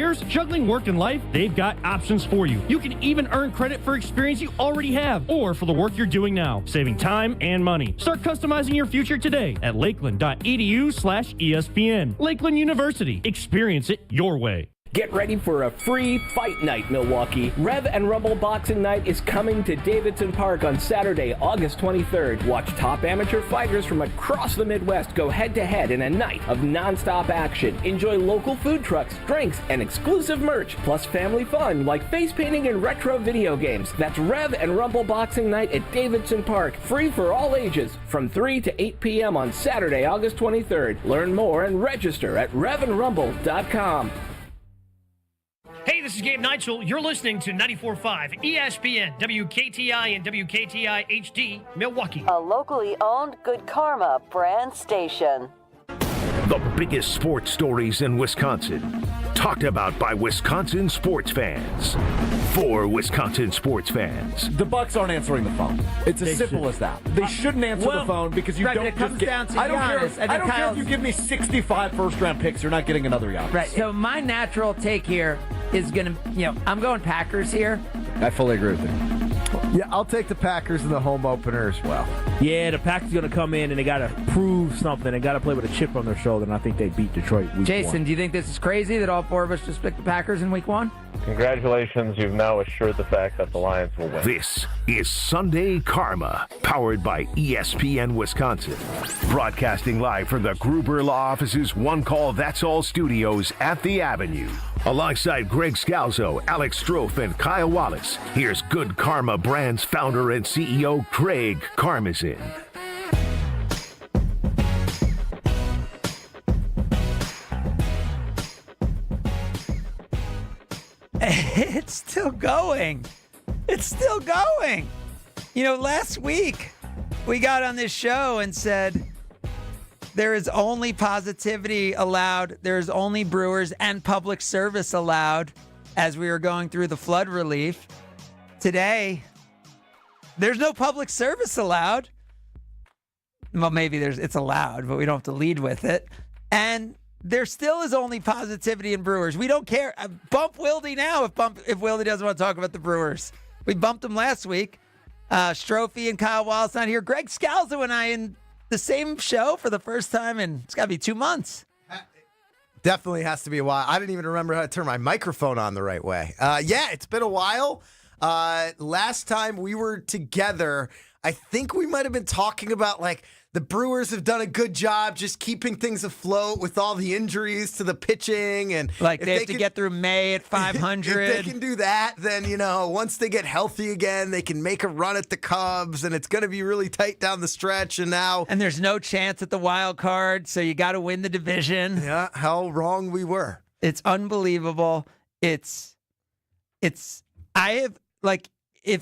careers, juggling work and life, they've got options for you. You can even earn credit for experience you already have or for the work you're doing now, saving time and money. Start customizing your future today at lakeland.edu/ESPN. Lakeland University. Experience it your way. Get ready for a free fight night, Milwaukee. Rev and Rumble Boxing Night is coming to Davidson Park on Saturday, August 23rd. Watch top amateur fighters from across the Midwest go head-to-head in a night of non-stop action. Enjoy local food trucks, drinks, and exclusive merch, plus family fun like face painting and retro video games. That's Rev and Rumble Boxing Night at Davidson Park. Free for all ages from 3 to 8 p.m. on Saturday, August 23rd. Learn more and register at revandrumble.com. Hey, this is Gabe Neitzel. You're listening to 94.5 ESPN, WKTI and WKTI HD, Milwaukee. A locally owned Good Karma brand station. The biggest sports stories in Wisconsin, talked about by Wisconsin sports fans, for Wisconsin sports fans. The Bucks aren't answering the phone. It's as simple as that. They shouldn't answer the phone because you don't it comes just get... down to I don't Giannis, care, I don't care if you give me 65 first-round picks, you're not getting another Giannis. Right. So my natural take here is going to, I'm going Packers here. I fully agree with you. Yeah, I'll take the Packers in the home opener as well. Yeah, the Packers going to come in and they got to prove something. They got to play with a chip on their shoulder, and I think they beat Detroit week Jason, 1. do you think this is crazy that all four of us just picked the Packers in week 1? Congratulations, you've now assured the fact that the Lions will win. This is Sunday Karma, powered by ESPN Wisconsin. Broadcasting live from the Gruber Law Office's One Call That's All studios at the Avenue. Alongside Greg Scalzo, Alex Strouf, and Kyle Wallace, here's Good Karma Brand's founder and CEO, Greg Karmazin. It's still going. It's still going. Last week we got on this show and said there is only positivity allowed. There is only Brewers and public service allowed as we were going through the flood relief. Today, there's no public service allowed. Well, maybe it's allowed, but we don't have to lead with it. And there still is only positivity in Brewers. We don't care. Bump Wildy now if Wildy doesn't want to talk about the Brewers. We bumped him last week. Strouf and Kyle Wallace not here. Greg Scalzo and I in the same show for the first time in, it's got to be 2 months. Definitely has to be a while. I didn't even remember how to turn my microphone on the right way. Yeah, it's been a while. Last time we were together, I think we might have been talking about the Brewers have done a good job just keeping things afloat with all the injuries to the pitching. And they have to get through May at 500. If they can do that, then, once they get healthy again, they can make a run at the Cubs, and it's going to be really tight down the stretch. And there's no chance at the wild card, so you got to win the division. Yeah, how wrong we were. It's unbelievable. If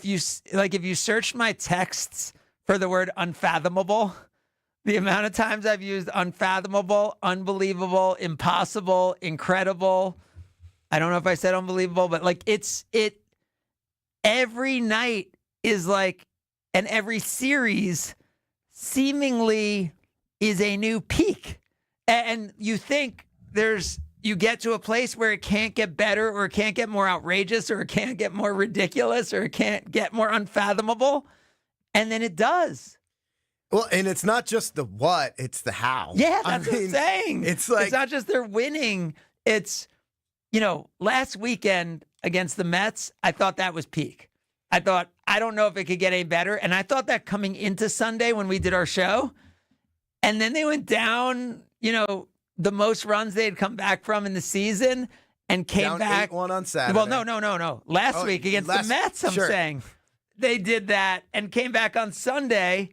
you search my texts for the word unfathomable, the amount of times I've used unfathomable, unbelievable, impossible, incredible. I don't know if I said unbelievable, but every night is and every series seemingly is a new peak. And you think you get to a place where it can't get better or it can't get more outrageous or it can't get more ridiculous or it can't get more unfathomable. And then it does. Well, and it's not just the what, it's the how. Yeah, that's what I'm saying. It's not just they're winning. It's, last weekend against the Mets, I thought that was peak. I don't know if it could get any better. And I thought that coming into Sunday when we did our show. And then they went down, the most runs they had come back from in the season and came down back. 8-1 on Saturday. Well, no. Last week against the Mets, I'm saying. They did that and came back on Sunday.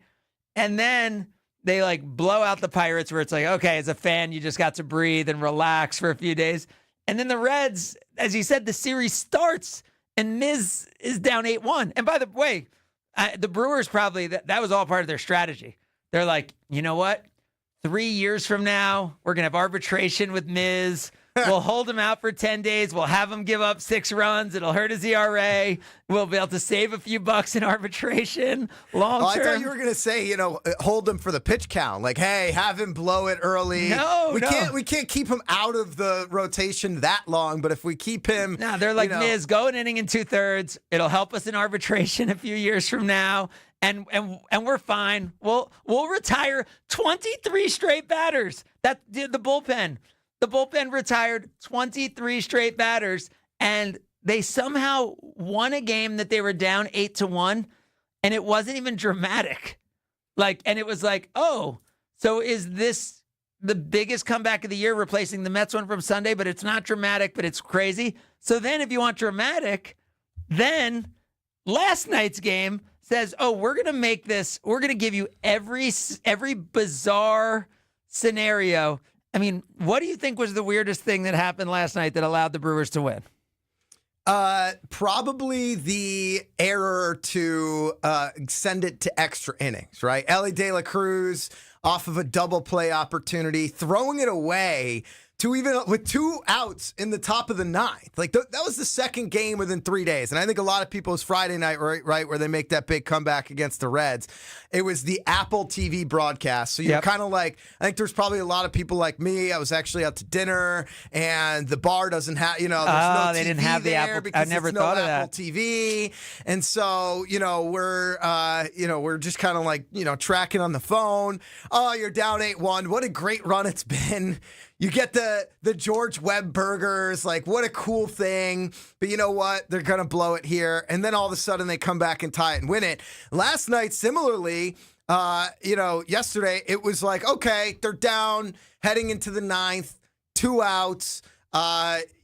And then they blow out the Pirates where it's okay, as a fan, you just got to breathe and relax for a few days. And then the Reds, as you said, the series starts and Miz is down 8-1. And by the way, the Brewers probably, that was all part of their strategy. They're like, you know what? 3 years from now, we're going to have arbitration with Miz. We'll hold him out for 10 days. We'll have him give up 6 runs. It'll hurt his ERA. We'll be able to save a few bucks in arbitration long term. I thought you were going to say, hold him for the pitch count. Like, hey, have him blow it early. No, we can't keep him out of the rotation that long, but if we keep him. No, they're like, Miz, go an inning and 2/3. It'll help us in arbitration a few years from now. And we're fine. We'll retire 23 straight batters. That did the bullpen. The bullpen retired 23 straight batters, and they somehow won a game that they were down 8-1, and it wasn't even dramatic. And it was like, oh, so is this the biggest comeback of the year, replacing the Mets one from Sunday? But it's not dramatic, but it's crazy. So then if you want dramatic, then last night's game says, oh, we're going to give you every bizarre scenario. I mean, what do you think was the weirdest thing that happened last night that allowed the Brewers to win? Probably the error to send it to extra innings, right? Ellie De La Cruz off of a double play opportunity, throwing it away to even with 2 outs in the top of the 9th. That was the second game within 3 days. And I think a lot of people, it's Friday night, right, where they make that big comeback against the Reds. It was the Apple TV broadcast. So you're kind of like, I think there's probably a lot of people like me. I was actually out to dinner, and the bar doesn't have, there's no TV they didn't have the Apple. because I never it's thought no of Apple that. TV. And so, we're just kind of like, tracking on the phone. Oh, you're down 8-1. What a great run it's been. You get the George Webb burgers, like what a cool thing. But you know what? They're going to blow it here. And then all of a sudden they come back and tie it and win it. Last night, similarly, yesterday, it was like, okay, they're down heading into the 9th, 2 outs.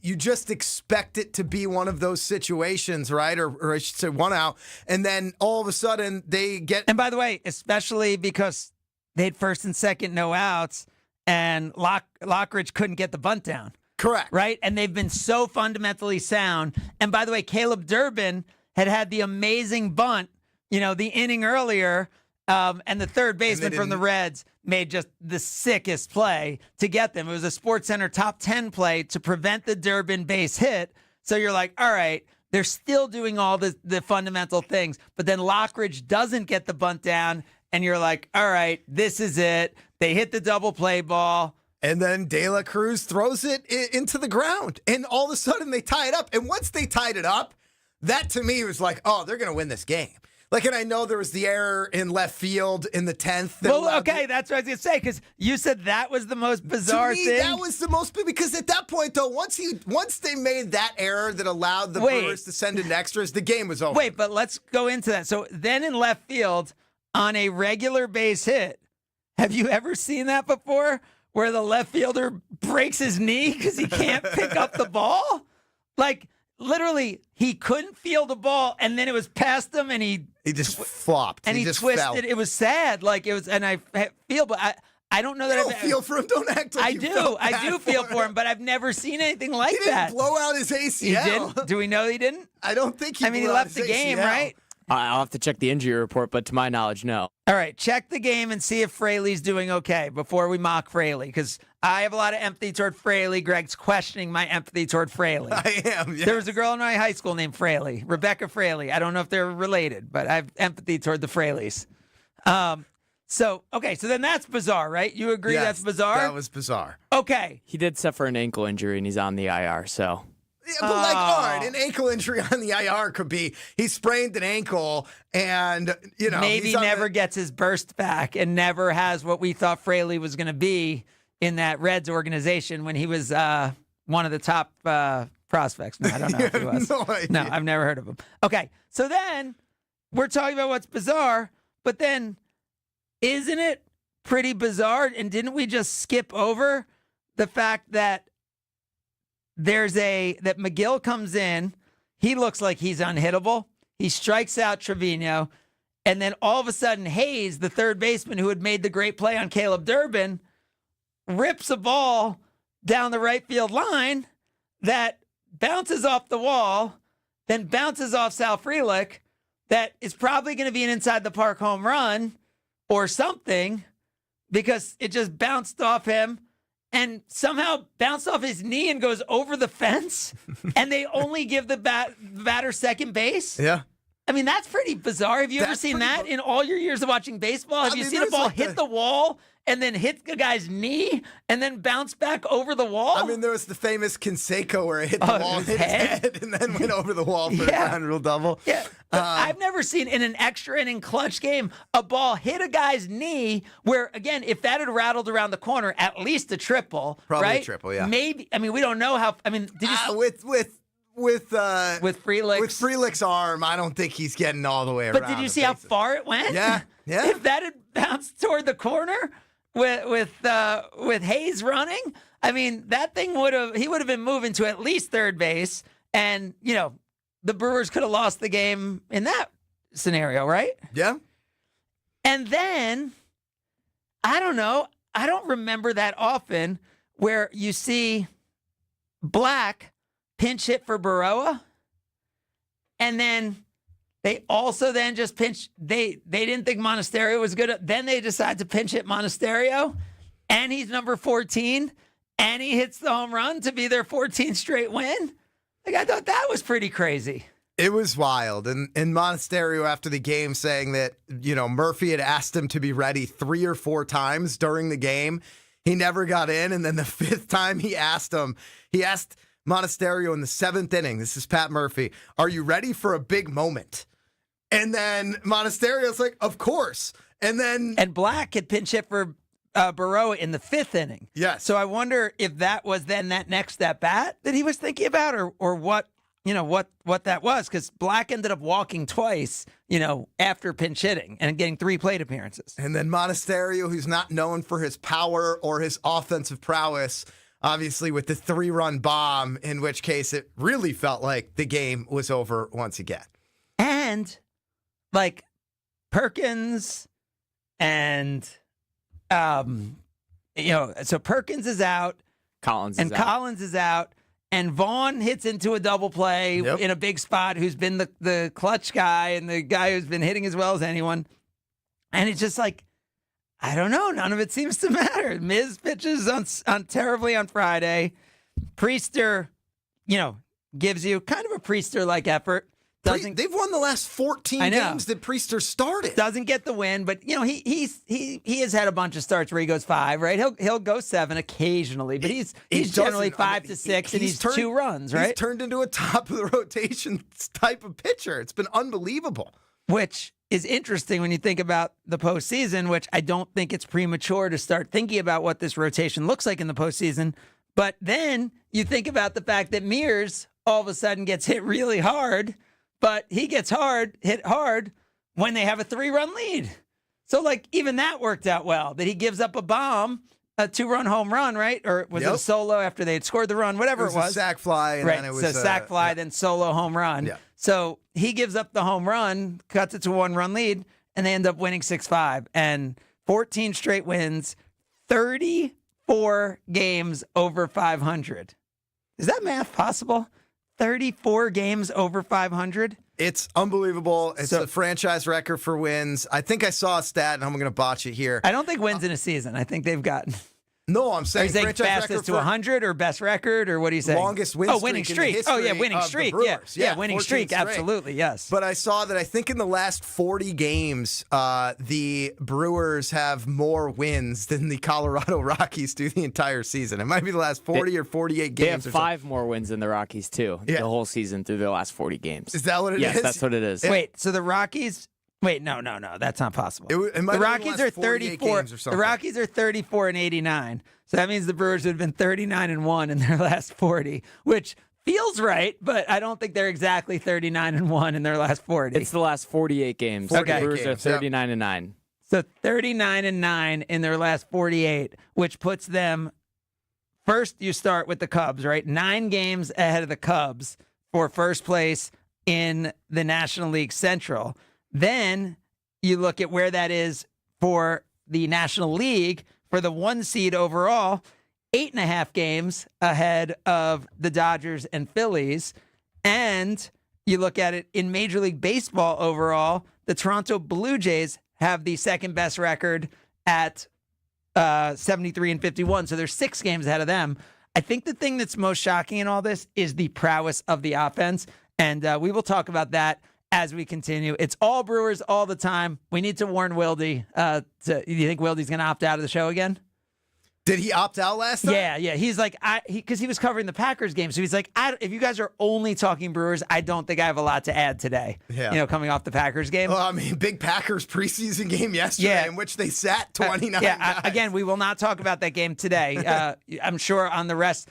You just expect it to be one of those situations, right? Or I should say 1 out. And then all of a sudden they get. And by the way, especially because they had first and second, no outs. And Lockridge couldn't get the bunt down. Correct. Right? And they've been so fundamentally sound. And by the way, Caleb Durbin had the amazing bunt, the inning earlier, and the third baseman from the Reds made just the sickest play to get them. It was a SportsCenter top 10 play to prevent the Durbin base hit. So you're like, all right, they're still doing all the fundamental things. But then Lockridge doesn't get the bunt down, and you're like, all right, this is it. They hit the double play ball. And then De La Cruz throws it into the ground. And all of a sudden they tie it up. And once they tied it up, that to me was like, oh, they're going to win this game. And I know there was the error in left field in the 10th. Well, okay, that's what I was going to say, because you said that was the most bizarre thing. That was the most, because at that point, though, once they made that error that allowed the Brewers to send in extras, the game was over. Wait, but let's go into that. So then in left field, on a regular base hit, have you ever seen that before, where the left fielder breaks his knee because he can't pick up the ball? Literally, he couldn't feel the ball, and then it was past him, and he just flopped. And he just twisted. Fell. It was sad. And I feel, but I don't know that I feel for him. Don't act like I you do. I do feel for for him, but I've never seen anything like that. He didn't blow out his ACL. He didn't? Do we know he didn't? I don't think he. He left the game, right? I'll have to check the injury report, but to my knowledge, no. All right, check the game and see if Fraley's doing okay before we mock Fraley, because I have a lot of empathy toward Fraley. Greg's questioning my empathy toward Fraley. I am, yes. There was a girl in my high school named Fraley, Rebecca Fraley. I don't know if they're related, but I have empathy toward the Fraleys. So then that's bizarre, right? You agree that's bizarre? That was bizarre. Okay. He did suffer an ankle injury, and he's on the IR, so... Yeah, but all right, an ankle injury on the IR could be he sprained an ankle and, maybe never gets his burst back and never has what we thought Fraley was going to be in that Reds organization when he was one of the top prospects. No, I don't know if he was. No idea. No, I've never heard of him. Okay, so then we're talking about what's bizarre, but then isn't it pretty bizarre? And didn't we just skip over the fact that that McGill comes in, he looks like he's unhittable. He strikes out Trevino, and then all of a sudden Hayes, the third baseman who had made the great play on Caleb Durbin, rips a ball down the right field line that bounces off the wall, then bounces off Sal Frelick, that is probably going to be an inside the park home run or something, because it just bounced off him and somehow bounced off his knee and goes over the fence, and they only give the batter second base? Yeah. I mean, that's pretty bizarre. Have you ever seen that in all your years of watching baseball? Have you seen a ball hit the wall and then hit the guy's knee and then bounce back over the wall? I mean, there was the famous Canseco where it hit the wall, hit his head, and then went over the wall for a ground rule double. Yeah. I've never seen in an extra inning clutch game a ball hit a guy's knee where, again, if that had rattled around the corner, at least a triple, Probably right? a triple, yeah. Maybe. I mean, we don't know how. I mean, did you with Frelick's with Frelick's arm, I don't think he's getting all the way around. But did you see how far it went? Yeah. If that had bounced toward the corner with Hayes running, I mean, that thing would have been moving to at least third base, and the Brewers could have lost the game in that scenario, right? Yeah. And then I don't know. I don't remember that often where you see Black pinch hit for Baroa, and then they also then just pinch. They didn't think Monasterio was good. Then they decide to pinch hit Monasterio, and he's number 14, and he hits the home run to be their 14th straight win. Like, I thought that was pretty crazy. It was wild. And Monasterio after the game saying that, Murphy had asked him to be ready 3 or 4 times during the game. He never got in. And then the 5th time he asked Monasterio in the 7th inning, this is Pat Murphy, are you ready for a big moment? And then Monasterio's like, of course. And Black had pinch hit for Baroa in the 5th inning. Yes. So I wonder if that was then that next at bat that he was thinking about, or what that was, because Black ended up walking twice, after pinch hitting and getting 3 plate appearances. And then Monasterio, who's not known for his power or his offensive prowess, obviously with the 3-run bomb, in which case it really felt like the game was over once again. And like Perkins and so Perkins is out, Collins is out, and Vaughn hits into a double play in a big spot, who's been the clutch guy and the guy who's been hitting as well as anyone. And it's just like, I don't know. None of it seems to matter. Miz pitches on terribly on Friday. Priester, gives you kind of a Priester-like effort. They've won the last 14 games that Priester started. Doesn't get the win, but he has had a bunch of starts where he goes 5, right? He'll go 7 occasionally, but he's generally 5 to 6, and he's 2 runs, right? He's turned into a top of the rotation type of pitcher. It's been unbelievable. Which is interesting when you think about the postseason, which I don't think it's premature to start thinking about what this rotation looks like in the postseason. But then you think about the fact that Mears all of a sudden gets hit really hard, but he gets hit hard when they have a 3-run lead. So, even that worked out well, that he gives up a bomb, a 2-run home run, right? Or was it a solo after they had scored the run? Whatever it was. A sac fly. And then it was a sac fly, then solo home run. Yeah. So he gives up the home run, cuts it to a 1-run lead, and they end up winning 6-5. And 14 straight wins, 34 games over 500. Is that math possible? 34 games over 500? It's unbelievable. It's a franchise record for wins. I think I saw a stat, and I'm going to botch it here. I don't think wins in a season. I think they've gotten... No, I'm saying franchise fastest to 100 or best record, or what do you say? Longest win streak winning streak. In the history winning streak. Yeah, winning streak. Straight. Absolutely, yes. But I saw that I think in the last 40 games, the Brewers have more wins than the Colorado Rockies do the entire season. It might be the last 40 or 48 games. They have 5 more wins than the Rockies, too, the whole season through their last 40 games. Is that what it is? Yes, that's what it is. Wait, so the Rockies... Wait, no, that's not possible. The Rockies are 34. The Rockies are 34 and 89. So that means the Brewers would have been 39 and 1 in their last 40, which feels right, but I don't think they're exactly 39 and 1 in their last 40. It's the last 48 games. The Brewers are 39 and 9. So 39 and 9 in their last 48, which puts them first. You start with the Cubs, right? 9 games ahead of the Cubs for first place in the National League Central. Then you look at where that is for the National League for the 1 seed overall, 8.5 games ahead of the Dodgers and Phillies. And you look at it in Major League Baseball overall, the Toronto Blue Jays have the second best record at 73 and 51. So they're 6 games ahead of them. I think the thing that's most shocking in all this is the prowess of the offense. And we will talk about that as we continue. It's all Brewers all the time. We need to warn Wildy. Do you think Wildy's going to opt out of the show again? Did he opt out last time? Yeah. He's like, because he was covering the Packers game. So he's like, if you guys are only talking Brewers, I don't think I have a lot to add today. Yeah. Coming off the Packers game. Well, I mean, big Packers preseason game yesterday in which they sat 29 guys. Again, we will not talk about that game today. I'm sure on the rest,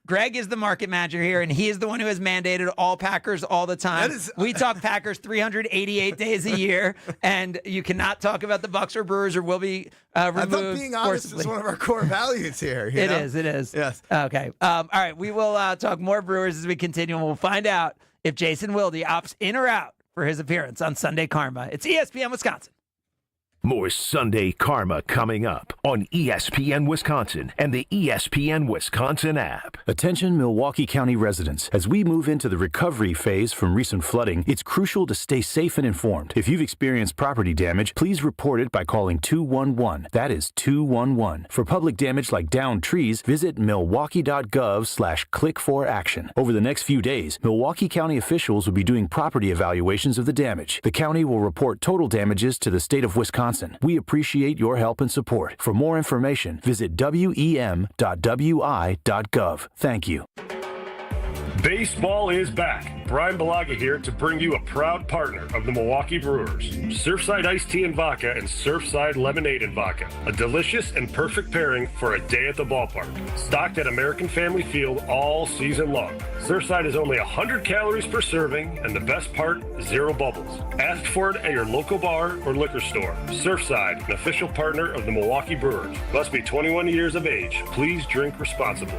Greg is the market manager here, and he is the one who has mandated all Packers all the time. We talk Packers 388 days a year, and you cannot talk about the Bucks or Brewers or will be removed. I thought being honest is one of our core values here. It is. Yes. Okay. All right. We will talk more Brewers as we continue, and we'll find out if Jason Wilde opts in or out for his appearance on Sunday Karma. It's ESPN Wisconsin. More Sunday Karma coming up on ESPN Wisconsin and the ESPN Wisconsin app. Attention Milwaukee County residents. As we move into the recovery phase from recent flooding, it's crucial to stay safe and informed. If you've experienced property damage, please report it by calling 211. That is 211. For public damage like downed trees, visit milwaukee.gov/click4action. Over the next few days, Milwaukee County officials will be doing property evaluations of the damage. The county will report total damages to the state of Wisconsin. We appreciate your help and support. For more information, visit wem.wi.gov. Thank you. Baseball is back. Brian Balaga here to bring you a proud partner of the Milwaukee Brewers. Surfside Iced Tea and Vodka and Surfside Lemonade and Vodka. A delicious and perfect pairing for a day at the ballpark. Stocked at American Family Field all season long. Surfside is only 100 calories per serving, and the best part, 0 bubbles. Ask for it at your local bar or liquor store. Surfside, an official partner of the Milwaukee Brewers. Must be 21 years of age. Please drink responsibly.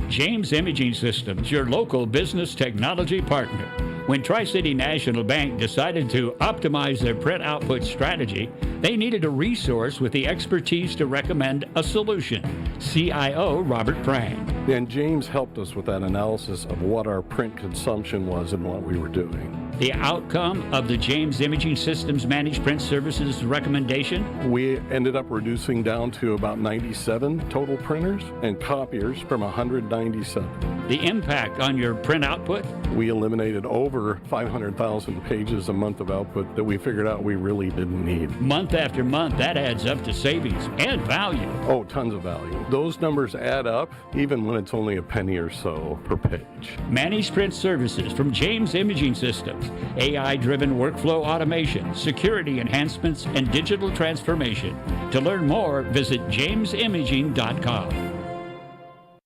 James Imaging Systems, your local business technology partner. When Tri-City National Bank decided to optimize their print output strategy, they needed a resource with the expertise to recommend a solution. CIO Robert Prang. And James helped us with that analysis of what our print consumption was and what we were doing. The outcome of the James Imaging Systems Managed Print Services recommendation? We ended up reducing down to about 97 total printers and copiers from 197. The impact on your print output? We eliminated over 500,000 pages a month of output that we figured out we really didn't need. Month after month, that adds up to savings and value. Oh, tons of value. Those numbers add up even when it's only a penny or so per page. Managed Print Services from James Imaging Systems. AI-driven workflow automation, security enhancements, and digital transformation. To learn more, visit jamesimaging.com.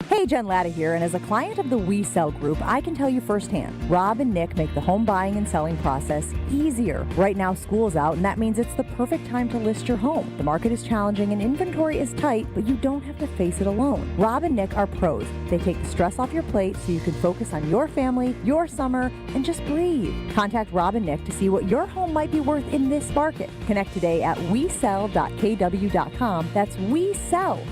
Hey, Jen Latta here, and as a client of the We Sell Group, I can tell you firsthand, Rob and Nick make the home buying and selling process easier. Right now, school's out, and that means it's the perfect time to list your home. The market is challenging and inventory is tight, but you don't have to face it alone. Rob and Nick are pros. They take the stress off your plate so you can focus on your family, your summer, and just breathe. Contact Rob and Nick to see what your home might be worth in this market. Connect today at wesell.kw.com. That's wesell.kw.com.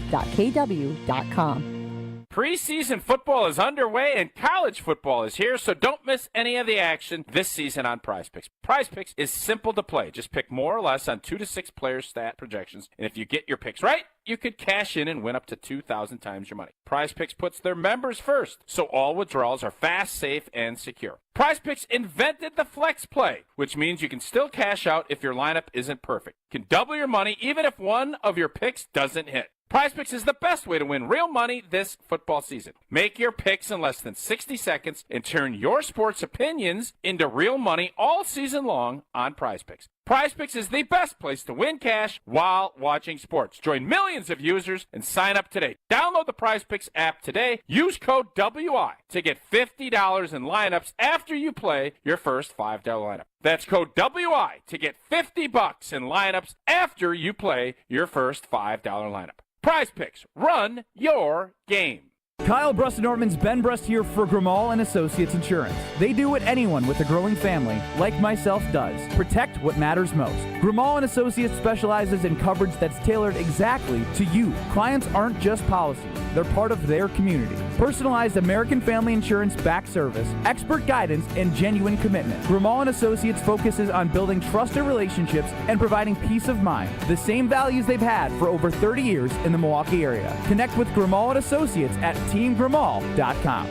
Preseason football is underway and college football is here, so don't miss any of the action this season on PrizePicks. PrizePicks is simple to play. Just pick more or less on 2 to 6 player stat projections, and if you get your picks right, you could cash in and win up to 2,000 times your money. PrizePicks puts their members first, so all withdrawals are fast, safe, and secure. PrizePicks invented the flex play, which means you can still cash out if your lineup isn't perfect. You can double your money even if one of your picks doesn't hit. PrizePicks is the best way to win real money this football season. Make your picks in less than 60 seconds and turn your sports opinions into real money all season long on PrizePicks. PrizePicks is the best place to win cash while watching sports. Join millions of users and sign up today. Download the PrizePicks app today. Use code WI to get $50 in lineups after you play your first $5 lineup. That's code WI to get $50 in lineups after you play your first $5 lineup. PrizePicks, run your game. Kyle Brust-Nortman's Ben Brust here for Grimal and Associates Insurance. They do what anyone with a growing family, like myself, does. Protect what matters most. Grimal and Associates specializes in coverage that's tailored exactly to you. Clients aren't just policies. They're part of their community. Personalized American Family Insurance back service, expert guidance, and genuine commitment. Grimal and Associates focuses on building trusted relationships and providing peace of mind. The same values they've had for over 30 years in the Milwaukee area. Connect with Grimal and Associates at teamgrimal.com.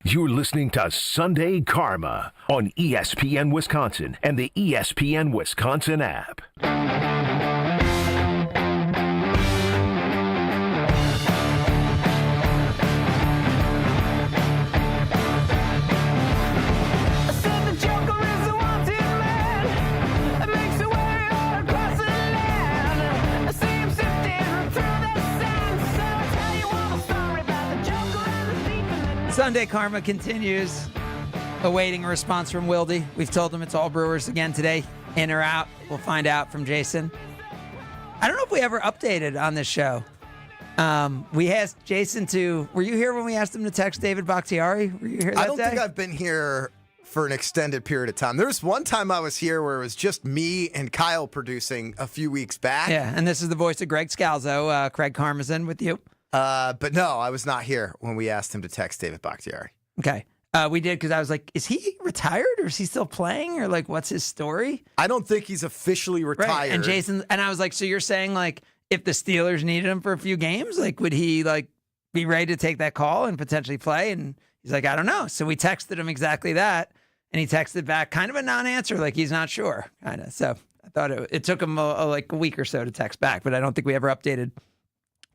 You're listening to Sunday Karma on ESPN Wisconsin and the ESPN Wisconsin app. Sunday Karma continues, awaiting a response from Wildy. We've told him it's all Brewers again today, in or out. We'll find out from Jason. I don't know if we ever updated on this show. We asked Jason were you here when we asked him to text David Bakhtiari? Were you here that I don't day? think I've been here for an extended period of time. There was one time I was here where it was just me and Kyle producing a few weeks back. Yeah, and this is the voice of Greg Scalzo, Craig Karmazin with you. But no, I was not here when we asked him to text David Bakhtiari. Okay. We did because I was like, is he retired or is he still playing or like what's his story? I don't think he's officially retired. Right. And Jason, and I was like, so you're saying like if the Steelers needed him for a few games, like would he like be ready to take that call and potentially play? And he's like, I don't know. So we texted him exactly that. And he texted back kind of a non-answer, like he's not sure. Kind of. So I thought it took him like a week or so to text back, but I don't think we ever updated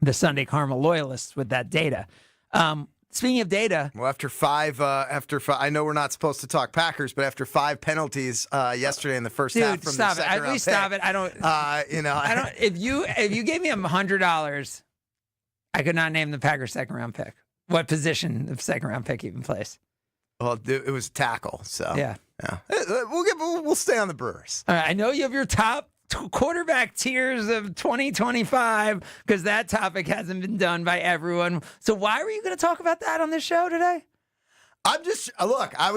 the Sunday Karma loyalists with that data. Speaking of data, well, after five, I know we're not supposed to talk Packers, but after 5 penalties yesterday in the first half from stop the second round pick, stop it. I don't. I don't. If you gave me $100, I could not name the Packers second round pick. What position the second round pick even plays? Well, it was tackle. So yeah. We'll stay on the Brewers. All right, I know you have your top quarterback tiers of 2025 because that topic hasn't been done by everyone. So why were you going to talk about that on this show today? I'm just look. I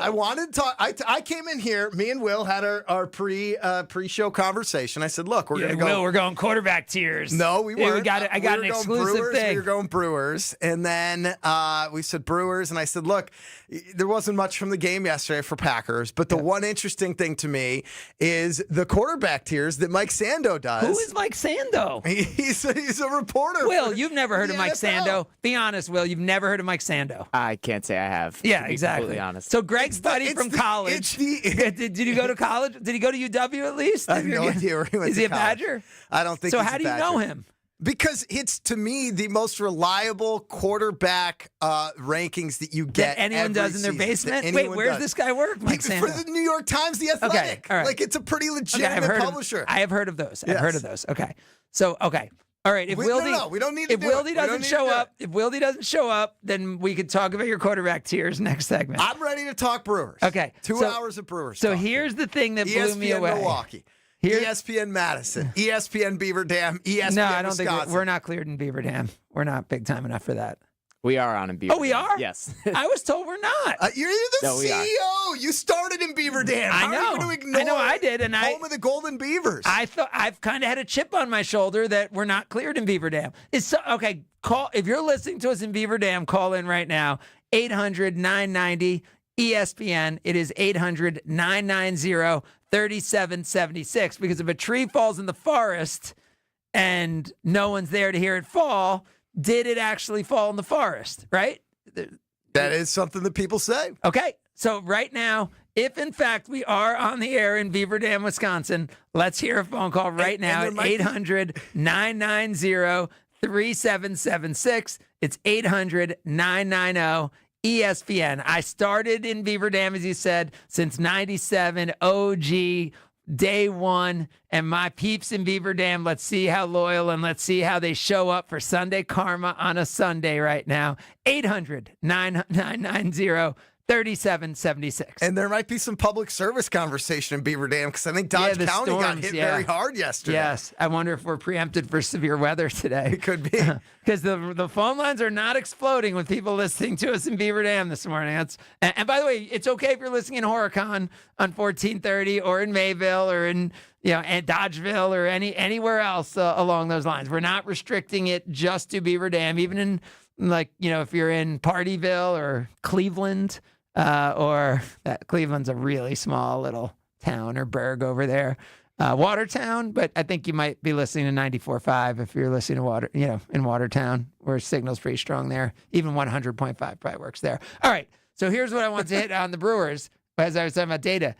wanted to talk. I came in here. Me and Will had our pre-show conversation. I said, "Look, we're going quarterback tiers." No, we weren't. I got an exclusive Brewers, thing. We were going Brewers, and then we said Brewers, and I said, "Look, there wasn't much from the game yesterday for Packers, but the one interesting thing to me is the quarterback tiers that Mike Sando does." Who is Mike Sando? He's a reporter. Will, you've never heard of Mike Sando? Be honest, Will. You've never heard of Mike Sando? I can't say I have. Yeah, to be exactly. Completely honest. So Greg's buddy from college. Did he go to college? Did he go to UW at least? I have no idea where he went. Is he a Badger? I don't think. So he's how do you know him? Because it's, to me, the most reliable quarterback rankings that you get. That anyone does in their basement? Wait, where's this guy work, Mike Sando? For the New York Times, The Athletic. Okay, all right. Like, it's a pretty legitimate publisher. I have heard of those. I've heard of those. Okay. So, okay. All right. If we don't need to if Wildy doesn't show up, if Wildy doesn't show up, then we could talk about your quarterback tiers next segment. I'm ready to talk Brewers. Okay. 2 hours of Brewers. So here's the thing that blew me away. ESPN Milwaukee. ESPN Madison, ESPN Beaver Dam, ESPN No, I don't Wisconsin. think we're not cleared in Beaver Dam. We're not big time enough for that. We are on in Beaver Oh, we Dam. are? Yes. I was told we're not. You're the CEO. You started in Beaver Dam. I know. How are you going to ignore I know I did. And home of the Golden Beavers? I thought I've kind of had a chip on my shoulder that we're not cleared in Beaver Dam. Okay, call if you're listening to us in Beaver Dam, call in right now. 800-990-ESPN. It is 800-990-3776. Because if a tree falls in the forest and no one's there to hear it fall, did it actually fall in the forest, right? That is something that people say. Okay, so right now, if in fact we are on the air in Beaver Dam, Wisconsin, let's hear a phone call right now at 800-990-3776. It's 800-990-ESPN. I started in Beaver Dam, as you said, since 97, OG, day one, and my peeps in Beaver Dam, let's see how loyal and let's see how they show up for Sunday Karma on a Sunday right now. 800-990-3776. 37-76. And there might be some public service conversation in Beaver Dam because I think Dodge County got hit very hard yesterday. Yes. I wonder if we're preempted for severe weather today. It could be. Because the phone lines are not exploding with people listening to us in Beaver Dam this morning. And by the way, it's okay if you're listening in Horicon on 1430 or in Mayville or in at Dodgeville or anywhere else along those lines. We're not restricting it just to Beaver Dam, even in if you're in Partyville or Cleveland. Cleveland's a really small little town or burg over there. Watertown, but I think you might be listening to 94.5 if you're listening to in Watertown, where signal's pretty strong there. Even 100.5 probably works there. All right, so here's what I want to hit on the Brewers as I was talking about data.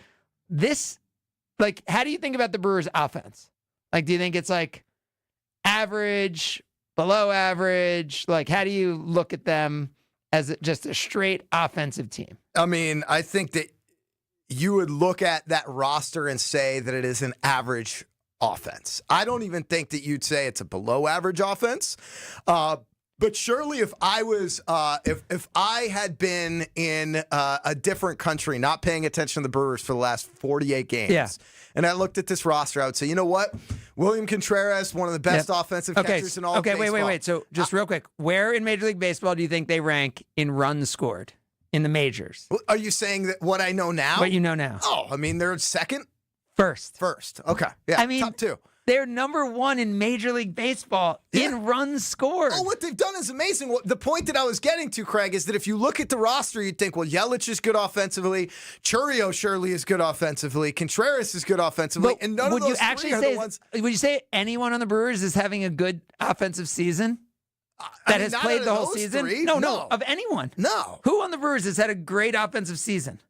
How do you think about the Brewers' offense? Do you think it's average, below average? How do you look at them as just a straight offensive team? I mean, I think that you would look at that roster and say that it is an average offense. I don't even think that you'd say it's a below average offense. But surely if I was, if I had been in a different country, not paying attention to the Brewers for the last 48 games, and I looked at this roster, I would say, you know what? William Contreras, one of the best offensive catchers in all of baseball. Wait. So just real quick, where in Major League Baseball do you think they rank in runs scored in the majors? Are you saying that what I know now? What you know now? Oh, I mean, they're second? First. Okay. Yeah, I mean, top two. They're number one in Major League Baseball in runs scored. Oh, what they've done is amazing. The point that I was getting to, Craig, is that if you look at the roster, you'd think, well, Yelich is good offensively. Churio surely is good offensively. Contreras is good offensively. And none of those three are the ones. Would you say anyone on the Brewers is having a good offensive season that has played the whole season? Three? No, of anyone. No. Who on the Brewers has had a great offensive season?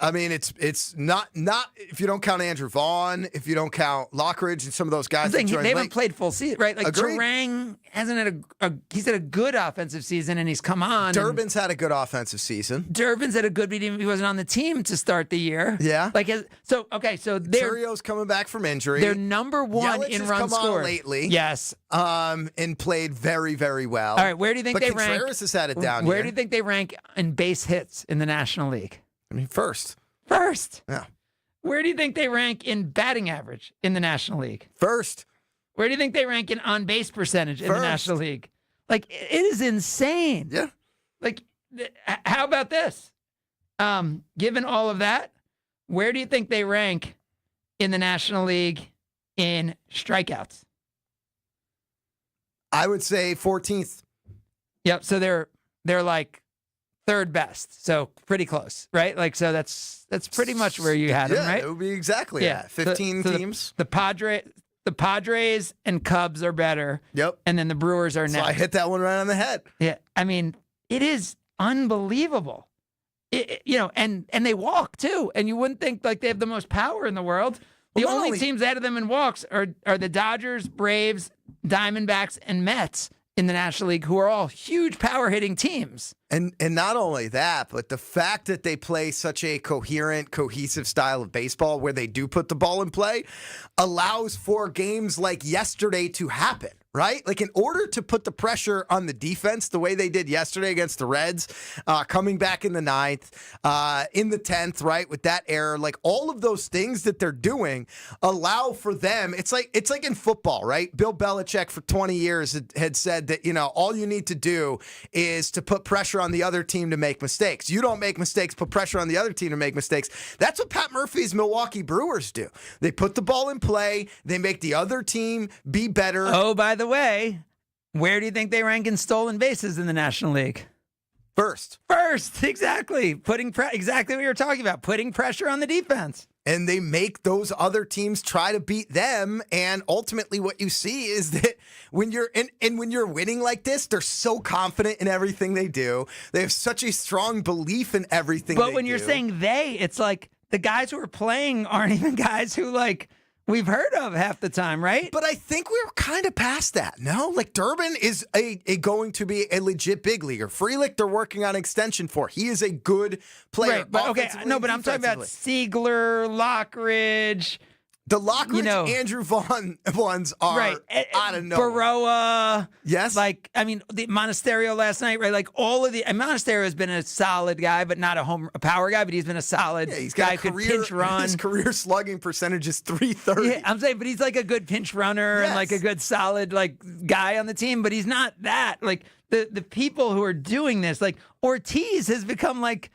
I mean, it's not if you don't count Andrew Vaughn, if you don't count Lockridge and some of those guys. They haven't played full season, right? Turang hasn't had he's had a good offensive season, and he's come on. Durbin's had a good offensive season. Durbin's had a good, he wasn't on the team to start the year. Yeah. So Churio's coming back from injury. They're number one Yelich in runs scored. On lately. Yes. And played very, very well. All right, where do you think they rank? Contreras has had it down Where here. do you think they rank in base hits in the National League? I mean, first. Yeah. Where do you think they rank in batting average in the National League? First. Where do you think they rank in on-base percentage in the National League? It is insane. Yeah. How about this? Given all of that, where do you think they rank in the National League in strikeouts? I would say 14th. Yep. So they're third best, so pretty close, right? So that's pretty much where you had them, right? It would be exactly that. 15 teams. The Padres and Cubs are better. Yep. And then the Brewers are next. So I hit that one right on the head. Yeah. I mean, it is unbelievable. And they walk too, and you wouldn't think they have the most power in the world. The only teams ahead of them in walks are the Dodgers, Braves, Diamondbacks, and Mets in the National League, who are all huge power hitting teams. And not only that, but the fact that they play such a coherent, cohesive style of baseball where they do put the ball in play allows for games like yesterday to happen, right? In order to put the pressure on the defense the way they did yesterday against the Reds, coming back in the 9th, in the 10th, right, with that error, all of those things that they're doing allow for them. It's like in football, right? Bill Belichick for 20 years had said that, all you need to do is to put pressure on the other team to make mistakes. You don't make mistakes, put pressure on the other team to make mistakes. That's what Pat Murphy's Milwaukee Brewers do. They put the ball in play. They make the other team be better. Oh, by the way, where do you think they rank in stolen bases in the National League? First, exactly. Exactly what you're talking about. Putting pressure on the defense. And they make those other teams try to beat them. And ultimately what you see is that when you're when you're winning like this, they're so confident in everything they do. They have such a strong belief in everything But when you're saying it's the guys who are playing aren't even guys who we've heard of half the time, right? But I think we're kind of past that, no? Durbin is going to be a legit big leaguer. Frelick, they're working on extension for. He is a good player. Right, but I'm talking about Siegler, Lockridge, The Lockridge Andrew Vaughn ones are out of nowhere. Baroa. Yes. The Monasterio last night, right? Like all of the Monasterio has been a solid guy, but not a power guy, but he's been a solid guy who could pinch run. His career slugging percentage is .330. Yeah, I'm saying, but he's like a good pinch runner and like a good solid guy on the team, but he's not that. Like the people who are doing this, like Ortiz has become like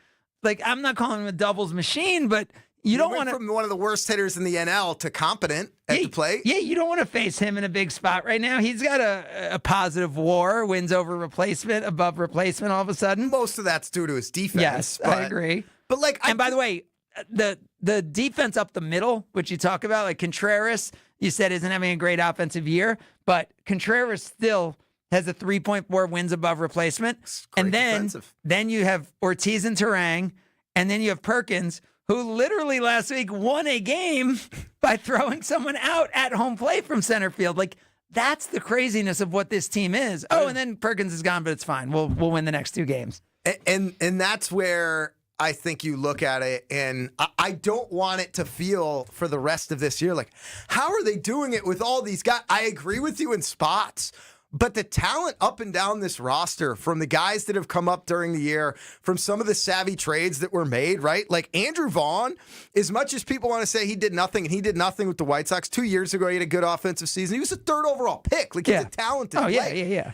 I'm not calling him a doubles machine, but you don't want to from one of the worst hitters in the NL to competent at the plate. Yeah, you don't want to face him in a big spot right now. He's got a positive WAR, wins over replacement, above replacement. All of a sudden, most of that's due to his defense. Yes, I agree. But by the way, the defense up the middle, which you talk about, like Contreras, you said isn't having a great offensive year, but Contreras still has a 3.4 wins above replacement, and then you have Ortiz and Terang, and then you have Perkins, who literally last week won a game by throwing someone out at home plate from center field. Like, that's the craziness of what this team is. Oh, and then Perkins is gone, but it's fine. We'll win the next 2 games. And that's where I think you look at it, and I don't want it to feel for the rest of this year like, how are they doing it with all these guys? I agree with you in spots. But the talent up and down this roster, from the guys that have come up during the year, from some of the savvy trades that were made, right? Like Andrew Vaughn, as much as people want to say he did nothing, and he did nothing with the White Sox 2 years ago, he had a good offensive season. He was a 3rd overall pick. Like, he's a talented player.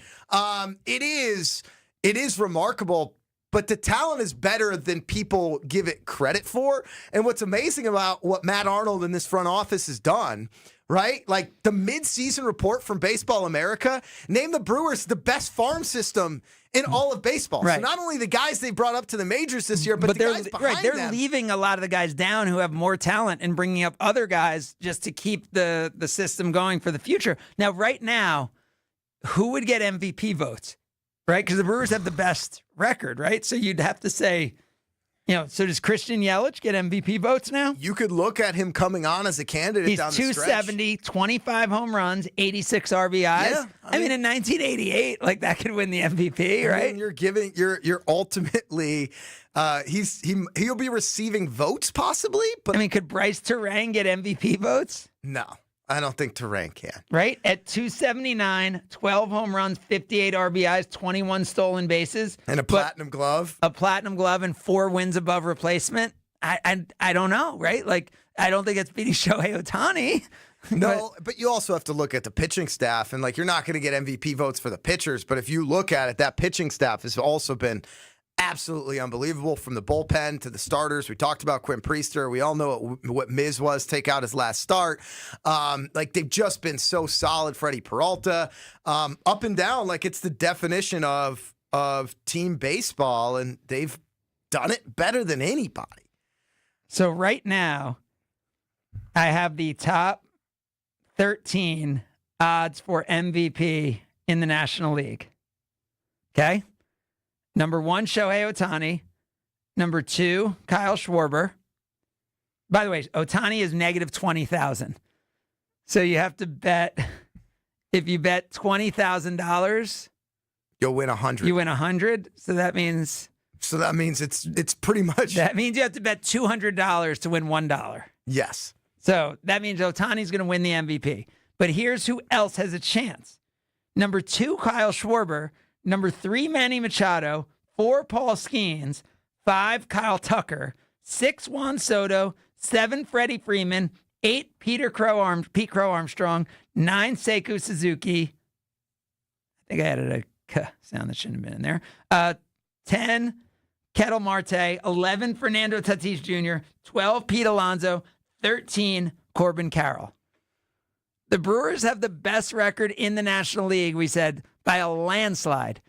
It is remarkable, but the talent is better than people give it credit for. And what's amazing about what Matt Arnold and this front office has done, right? Like the mid-season report from Baseball America named the Brewers the best farm system in all of baseball. Right. So not only the guys they brought up to the majors this year, but the guys behind they're them. leaving a lot of the guys down who have more talent and bringing up other guys just to keep the system going for the future. Now, right now, who would get MVP votes? Right? Because the Brewers have the best record, right? So you'd have to say, so does Christian Yelich get MVP votes now? You could look at him coming on as a candidate down the stretch. He's 270, 25 home runs, 86 RBIs. Yeah, I mean, in 1988, that could win the MVP, right? And you're ultimately, he'll be receiving votes possibly, but could Bryce Terang get MVP votes? No. I don't think Terang can. Right? At 279, 12 home runs, 58 RBIs, 21 stolen bases. And a platinum glove. A platinum glove and 4 wins above replacement. I don't know, right? I don't think it's beating Shohei Ohtani. No, but you also have to look at the pitching staff, and you're not going to get MVP votes for the pitchers, but if you look at it, that pitching staff has also been absolutely unbelievable, from the bullpen to the starters. We talked about Quinn Priester. We all know what Miz was, take out his last start. They've just been so solid. Freddie Peralta, up and down. It's the definition of team baseball, and they've done it better than anybody. So right now, I have the top 13 odds for MVP in the National League. Okay? Number 1, Shohei Ohtani. Number 2, Kyle Schwarber. By the way, Ohtani is negative 20,000. So you have to bet, if you bet $20,000, you'll win 100. You win 100. So that means it's pretty much. That means you have to bet $200 to win $1. Yes. So that means Ohtani's going to win the MVP. But here's who else has a chance. Number 2, Kyle Schwarber. Number 3, Manny Machado. 4, Paul Skeens. 5, Kyle Tucker. 6, Juan Soto. 7, Freddie Freeman. 8, Pete Crow Armstrong. 9, Seiku Suzuki. I think I added a k sound that shouldn't have been in there. 10, Ketel Marte. 11, Fernando Tatis Jr. 12, Pete Alonso. 13, Corbin Carroll. The Brewers have the best record in the National League, we said, by a landslide.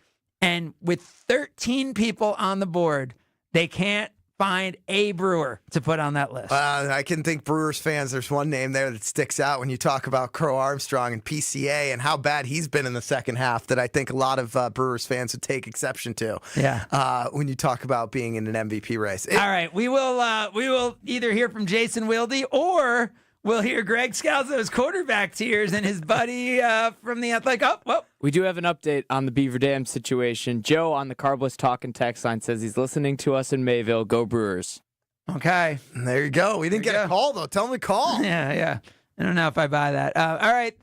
And with 13 people on the board, they can't find a Brewer to put on that list. I can think Brewers fans, there's one name there that sticks out when you talk about Crow Armstrong and PCA and how bad he's been in the second half, that I think a lot of Brewers fans would take exception to. Yeah. When you talk about being in an MVP race. All right. We will either hear from Jason Wilde, or we'll hear Greg Scalzo's quarterback tears and his buddy from the Athletic. We do have an update on the Beaver Dam situation. Joe on the Carbless Talk and Text line says he's listening to us in Mayville. Go Brewers. Okay. There you go. We didn't get a call, though. Tell him to call. Yeah. I don't know if I buy that. All right.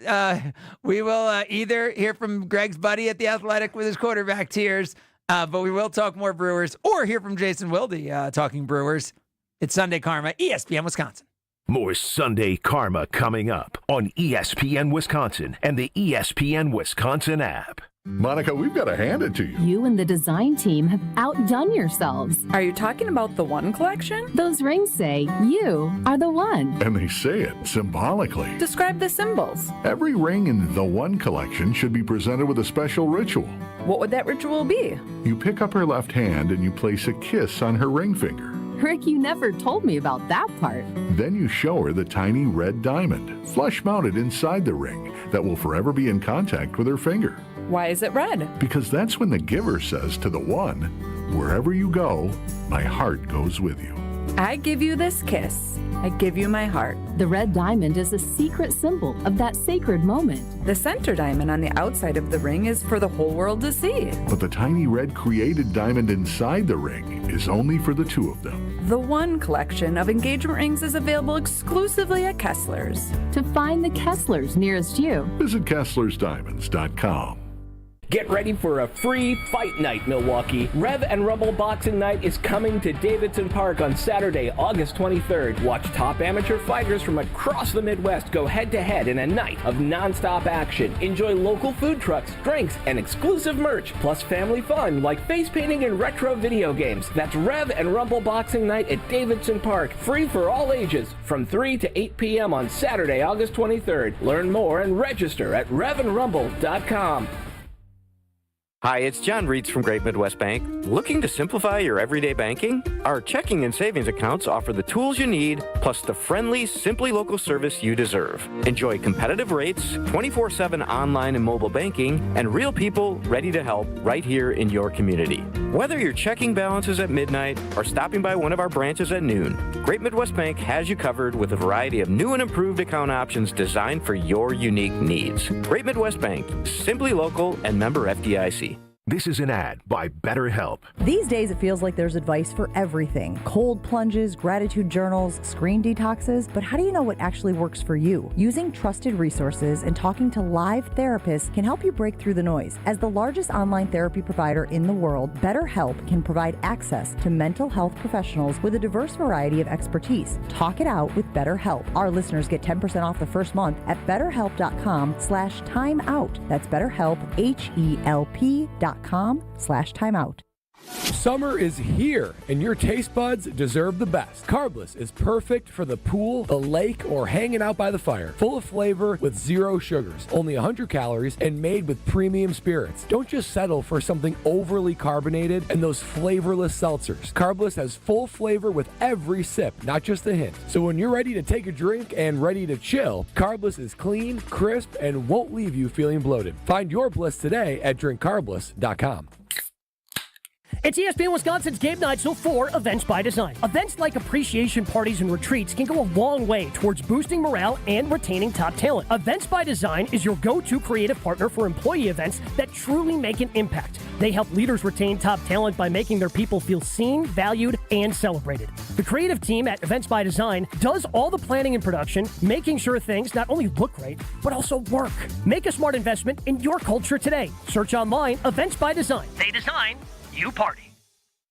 We will either hear from Greg's buddy at The Athletic with his quarterback tears, but we will talk more Brewers, or hear from Jason Wilde talking Brewers. It's Sunday Karma, ESPN Wisconsin. More Sunday Karma coming up on ESPN Wisconsin and the ESPN Wisconsin app. Monica, we've got to hand it to you. You and the design team have outdone yourselves. Are you talking about the One collection? Those rings say you are the one. And they say it symbolically. Describe the symbols. Every ring in the One collection should be presented with a special ritual. What would that ritual be? You pick up her left hand and you place a kiss on her ring finger. Rick, you never told me about that part. Then you show her the tiny red diamond, flush-mounted inside the ring, that will forever be in contact with her finger. Why is it red? Because that's when the giver says to the one, wherever you go, my heart goes with you. I give you this kiss. I give you my heart. The red diamond is a secret symbol of that sacred moment. The center diamond on the outside of the ring is for the whole world to see. But the tiny red created diamond inside the ring is only for the two of them. The One collection of engagement rings is available exclusively at Kessler's. To find the Kessler's nearest you, visit KesslersDiamonds.com. Get ready for a free fight night, Milwaukee. Rev and Rumble Boxing Night is coming to Davidson Park on Saturday, August 23rd. Watch top amateur fighters from across the Midwest go head-to-head in a night of nonstop action. Enjoy local food trucks, drinks, and exclusive merch, plus family fun like face painting and retro video games. That's Rev and Rumble Boxing Night at Davidson Park. Free for all ages from 3 to 8 p.m. on Saturday, August 23rd. Learn more and register at revandrumble.com. Hi, it's John Reitz from Great Midwest Bank. Looking to simplify your everyday banking? Our checking and savings accounts offer the tools you need, plus the friendly, Simply Local service you deserve. Enjoy competitive rates, 24/7 online and mobile banking, and real people ready to help right here in your community. Whether your checking balance is at midnight or stopping by one of our branches at noon, Great Midwest Bank has you covered with a variety of new and improved account options designed for your unique needs. Great Midwest Bank, Simply Local and member FDIC. This is an ad by BetterHelp. These days, it feels like there's advice for everything. Cold plunges, gratitude journals, screen detoxes. But how do you know what actually works for you? Using trusted resources and talking to live therapists can help you break through the noise. As the largest online therapy provider in the world, BetterHelp can provide access to mental health professionals with a diverse variety of expertise. Talk it out with BetterHelp. Our listeners get 10% off the first month at BetterHelp.com/timeout. That's BetterHelp, HELP.com/timeout. Summer is here, and your taste buds deserve the best. Carbless is perfect for the pool, the lake, or hanging out by the fire. Full of flavor with zero sugars, only 100 calories, and made with premium spirits. Don't just settle for something overly carbonated and those flavorless seltzers. Carbless has full flavor with every sip, not just a hint. So when you're ready to take a drink and ready to chill, Carbless is clean, crisp, and won't leave you feeling bloated. Find your bliss today at drinkcarbless.com. It's ESPN Wisconsin's Gabe Neitzel for Events by Design. Events like appreciation parties and retreats can go a long way towards boosting morale and retaining top talent. Events by Design is your go-to creative partner for employee events that truly make an impact. They help leaders retain top talent by making their people feel seen, valued, and celebrated. The creative team at Events by Design does all the planning and production, making sure things not only look great, but also work. Make a smart investment in your culture today. Search online, Events by Design. They design, you party.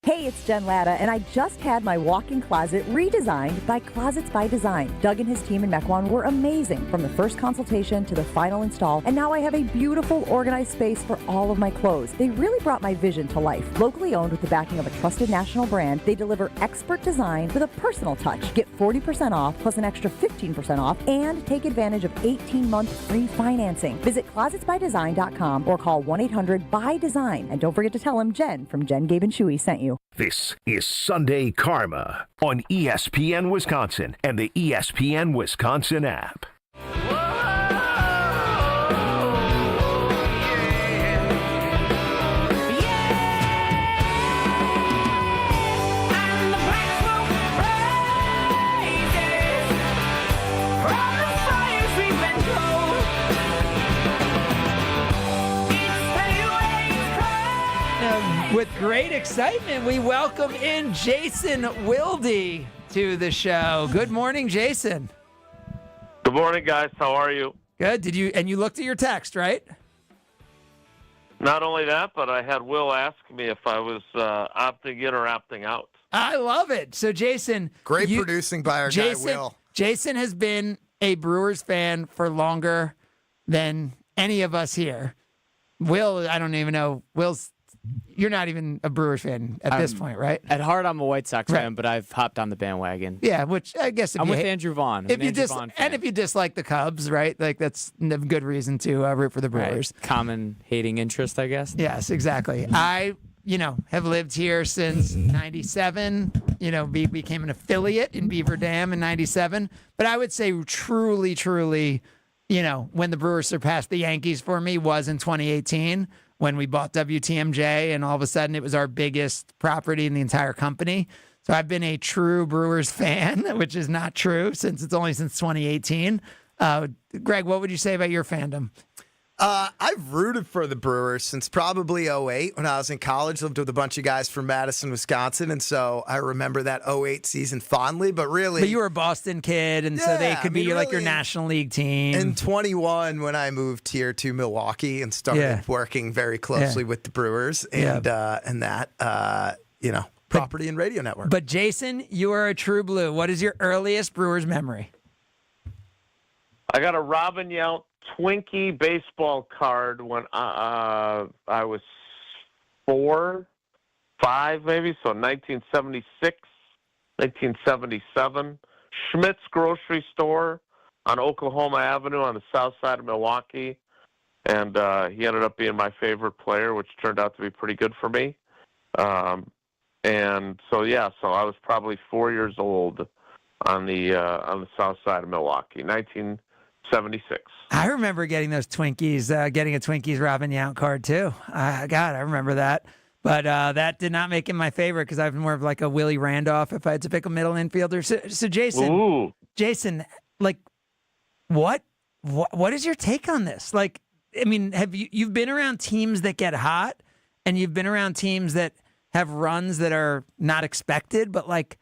Hey, it's Jen Latta, and I just had my walk-in closet redesigned by Closets by Design. Doug and his team in Mequon were amazing, from the first consultation to the final install, and now I have a beautiful, organized space for all of my clothes. They really brought my vision to life. Locally owned with the backing of a trusted national brand, they deliver expert design with a personal touch. Get 40% off, plus an extra 15% off, and take advantage of 18-month free financing. Visit closetsbydesign.com or call 1-800-BY-DESIGN. And don't forget to tell them Jen from Jen, Gabe, and Chewy sent you. This is Sunday Karma on ESPN Wisconsin and the ESPN Wisconsin app. With great excitement, we welcome in Jason Wilde to the show. Good morning, Jason. Good Good morning, guys. How are you? Good. You looked at your text, right? Not only that, but I had Will ask me if I was opting in or opting out. I love it. So, Jason. Great producing by our guy, Will. Jason has been a Brewers fan for longer than any of us here. Will, I don't even know. You're not even a Brewers fan at this point, right? At heart, I'm a White Sox fan, but I've hopped on the bandwagon. Yeah, which I guess I'm with Andrew Vaughn. If you dislike the Cubs, right? Like that's a good reason to root for the Brewers. Right. Common hating interest, I guess. Yes, exactly. I have lived here since 97, became an affiliate in Beaver Dam in 97. But I would say truly, when the Brewers surpassed the Yankees for me was in 2018 when we bought WTMJ and all of a sudden it was our biggest property in the entire company. So I've been a true Brewers fan, which is not true since 2018. Greg, what would you say about your fandom? I've rooted for the Brewers since probably 2008 when I was in college. Lived with a bunch of guys from Madison, Wisconsin, and so I remember that 2008 season fondly. But you were a Boston kid, and so they could be really, like your National League team. In 21, when I moved here to Milwaukee and started working very closely with the Brewers and that property and radio network. But Jason, you are a true blue. What is your earliest Brewers memory? I got a Robin Yount Twinkie baseball card when I was 4, 5 maybe, so 1976, 1977. Schmidt's grocery store on Oklahoma Avenue on the south side of Milwaukee, and he ended up being my favorite player, which turned out to be pretty good for me. And so I was probably 4 years old on the south side of Milwaukee, 1976. I remember getting those Twinkies, getting a Twinkies Robin Yount card too. God, I remember that. But that did not make him my favorite because I'm more of like a Willie Randolph if I had to pick a middle infielder. So Jason, like, what is your take on this? Like, I mean, you've been around teams that get hot, and you've been around teams that have runs that are not expected, but like,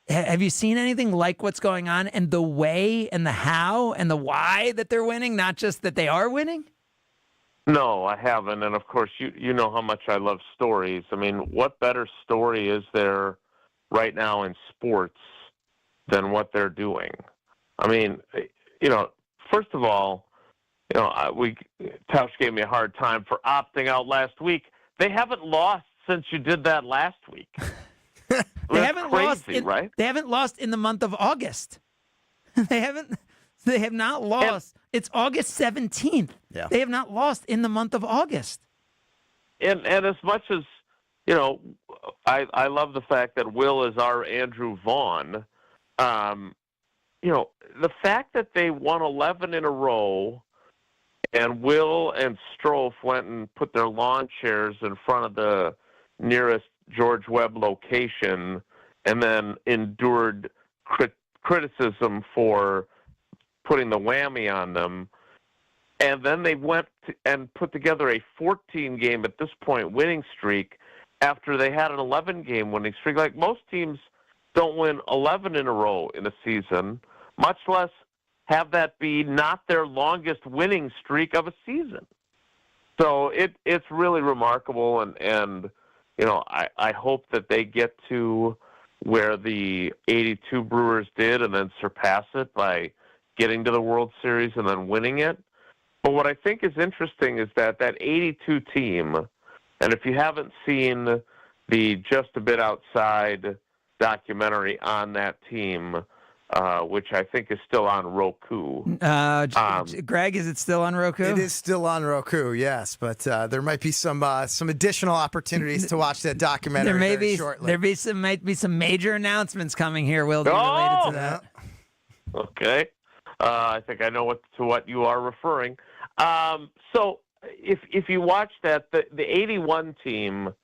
have you seen anything like what's going on and the way and the how and the why that they're winning, not just that they are winning? No, I haven't. And, of course, you know how much I love stories. I mean, what better story is there right now in sports than what they're doing? I mean, first of all, Tausch gave me a hard time for opting out last week. They haven't lost since you did that last week. They haven't lost, right? They haven't lost in the month of August. They have not lost. It's August 17th. Yeah. They have not lost in the month of August. And as much as, I love the fact that Will is our Andrew Vaughn, the fact that they won 11 in a row and Will and Strouf went and put their lawn chairs in front of the nearest George Webb location and then endured criticism for putting the whammy on them. And then they went and put together a 14-game, at this point, winning streak after they had an 11-game winning streak. Like, most teams don't win 11 in a row in a season, much less have that be not their longest winning streak of a season. So it's really remarkable, and I hope that they get to where the 82 Brewers did and then surpass it by getting to the World Series and then winning it. But what I think is interesting is that 82 team, and if you haven't seen the Just a Bit Outside documentary on that team, which I think is still on Roku. Greg, is it still on Roku? It is still on Roku, yes, but there might be some additional opportunities to watch that documentary shortly. There might be some major announcements coming here, Will, related to that. Okay. I think I know what you are referring. So if you watch that, the 81 team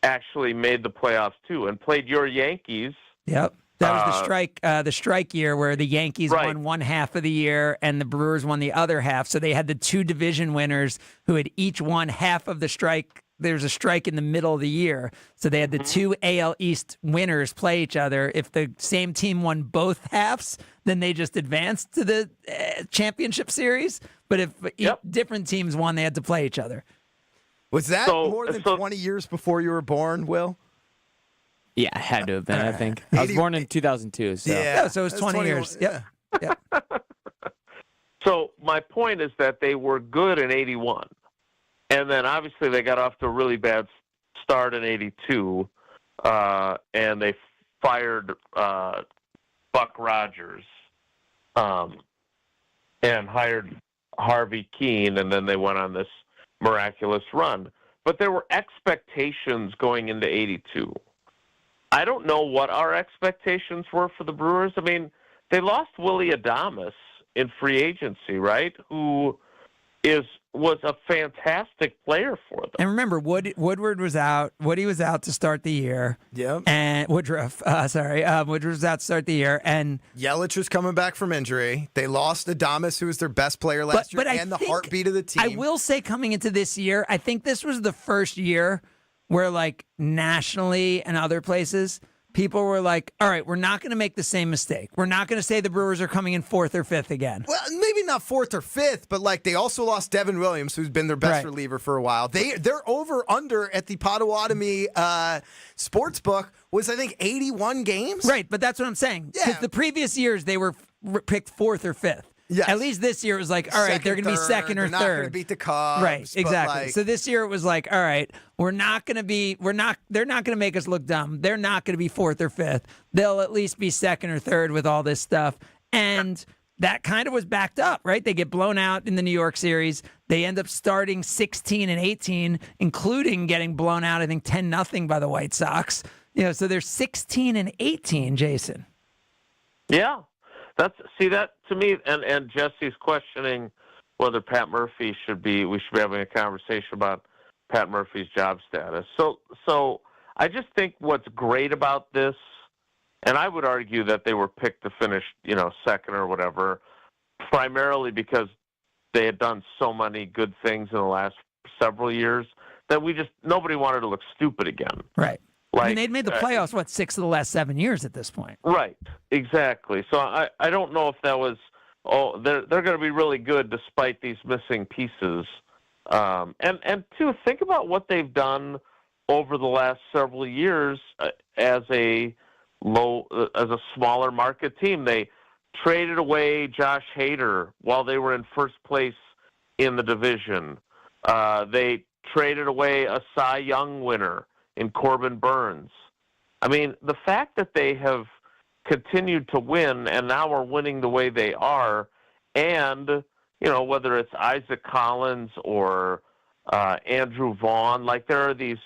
actually made the playoffs too and played your Yankees. Yep. That was the strike year where the Yankees won one half of the year and the Brewers won the other half. So they had the two division winners who had each won half of the strike there's a strike in the middle of the year. So they had the two AL East winners play each other. If the same team won both halves, then they just advanced to the championship series. But if different teams won, they had to play each other. Was that more than 20 years before you were born, Will? Yeah, it had to have been, I think. I was born in 2002. So. Yeah, so it was 20 years. Yeah. So my point is that they were good in 81. And then obviously they got off to a really bad start in 82. And they fired Buck Rogers and hired Harvey Keene. And then they went on this miraculous run. But there were expectations going into 82. I don't know what our expectations were for the Brewers. I mean, they lost Willie Adames in free agency, right? Who was a fantastic player for them. And remember, Woodward was out. Woody was out to start the year. Yep. And Woodruff, Woodruff was out to start the year. And Yelich was coming back from injury. They lost Adames, who was their best player last year, and the heartbeat of the team. I will say, coming into this year, I think this was the first year where, like, nationally and other places, people were like, all right, we're not going to make the same mistake. We're not going to say the Brewers are coming in 4th or 5th again. Well, maybe not 4th or 5th, but like they also lost Devin Williams, who's been their best reliever for a while. Their over-under at the Potawatomi Sportsbook was, I think, 81 games. Right, but that's what I'm saying. Yeah. The previous years, they were picked 4th or 5th. Yes. At least this year it was like, all right, they're going to be second or they're third. Not going to beat the Cubs. Right, exactly. Like, so this year it was like, all right, they're not going to make us look dumb. They're not going to be 4th or 5th. They'll at least be second or third with all this stuff. And that kind of was backed up, right? They get blown out in the New York series. They end up starting 16 and 18, including getting blown out, I think 10-0 by the White Sox. So they're 16 and 18, Jason. Yeah. That to me, and Jesse's questioning whether Pat Murphy we should be having a conversation about Pat Murphy's job status. So I just think what's great about this, and I would argue that they were picked to finish, second or whatever, primarily because they had done so many good things in the last several years that nobody wanted to look stupid again. Right. They'd made the playoffs, 6 of the last 7 years at this point. Right, exactly. So I don't know if that was, they're going to be really good despite these missing pieces. And two, think about what they've done over the last several years as a smaller market team. They traded away Josh Hader while they were in first place in the division. They traded away a Cy Young winner in Corbin Burns. I mean, the fact that they have continued to win and now are winning the way they are, and, whether it's Isaac Collins or Andrew Vaughn, like there are these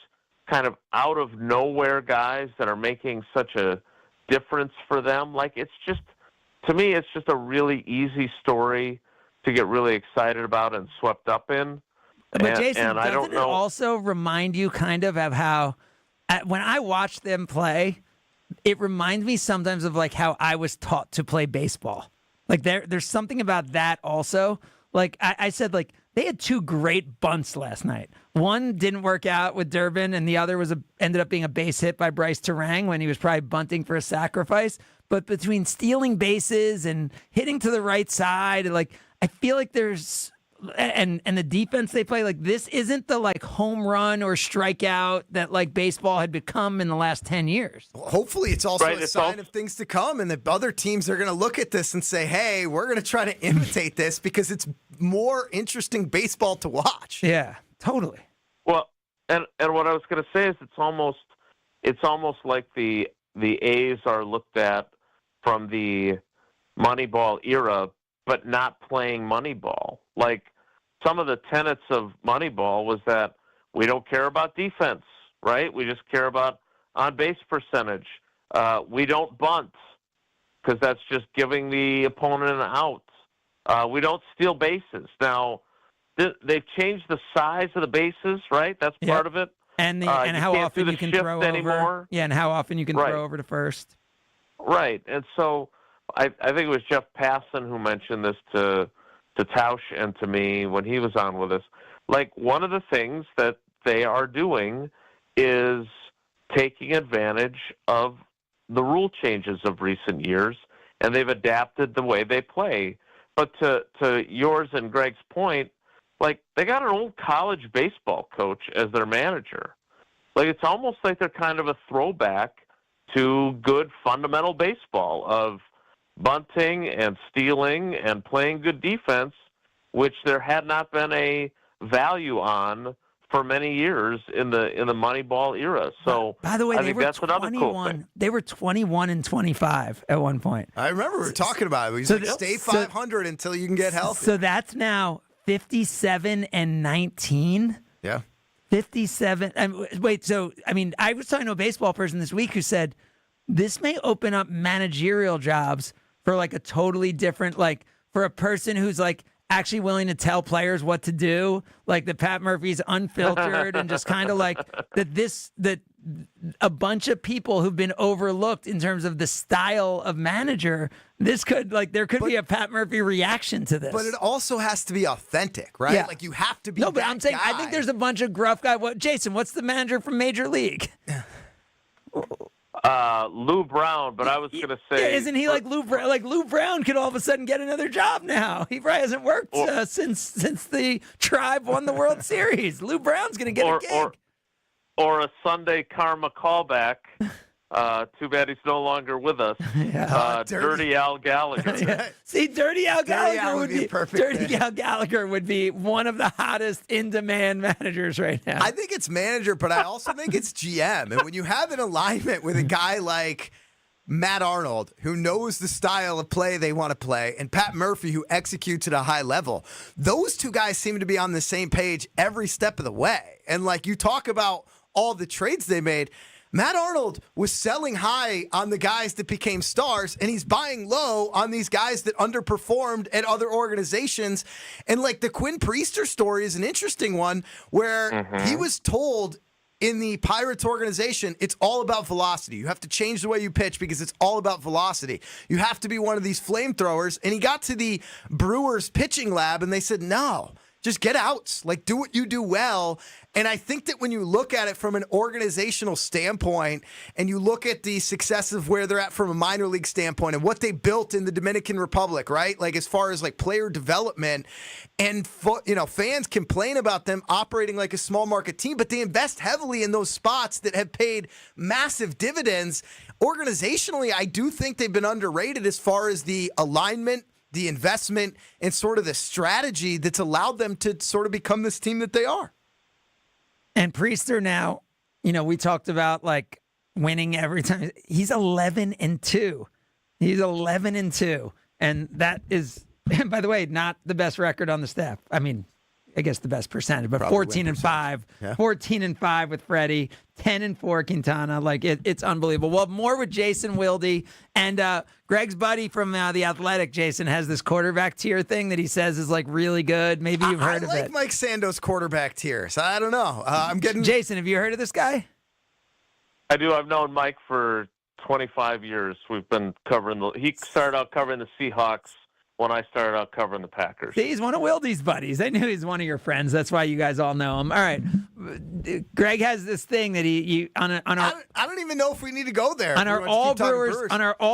kind of out-of-nowhere guys that are making such a difference for them. Like, to me, it's just a really easy story to get really excited about and swept up in. But Jason, doesn't it also remind you kind of how, when I watch them play, it reminds me sometimes of like how I was taught to play baseball. Like there's something about that also. Like I said, like they had 2 great bunts last night. One didn't work out with Durbin, and the other ended up being a base hit by Bryce Terang when he was probably bunting for a sacrifice. But between stealing bases and hitting to the right side, like I feel like there's. And the defense they play, like this isn't the like home run or strikeout that like baseball had become in the last 10 years. Well, hopefully it's also a sign of things to come, and that other teams are going to look at this and say, hey, we're going to try to imitate this because it's more interesting baseball to watch. Yeah, totally. Well, and what I was going to say is it's almost like the A's are looked at from the Moneyball era, but not playing Moneyball. Like some of the tenets of Moneyball was that we don't care about defense, right? We just care about on-base percentage. We don't bunt because that's just giving the opponent an out. We don't steal bases. Now, they've changed the size of the bases, right? That's part of it. And how often you can throw over. Yeah, and how often you can throw over to first. Right. And so I think it was Jeff Passan who mentioned this to Tausch and to me when he was on with us. Like one of the things that they are doing is taking advantage of the rule changes of recent years, and they've adapted the way they play. But to yours and Greg's point, like, they got an old college baseball coach as their manager. Like, it's almost like they're kind of a throwback to good fundamental baseball of bunting and stealing and playing good defense, which there had not been a value on for many years in the Moneyball era. So, by the way, I they think were that's another cool 21. thing. They were 21-25 at one point. I remember we were talking about it. We stay 500 until you can get healthy. So that's now 57-19. Yeah. 57. Wait, so, I mean, I was talking to a baseball person this week who said this may open up managerial jobs for like a totally different, like for a person who's like actually willing to tell players what to do, like that Pat Murphy's unfiltered and just kind of like that a bunch of people who've been overlooked in terms of the style of manager. There could be a Pat Murphy reaction to this. But it also has to be authentic, right? Yeah. Like, you have to be. No, but that I'm saying guy. I think there's a bunch of gruff guys. Jason, what's the manager from Major League? Lou Brown, but I was going to say, Yeah, isn't he like Lou Brown? Like Lou Brown could all of a sudden get another job now. He probably hasn't worked since the Tribe won the World Series. Lou Brown's going to get a gig. Or a Sunday Karma callback. Too bad he's no longer with us. Dirty Al Gallagher. Yeah. See, Dirty Al Gallagher would be perfect. Dirty Al Gallagher would be one of the hottest in-demand managers right now. I think it's manager, but I also think it's GM. And when you have an alignment with a guy like Matt Arnold, who knows the style of play they want to play, and Pat Murphy, who executes at a high level, those two guys seem to be on the same page every step of the way. And like you talk about all the trades they made, Matt Arnold was selling high on the guys that became stars, and he's buying low on these guys that underperformed at other organizations. And like the Quinn Priester story is an interesting one where he was told in the Pirates organization, it's all about velocity. You have to change the way you pitch because it's all about velocity. You have to be one of these flamethrowers. And he got to the Brewers pitching lab, and they said, no, just get outs. Like, do what you do well. And I think that when you look at it from an organizational standpoint and you look at the success of where they're at from a minor league standpoint and what they built in the Dominican Republic, right? Like as far as like player development and, fans complain about them operating like a small market team, but they invest heavily in those spots that have paid massive dividends. Organizationally, I do think they've been underrated as far as the alignment, the investment, and sort of the strategy that's allowed them to sort of become this team that they are. And Priester now, we talked about like winning every time. He's 11-2. He's 11-2. And that is, by the way, not the best record on the staff. I mean, I guess the best percentage, but 14-5. Yeah. 14-5 with Freddie, 10-4 Quintana. Like it's unbelievable. Well, more with Jason Wilde and Greg's buddy from The Athletic. Jason has this quarterback tier thing that he says is like really good. Maybe you've heard of it. I like Mike Sando's quarterback tier. So I don't know. I'm getting Jason. Have you heard of this guy? I do. I've known Mike for 25 years. We've been covering he started out covering the Seahawks when I started out covering the Packers. See, he's one of Wilde's buddies. I knew he's one of your friends. That's why you guys all know him. All right. Greg has this thing that I don't even know if we need to go there. On our All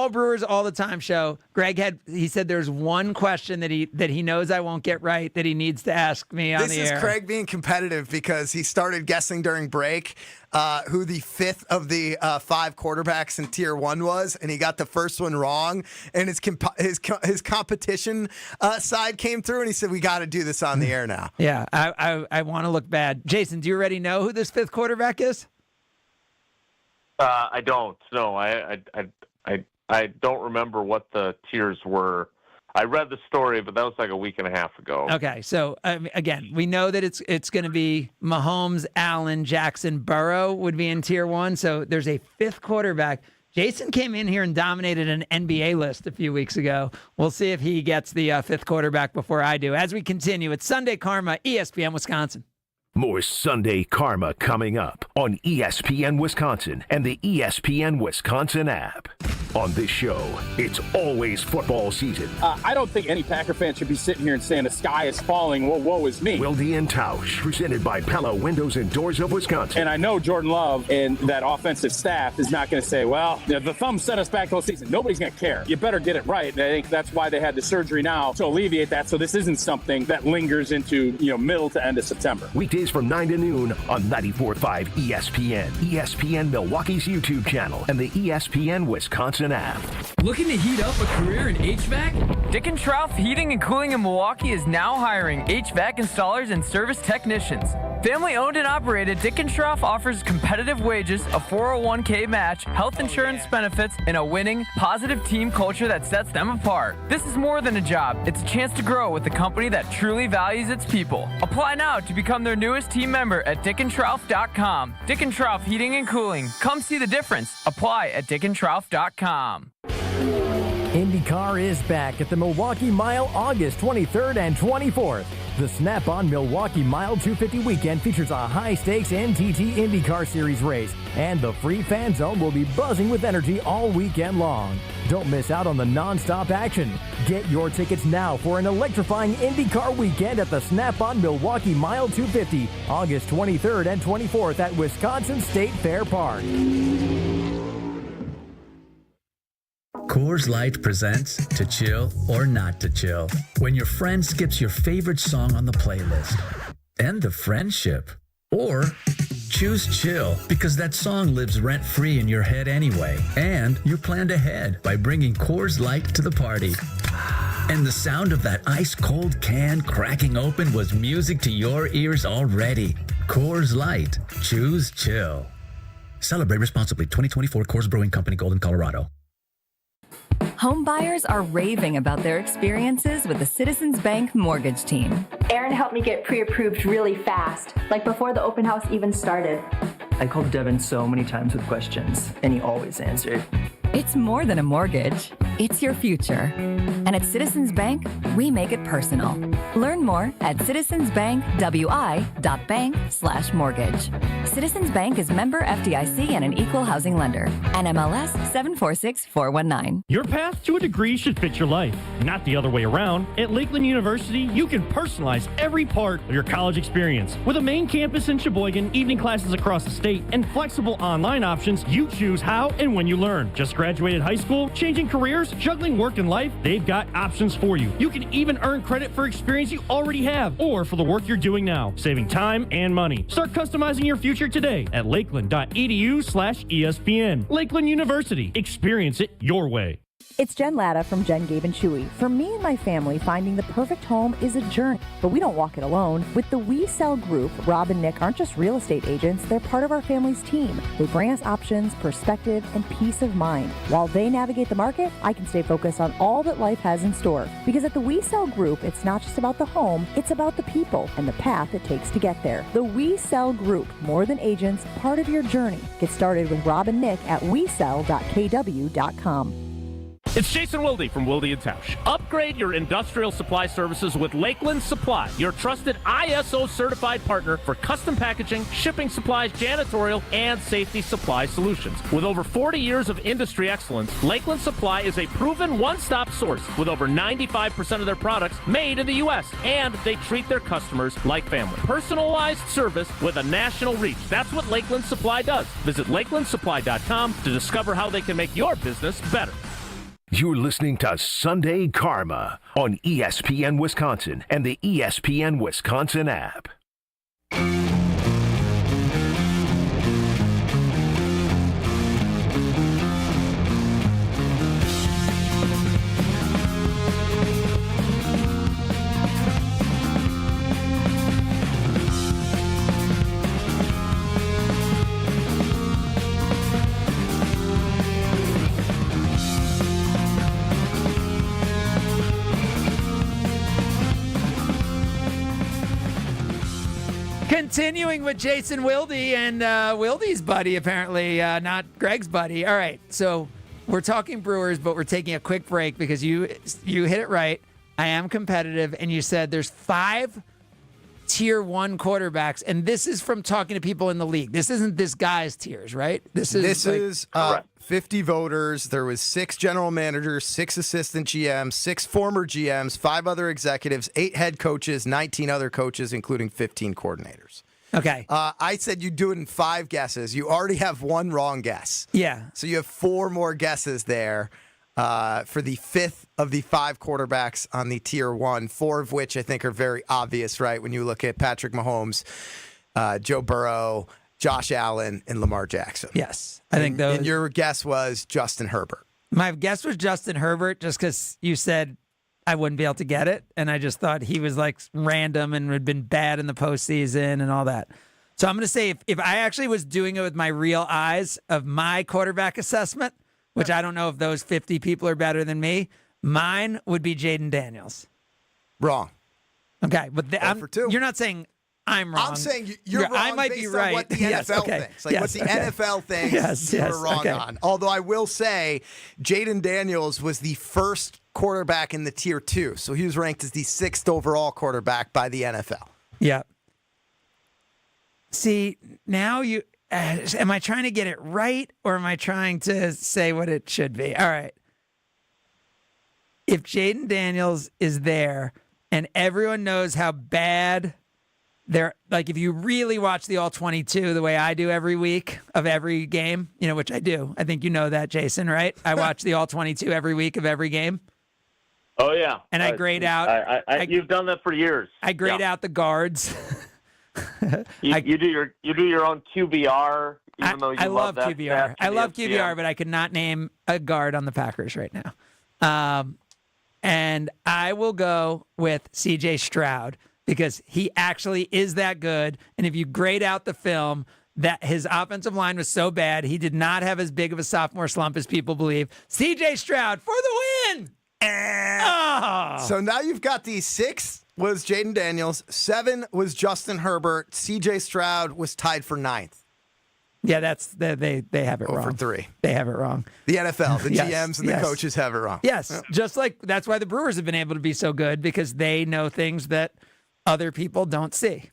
Brewers All the Time show, Greg he said there's one question that he knows I won't get right that he needs to ask me on the air. This is Craig being competitive because he started guessing during break who the fifth of the 5 quarterbacks in Tier 1 was, and he got the first one wrong, and his competition side came through, and he said, we got to do this on the air now. Yeah, I want to look bad. Jason, do you already know who this 5th quarterback is? I don't. No, I don't remember what the tiers were. I read the story, but that was like a week and a half ago. Okay, so again, we know that it's going to be Mahomes, Allen, Jackson, Burrow would be in Tier 1. So there's a 5th quarterback. Jason came in here and dominated an NBA list a few weeks ago. We'll see if he gets the 5th quarterback before I do. As we continue, it's Sunday Karma, ESPN Wisconsin. More Sunday Karma coming up on ESPN Wisconsin and the ESPN Wisconsin app. On this show, it's always football season. I don't think any Packer fan should be sitting here and saying the sky is falling. Woe is me. Wilde and Tausch, presented by Pella Windows and Doors of Wisconsin. And I know Jordan Love and that offensive staff is not going to say, well, the thumb set us back the whole season. Nobody's going to care. You better get it right. And I think that's why they had the surgery now to alleviate that, so this isn't something that lingers into middle to end of September. Weekdays from 9 to noon on 94.5 ESPN, ESPN Milwaukee's YouTube channel, and the ESPN Wisconsin app. Looking to heat up a career in HVAC? Dick & Strouf Heating and Cooling in Milwaukee is now hiring HVAC installers and service technicians. Family owned and operated, Dick & Strouf offers competitive wages, a 401k match, health insurance benefits, and a winning, positive team culture that sets them apart. This is more than a job. It's a chance to grow with a company that truly values its people. Apply now to become their newest team member at dickandtrouf.com. Dick & Strouf Heating and Cooling. Come see the difference. Apply at dickandtrouf.com. IndyCar is back at the Milwaukee Mile August 23rd and 24th. The Snap-on Milwaukee Mile 250 weekend features a high-stakes NTT IndyCar Series race, and the free fan zone will be buzzing with energy all weekend long. Don't miss out on the non-stop action. Get your tickets now for an electrifying IndyCar weekend at the Snap-on Milwaukee Mile 250, August 23rd and 24th at Wisconsin State Fair Park. Coors Light presents To Chill or Not to Chill. When your friend skips your favorite song on the playlist. End the friendship. Or choose chill because that song lives rent-free in your head anyway. And you planned ahead by bringing Coors Light to the party. And the sound of that ice-cold can cracking open was music to your ears already. Coors Light. Choose chill. Celebrate responsibly. 2024 Coors Brewing Company, Golden, Colorado. Home buyers are raving about their experiences with the Citizens Bank mortgage team. Aaron helped me get pre-approved really fast, like before the open house even started. I called Devin so many times with questions, and he always answered. It's more than a mortgage. It's your future. And at Citizens Bank, we make it personal. Learn more at citizensbankwi.bank/mortgage. Citizens Bank is member FDIC and an equal housing lender. NMLS 746419. Your path to a degree should fit your life, not the other way around. At Lakeland University, you can personalize every part of your college experience. With a main campus in Sheboygan, evening classes across the state, and flexible online options, you choose how and when you learn. Just graduated high school, changing careers, juggling work and life, they've got options for you. You can even earn credit for experience you already have or for the work you're doing now, saving time and money. Start customizing your future today at lakeland.edu/ESPN. Lakeland University. Experience it your way. It's Jen Latta from Jen, Gabe, and Chewy. For me and my family, finding the perfect home is a journey, but we don't walk it alone. With the We Sell Group, Rob and Nick aren't just real estate agents, they're part of our family's team. They bring us options, perspective, and peace of mind. While they navigate the market, I can stay focused on all that life has in store. Because at the We Sell Group, it's not just about the home, it's about the people and the path it takes to get there. The We Sell Group, more than agents, part of your journey. Get started with Rob and Nick at wesell.kw.com. It's Jason Wilde from Wilde & Tausch. Upgrade your industrial supply services with Lakeland Supply, your trusted ISO-certified partner for custom packaging, shipping supplies, janitorial, and safety supply solutions. With over 40 years of industry excellence, Lakeland Supply is a proven one-stop source with over 95% of their products made in the U.S., and they treat their customers like family. Personalized service with a national reach. That's what Lakeland Supply does. Visit lakelandsupply.com to discover how they can make your business better. You're listening to Sunday Karma on ESPN Wisconsin and the ESPN Wisconsin app. Continuing with Jason Wilde and Wilde's buddy, apparently, not Greg's buddy. All right, so we're talking Brewers, but we're taking a quick break because you hit it right. I am competitive, and you said there's 5 tier 1 quarterbacks, and this is from talking to people in the league. This isn't this guy's tiers, right? This is 50 voters. There was 6 general managers, 6 assistant GMs, 6 former GMs, 5 other executives, 8 head coaches, 19 other coaches, including 15 coordinators. Okay. I said you'd do it in 5 guesses. You already have 1 wrong guess. Yeah. So you have 4 more guesses there for the 5th of the 5 quarterbacks on the tier 1, 4 of which I think are very obvious, right? When you look at Patrick Mahomes, Joe Burrow, Josh Allen, and Lamar Jackson. Yes. I think those. And your guess was Justin Herbert. My guess was Justin Herbert just because you said I wouldn't be able to get it, and I just thought he was like random and had been bad in the postseason and all that. So I'm going to say if I actually was doing it with my real eyes of my quarterback assessment, which I don't know if those 50 people are better than me, mine would be Jaden Daniels. Wrong. Okay, but you're not saying I'm wrong. I'm saying you're wrong. I might based be on right. what the Yes, NFL okay. thinks. Like Yes, what the okay. NFL thinks, Yes, you're wrong okay. on. Although I will say, Jaden Daniels was the first quarterback in the tier 2, so he was ranked as the 6th overall quarterback by the NFL. Yeah. See, now you am I trying to get it right, or am I trying to say what it should be? All right. If Jaden Daniels is there and everyone knows how bad they're, like if you really watch the All-22 the way I do every week of every game, which I do. I think you know that, Jason, right? I watch the All-22 every week of every game. Oh, yeah. And I grade out. You've done that for years. I grade out the guards. You do your own QBR, even though you I love that QBR. I love QBR, ESPN. but I could not name a guard on the Packers right now. And I will go with C.J. Stroud because he actually is that good. And if you grade out the film, that his offensive line was so bad, he did not have as big of a sophomore slump as people believe. C.J. Stroud for the win. So now you've got the 6 was Jaden Daniels, 7 was Justin Herbert, C.J. Stroud was tied for 9th. Yeah, they have it wrong. For 3. They have it wrong. The NFL, the Yes, GMs, and the coaches have it wrong. Yes, just like that's why the Brewers have been able to be so good because they know things that other people don't see.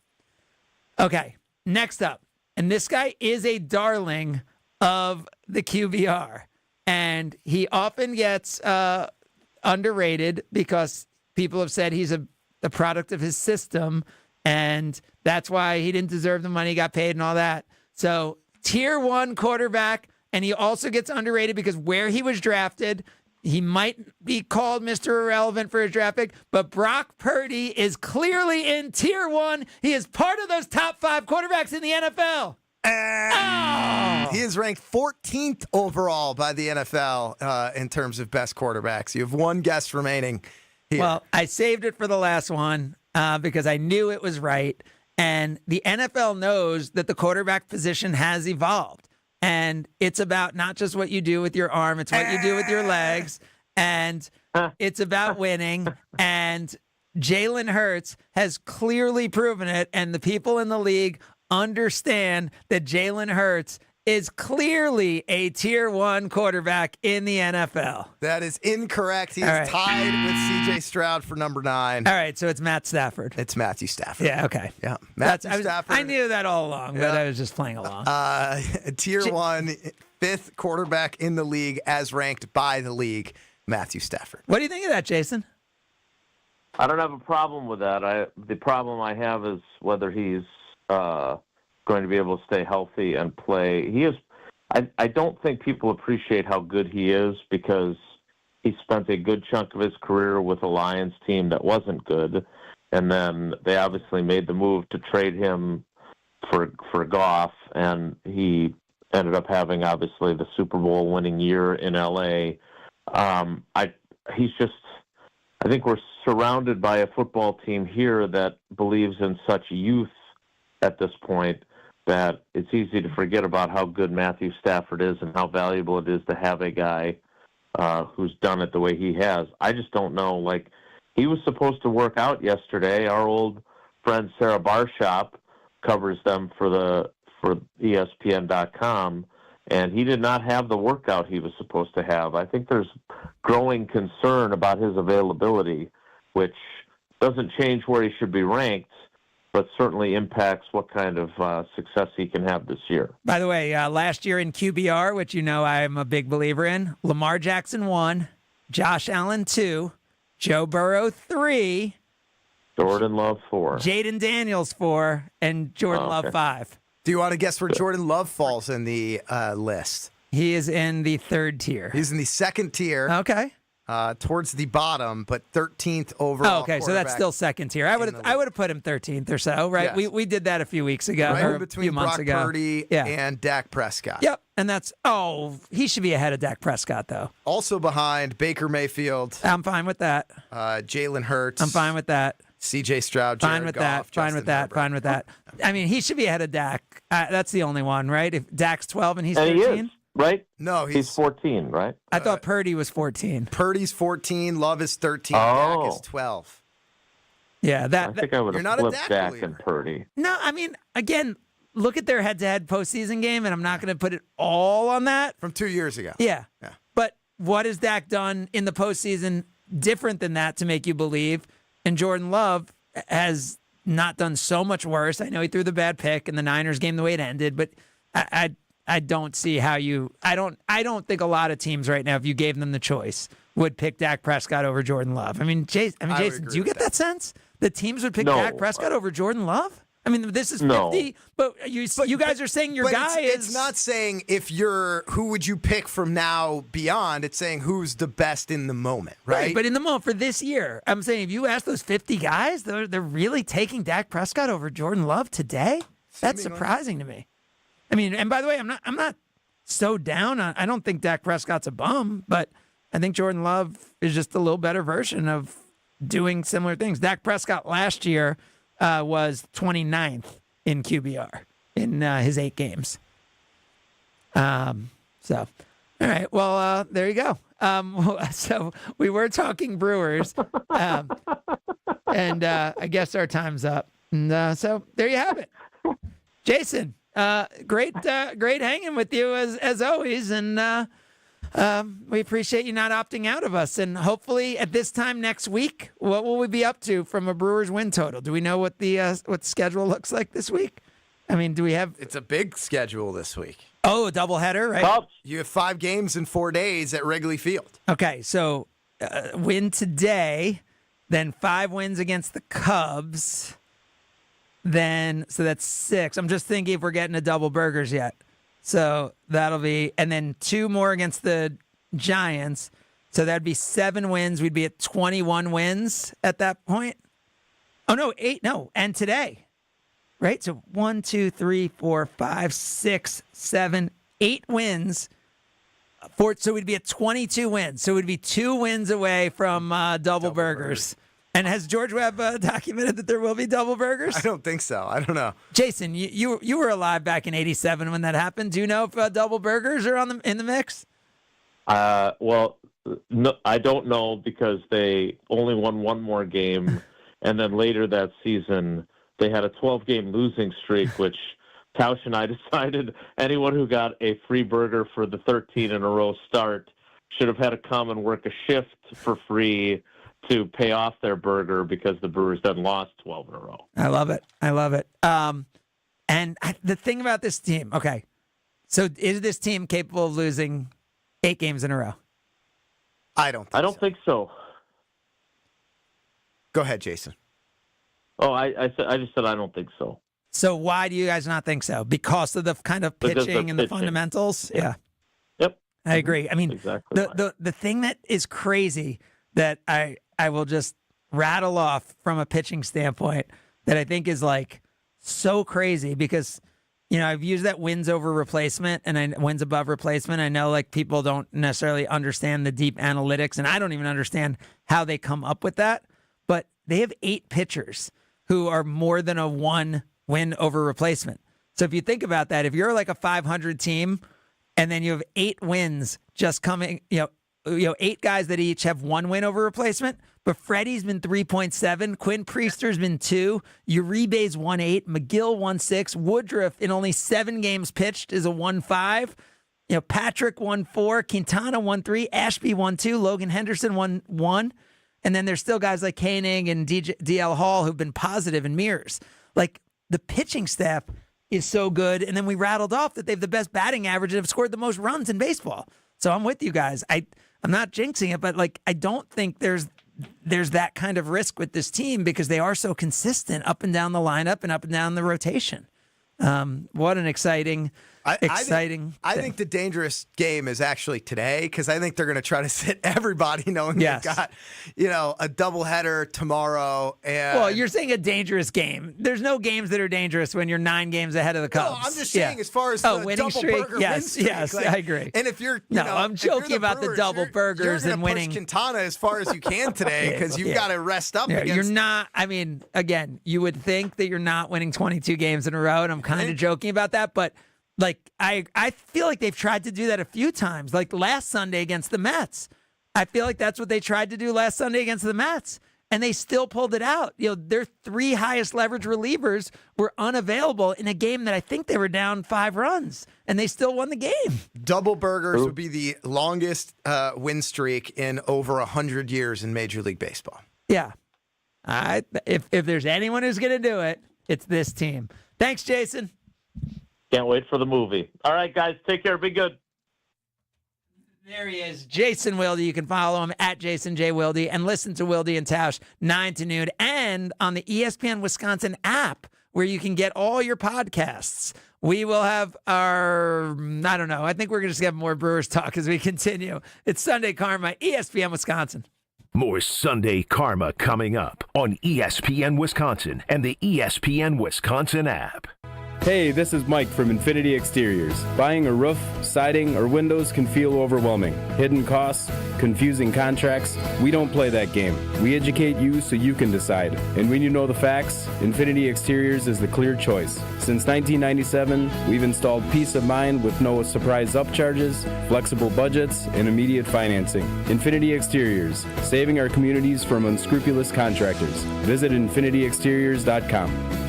Okay, next up. And this guy is a darling of the QBR. And he often gets underrated because people have said he's a product of his system. And that's why he didn't deserve the money he got paid and all that. So tier 1 quarterback. And he also gets underrated because where he was drafted, he might be called Mr. Irrelevant for his draft pick, but Brock Purdy is clearly in tier 1. He is part of those top 5 quarterbacks in the NFL. He is ranked 14th overall by the NFL in terms of best quarterbacks. You have 1 guess remaining here. Well, I saved it for the last one because I knew it was right. And the NFL knows that the quarterback position has evolved. And it's about not just what you do with your arm, it's what you do with your legs. And it's about winning. And Jalen Hurts has clearly proven it. And the people in the league understand that Jalen Hurts is clearly a tier 1 quarterback in the NFL. That is incorrect. He is tied with C.J. Stroud for number 9. All right, so it's Matt Stafford. It's Matthew Stafford. Yeah, okay. Yeah, Matthew Stafford. I knew that all along, but I was just playing along. Tier 1, 5th quarterback in the league as ranked by the league, Matthew Stafford. What do you think of that, Jason? I don't have a problem with that. The problem I have is whether he's going to be able to stay healthy and play. He is. I don't think people appreciate how good he is because he spent a good chunk of his career with a Lions team that wasn't good, and then they obviously made the move to trade him for Goff, and he ended up having obviously the Super Bowl winning year in L.A. I think we're surrounded by a football team here that believes in such youth at this point that it's easy to forget about how good Matthew Stafford is and how valuable it is to have a guy who's done it the way he has. I just don't know. Like, he was supposed to work out yesterday. Our old friend Sarah Barshop covers them for ESPN.com, and he did not have the workout he was supposed to have. I think there's growing concern about his availability, which doesn't change where he should be ranked, but certainly impacts what kind of success he can have this year. By the way, last year in QBR, which you know I'm a big believer in, Lamar Jackson 1, Josh Allen 2, Joe Burrow 3, Jordan Love 4, Jaden Daniels 4, and Jordan Love 5. Do you want to guess where Jordan Love falls in the list? He is in the third tier. He's in the second tier. Okay. Towards the bottom, but 13th overall. Oh, okay, so that's still second tier. I would have put him 13th or so, right? Yes. We did that a few weeks ago, Right or in a between few months Brock ago. Purdy and Dak Prescott. Yep, and he should be ahead of Dak Prescott though. Also behind Baker Mayfield. I'm fine with that. Jalen Hurts. I'm fine with that. C.J. Stroud. Fine Jared with Goff, that. Fine Justin with that. Herbert. Fine with that. I mean, he should be ahead of Dak. That's the only one, right? If Dak's 12 and he's 13. He is, right? No, he's 14, right? I thought Purdy was 14. Purdy's 14. Love is 13. Oh. Dak is 12. Yeah, I think I would You're have not a flipped Dak Dak believer. and Purdy. No, I mean, again, look at their head-to-head postseason game, and I'm not going to put it all on that. From 2 years ago. Yeah. But what has Dak done in the postseason different than that to make you believe? And Jordan Love has not done so much worse. I know he threw the bad pick in the Niners game the way it ended, but I don't see how you. I don't think a lot of teams right now, if you gave them the choice, would pick Dak Prescott over Jordan Love. I mean, Jason, do you get that sense? The teams would pick Dak Prescott over Jordan Love? I mean, this is 50, but you guys are saying your guy is. It's not saying who would you pick from now beyond. It's saying who's the best in the moment, right? But in the moment for this year, I'm saying if you ask those 50 guys, they're really taking Dak Prescott over Jordan Love today. That's surprising to me. I mean, and by the way, I'm not so down on. I don't think Dak Prescott's a bum, but I think Jordan Love is just a little better version of doing similar things. Dak Prescott last year was 29th in QBR in his 8 games. So, all right. Well, there you go. So we were talking Brewers, and I guess our time's up. And, so there you have it, Jason. Great hanging with you as always, and we appreciate you not opting out of us. And hopefully, at this time next week, what will we be up to from a Brewers win total? Do we know what the schedule looks like this week? I mean, do we have? It's a big schedule this week. Oh, a doubleheader, right? You have 5 games in 4 days at Wrigley Field. Okay, so win today, then 5 wins against the Cubs. So that's 6. I'm just thinking if we're getting to double burgers yet. So that'll be, and then 2 more against the Giants. So that'd be 7 wins. We'd be at 21 wins at that point. Oh, no, 8. No, and today. Right? So 1, 2, 3, 4, 5, 6, 7, 8 wins. So we'd be at 22 wins. So we'd be 2 wins away from double burgers. And has George Webb documented that there will be double burgers? I don't think so. I don't know. Jason, you were alive back in '87 when that happened. Do you know if double burgers are in the mix? Well, no, I don't know because they only won 1 more game, and then later that season they had a 12-game losing streak, which Tausch and I decided anyone who got a free burger for the 13 in a row start should have had to come and work a shift for free to pay off their burger because the Brewers then lost 12 in a row. I love it. And the thing about this team, okay, so is this team capable of losing 8 games in a row? I don't think so. Go ahead, Jason. Oh, I just said I don't think so. So why do you guys not think so? Because of the kind of pitching and the fundamentals? Yeah. Yep. I agree. I mean, exactly the thing that is crazy that I will just rattle off from a pitching standpoint that I think is like so crazy because, I've used that wins over replacement and wins above replacement. I know like people don't necessarily understand the deep analytics and I don't even understand how they come up with that, but they have 8 pitchers who are more than a 1 win over replacement. So if you think about that, if you're like a 500 team and then you have 8 wins just coming, 8 guys that each have 1 win over replacement, but Freddie's been 3.7, Quinn Priester's been 2, Uribe's 1.8, McGill 1.6, Woodruff in only 7 games pitched is a 1.5, Patrick 1.4, Quintana 1.3, Ashby 1.2, Logan Henderson 1.1, and then there's still guys like Koenig and DL Hall who've been positive in mirrors. Like, the pitching staff is so good, and then we rattled off that they have the best batting average and have scored the most runs in baseball. So I'm with you guys. I'm not jinxing it, but like I don't think there's that kind of risk with this team because they are so consistent up and down the lineup and up and down the rotation. What an exciting I think the dangerous game is actually today because I think they're going to try to sit everybody knowing they've got, a doubleheader tomorrow. And well, you're saying a dangerous game. There's no games that are dangerous when you're 9 games ahead of the Cubs. No, I'm just saying as far as the winning double streak. burger Yes, win streak. yes, like, I agree. And if you're, I'm joking about the double burgers you're and winning. Push Quintana as far as you can today because you've got to rest up. Yeah, against you're not. I mean, again, you would think that you're not winning 22 games in a row, and I'm kind of joking about that, but. Like, I feel like they've tried to do that a few times, like last Sunday against the Mets. I feel like that's what they tried to do last Sunday against the Mets, and they still pulled it out. Their 3 highest leverage relievers were unavailable in a game that I think they were down 5 runs, and they still won the game. Double burgers would be the longest win streak in over 100 years in Major League Baseball. Yeah. If there's anyone who's going to do it, it's this team. Thanks, Jason. Can't wait for the movie. All right, guys, take care. Be good. There he is, Jason Wilde. You can follow him at Jason J. Wilde and listen to Wilde and Tausch 9 to noon and on the ESPN Wisconsin app where you can get all your podcasts. We will have our, I don't know, I think we're going to just have more Brewers talk as we continue. It's Sunday Karma, ESPN Wisconsin. More Sunday Karma coming up on ESPN Wisconsin and the ESPN Wisconsin app. Hey, this is Mike from Infinity Exteriors. Buying a roof, siding, or windows can feel overwhelming. Hidden costs, confusing contracts. We don't play that game. We educate you so you can decide. And when you know the facts, Infinity Exteriors is the clear choice. Since 1997, we've installed peace of mind with no surprise upcharges, flexible budgets, and immediate financing. Infinity Exteriors, saving our communities from unscrupulous contractors. Visit infinityexteriors.com.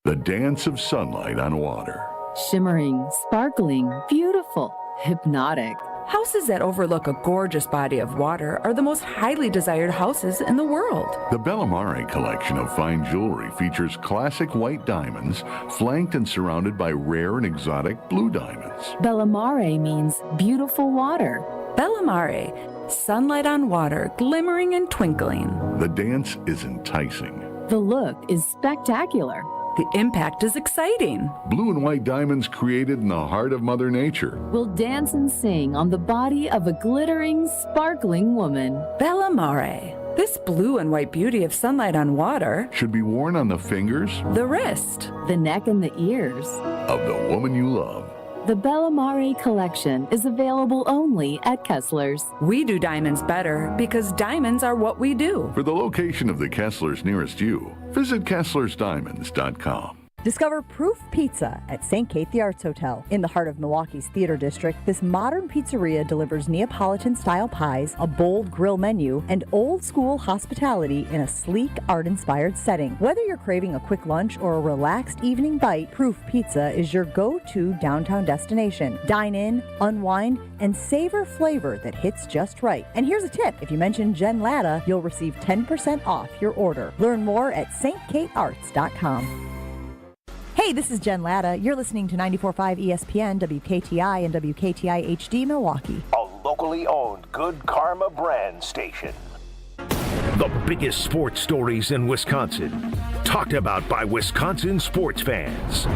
The dance of sunlight on water. Shimmering, sparkling, beautiful, hypnotic. Houses that overlook a gorgeous body of water are the most highly desired houses in the world. The Bellamare collection of fine jewelry features classic white diamonds, flanked and surrounded by rare and exotic blue diamonds. Bellamare means beautiful water. Bellamare, sunlight on water, glimmering and twinkling. The dance is enticing. The look is spectacular. The impact is exciting. Blue and white diamonds created in the heart of Mother Nature will dance and sing on the body of a glittering, sparkling woman. Bellamare. This blue and white beauty of sunlight on water should be worn on the fingers, the wrist, the neck, and the ears of the woman you love. The Bellamare collection is available only at Kessler's. We do diamonds better because diamonds are what we do. For the location of the Kesslers nearest you, visit KesslersDiamonds.com. Discover Proof Pizza at St. Kate the Arts Hotel. In the heart of Milwaukee's Theater District, this modern pizzeria delivers Neapolitan-style pies, a bold grill menu, and old-school hospitality in a sleek, art-inspired setting. Whether you're craving a quick lunch or a relaxed evening bite, Proof Pizza is your go-to downtown destination. Dine in, unwind, and savor flavor that hits just right. And here's a tip. If you mention Jen Latta, you'll receive 10% off your order. Learn more at stkatearts.com. Hey, this is Jen Latta. You're listening to 94.5 ESPN, WKTI, and WKTI HD Milwaukee. A locally owned Good Karma brand station. The biggest sports stories in Wisconsin. Talked about by Wisconsin sports fans.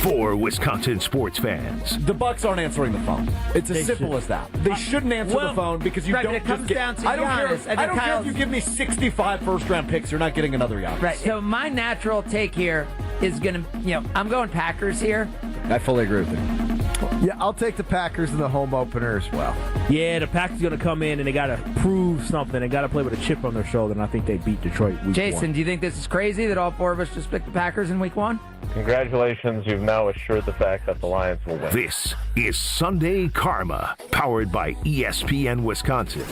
For Wisconsin sports fans. The Bucks aren't answering the phone. It's as simple as that. They shouldn't answer the phone because you don't just get... I don't care if you give me 65 first-round picks. You're not getting another Giannis. Right. So my natural take here is going to, I'm going Packers here. I fully agree with you. Yeah, I'll take the Packers in the home opener as well. Yeah, the Packers going to come in and they got to prove something. They got to play with a chip on their shoulder, and I think they beat Detroit week Jason, 1. Do you think this is crazy that all 4 of us just picked the Packers in week 1? Congratulations, you've now assured the fact that the Lions will win. This is Sunday Karma, powered by ESPN Wisconsin.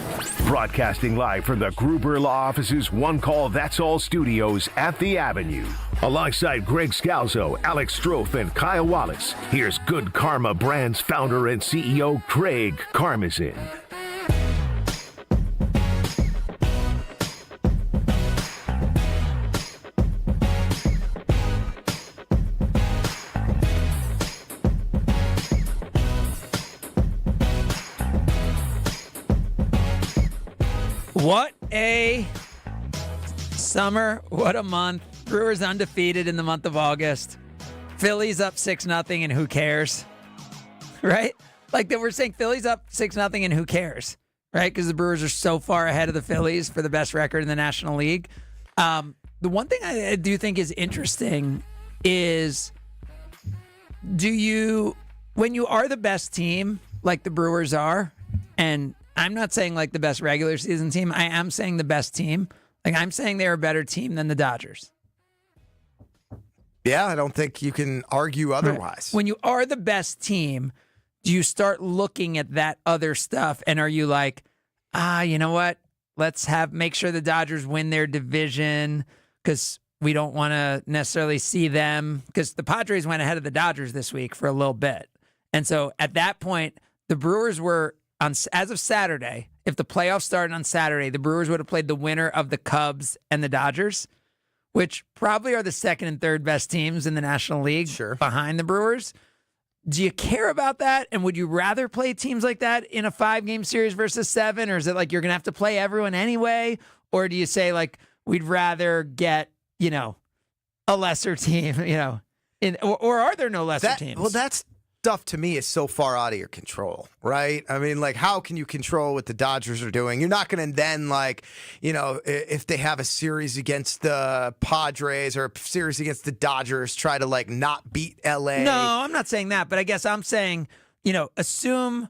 Broadcasting live from the Gruber Law Office's One Call That's All studios at the Avenue. Alongside Greg Scalzo, Alex Strouf, and Kyle Wallace, here's Good Karma Brand's founder and CEO, Greg Karmazin. What a summer. What a month. Brewers undefeated in the month of August. Phillies up 6-0, and who cares? Right? Like we're saying Phillies up 6-0, and who cares? Right? Because the Brewers are so far ahead of the Phillies for the best record in the National League. The one thing I do think is interesting is when you are the best team, like the Brewers are, and I'm not saying like the best regular season team, I am saying the best team. Like I'm saying they're a better team than the Dodgers. Yeah, I don't think you can argue otherwise. Right. When you are the best team, do you start looking at that other stuff and are you like, you know what? Let's make sure the Dodgers win their division because we don't want to necessarily see them, because the Padres went ahead of the Dodgers this week for a little bit. And so at that point, the Brewers were, as of Saturday, if the playoffs started on Saturday, the Brewers would have played the winner of the Cubs and the Dodgers, which probably are the second and third best teams in the National League behind the Brewers. Do you care about that? And would you rather play teams like that in a 5-game series versus 7? Or is it like you're going to have to play everyone anyway? Or do you say like, we'd rather get, a lesser team, or are there no lesser teams? Well, that stuff to me is so far out of your control, right? I mean, like, how can you control what the Dodgers are doing? You're not going to then, if they have a series against the Padres or a series against the Dodgers, try to, not beat LA. No, I'm not saying that, but I guess I'm saying, assume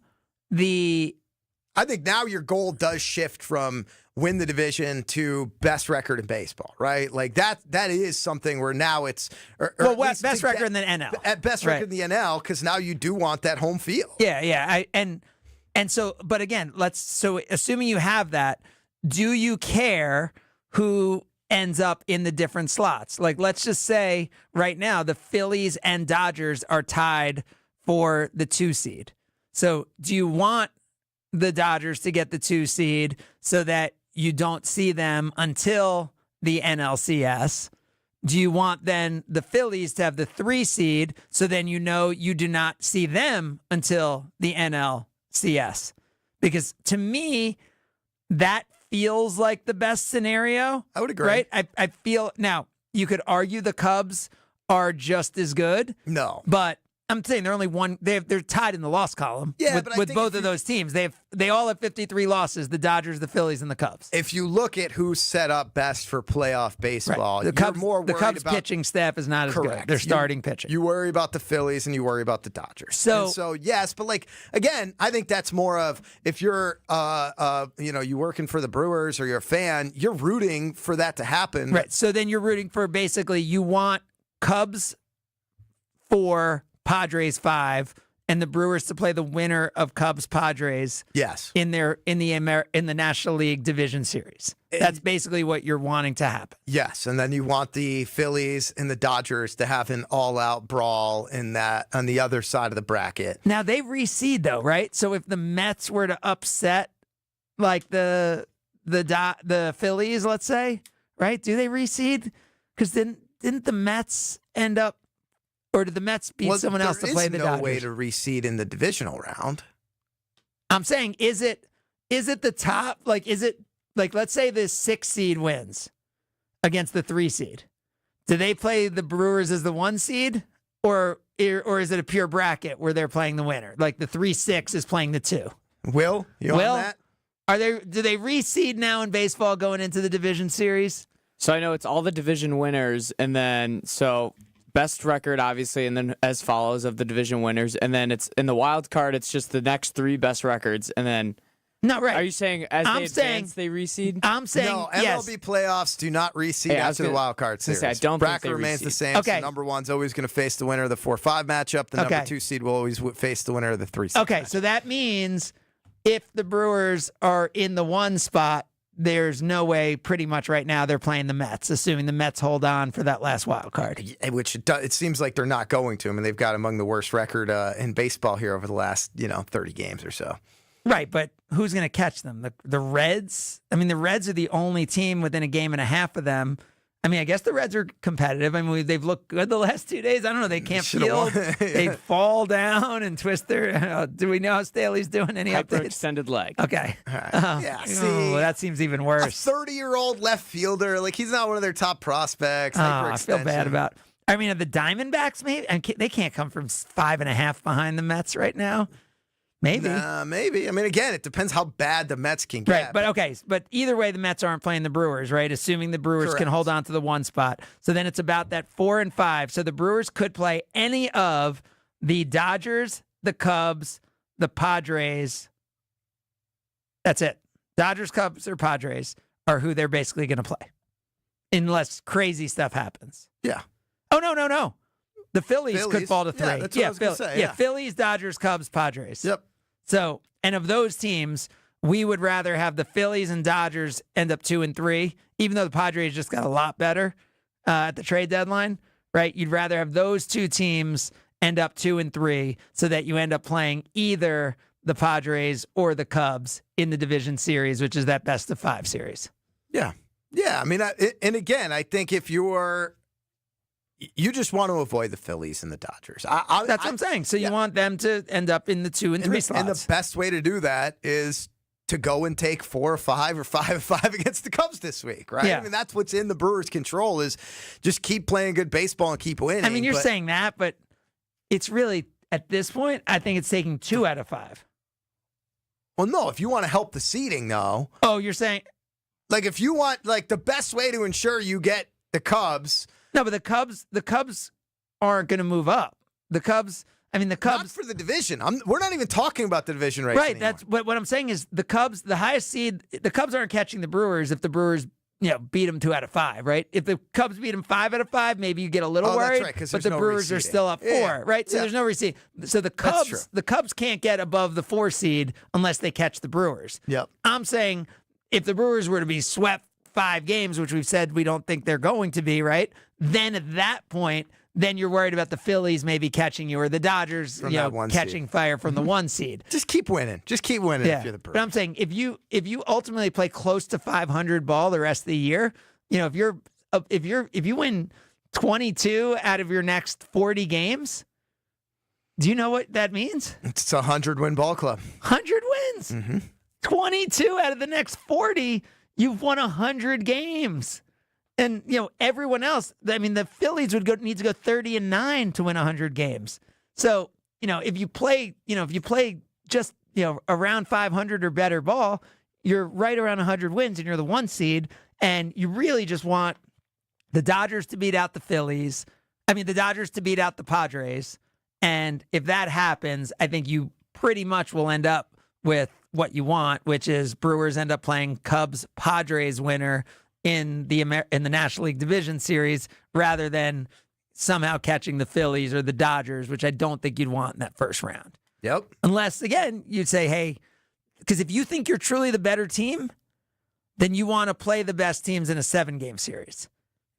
I think now your goal does shift from win the division to best record in baseball, right? Like that is something where now it's best record in the NL. At best record in the NL, because now you do want that home field. Yeah. And so, but again, assuming you have that, do you care who ends up in the different slots? Like, let's just say right now the Phillies and Dodgers are tied for the 2 seed. So do you want the Dodgers to get the 2 seed so that you don't see them until the NLCS? Do you want then the Phillies to have the 3 seed so then you do not see them until the NLCS? Because to me, that feels like the best scenario. I would agree. Right? I feel, now, you could argue the Cubs are just as good. No. But I'm saying they're only one. They're tied in the loss column. Yeah, with both of those teams, they all have 53 losses. The Dodgers, the Phillies, and the Cubs. If you look at who's set up best for playoff baseball, the Cubs pitching staff is not as good. They're starting pitching. You worry about the Phillies and you worry about the Dodgers. So yes, but again, I think that's more of if you're you working for the Brewers or you're a fan, you're rooting for that to happen. Right. So then you're rooting for basically you want Cubs 4. Padres 5, and the Brewers to play the winner of Cubs Padres. Yes, in the National League Division Series. That's basically what you're wanting to happen. Yes, and then you want the Phillies and the Dodgers to have an all-out brawl on the other side of the bracket. Now they reseed though, right? So if the Mets were to upset the Phillies, let's say, right? Do they reseed? Because didn't the Mets end up? Or did the Mets beat someone else to play the Dodgers? There is no way to reseed in the divisional round. I'm saying, is it the top? Is it let's say the 6 seed wins against the 3 seed. Do they play the Brewers as the 1 seed, or is it a pure bracket where they're playing the winner? Like the 3-6 is playing the 2. Will you on that? Do they reseed now in baseball going into the division series? So I know it's all the division winners, and then best record, obviously, and then as follows of the division winners. And then it's in the wild card, it's just the next 3 best records. And then. No, right. Are you saying they reseed? I'm saying no, yes. MLB playoffs do not reseed after the wild card series. I don't bracket think they remains reseed. the same. Okay. So number 1's always going to face the winner of the 4-5 matchup. The number 2 seed will always face the winner of the 3-6. Okay, so that means if the Brewers are in the 1 spot, there's no way pretty much right now they're playing the Mets, assuming the Mets hold on for that last wild card. Which it seems like they're not going to. I mean, they've got among the worst record in baseball here over the last 30 games or so. Right, but who's going to catch them? The Reds? I mean, the Reds are the only team within a game and a half of them. I mean, I guess the Reds are competitive. I mean, they've looked good the last 2 days. I don't know. They can't field. They fall down and twist their. Do we know how Staley's doing? Any updates? Extended leg. Okay. Yeah. See, that seems even worse. A 30-year-old left fielder, like he's not one of their top prospects. I feel bad about. I mean, are the Diamondbacks maybe? And they can't come from 5.5 behind the Mets right now. Maybe. Maybe. I mean, again, it depends how bad the Mets can get. Right, but okay. But either way, the Mets aren't playing the Brewers, right? Assuming the Brewers can hold on to the 1 spot. So then it's about that 4 and 5. So the Brewers could play any of the Dodgers, the Cubs, the Padres. That's it. Dodgers, Cubs, or Padres are who they're basically going to play. Unless crazy stuff happens. Yeah. Oh, no. The Phillies could fall to 3. Yeah, that's what I was going to say. Yeah, Phillies, Dodgers, Cubs, Padres. Yep. So, and of those teams, we would rather have the Phillies and Dodgers end up 2 and 3, even though the Padres just got a lot better at the trade deadline, right? You'd rather have those 2 teams end up 2 and 3 so that you end up playing either the Padres or the Cubs in the division series, which is that best of 5 series. Yeah. Yeah. I mean, and again, I think if you just want to avoid the Phillies and the Dodgers. That's what I'm saying. So you want them to end up in the 2 and 3 slots. And the best way to do that is to go and take 4 or 5 or 5 or 5 against the Cubs this week, right? Yeah. I mean, that's what's in the Brewers' control is just keep playing good baseball and keep winning. I mean, you're saying that, but it's really, at this point, I think it's taking 2 out of 5. Well, no, if you want to help the seeding, though. Oh, you're saying? Like, if you want, like, the best way to ensure you get the Cubs. No, but the Cubs aren't going to move up. The Cubs. Not for the division. We're not even talking about the division race right. anymore. But what I'm saying is the Cubs, the highest seed. The Cubs aren't catching the Brewers if the Brewers, beat them 2 out of 5. Right. If the Cubs beat them 5 out of 5, maybe you get a little worried. That's right, but the Brewers are still up 4. Right. So there's no reseed. So the Cubs can't get above the 4 seed unless they catch the Brewers. Yep. I'm saying if the Brewers were to be swept 5 games, which we've said we don't think they're going to be, right? Then at that point, then you're worried about the Phillies maybe catching you or the Dodgers, catching fire from the 1 seed. Just keep winning. Just keep winning if you're the Brewers. But I'm saying if you ultimately play close to 500 ball the rest of the year, if you win 22 out of your next 40 games, do you know what that means? It's a 100-win ball club. 100 wins. Mm-hmm. 22 out of the next 40, you've won 100 games. And, everyone else, I mean, the Phillies would need to go 30-9 to win 100 games. So, if you play just, around 500 or better ball, you're right around 100 wins and you're the 1 seed. And you really just want the Dodgers to beat out the Phillies. The Dodgers to beat out the Padres. And if that happens, I think you pretty much will end up with what you want, which is Brewers end up playing Cubs-Padres winner in the National League Division Series rather than somehow catching the Phillies or the Dodgers, which I don't think you'd want in that first round. Yep. Unless, again, you'd say, hey, because if you think you're truly the better team, then you want to play the best teams in a 7-game series.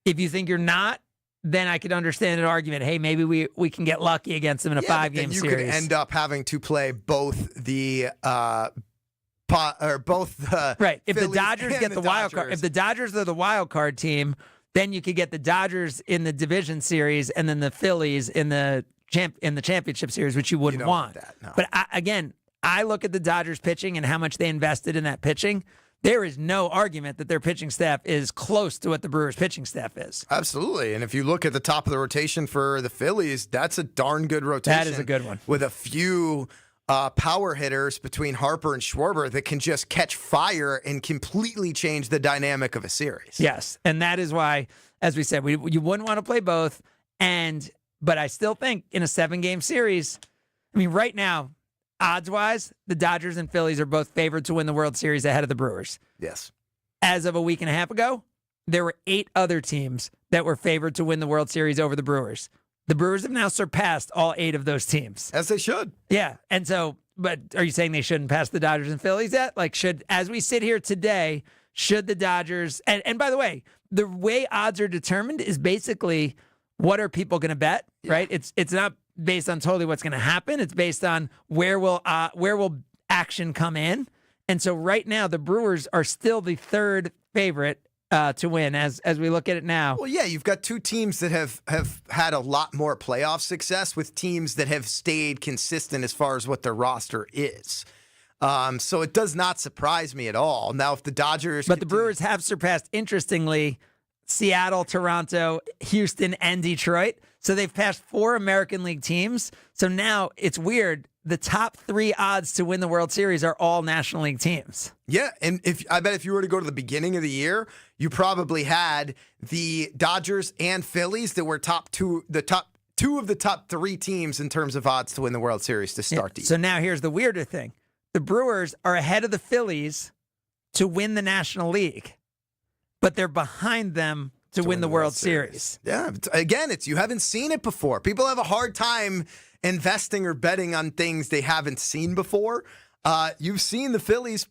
If you think you're not, then I could understand an argument. Hey, maybe we can get lucky against them in a 5-game series. You could end up having to play both the right. If the Dodgers get the wild card, if the Dodgers are the wild card team, then you could get the Dodgers in the division series and then the Phillies in the championship series, which you wouldn't want. That, no. But I look at the Dodgers pitching and how much they invested in that pitching. There is no argument that their pitching staff is close to what the Brewers' pitching staff is. Absolutely. And if you look at the top of the rotation for the Phillies, that's a darn good rotation. That is a good one. With a few power hitters between Harper and Schwarber that can just catch fire and completely change the dynamic of a series. Yes. And that is why, as we said, you wouldn't want to play both. But I still think in a 7-game series, right now, odds-wise, the Dodgers and Phillies are both favored to win the World Series ahead of the Brewers. Yes. As of a week and a half ago, there were 8 other teams that were favored to win the World Series over the Brewers. The Brewers have now surpassed all 8 of those teams. As they should. Yeah. And so, but are you saying they shouldn't pass the Dodgers and Phillies yet? As we sit here today, should the Dodgers, and by the way odds are determined is basically what are people going to bet, right? It's not based on totally what's going to happen. It's based on where will action come in. And so right now, the Brewers are still the 3rd favorite to win as we look at it now. Well, yeah, you've got two teams that have had a lot more playoff success with teams that have stayed consistent as far as what their roster is. So it does not surprise me at all. Now, if the Dodgers... But the Brewers have surpassed, interestingly, Seattle, Toronto, Houston, and Detroit. So they've passed 4 American League teams. So now it's weird. The top 3 odds to win the World Series are all National League teams. Yeah, and I bet if you were to go to the beginning of the year, you probably had the Dodgers and Phillies that were top two of the top 3 teams in terms of odds to win the World Series to start the year. So now here's the weirder thing. The Brewers are ahead of the Phillies to win the National League, but they're behind them to win the World Series. Yeah, again, you haven't seen it before. People have a hard time investing or betting on things they haven't seen before. You've seen the Phillies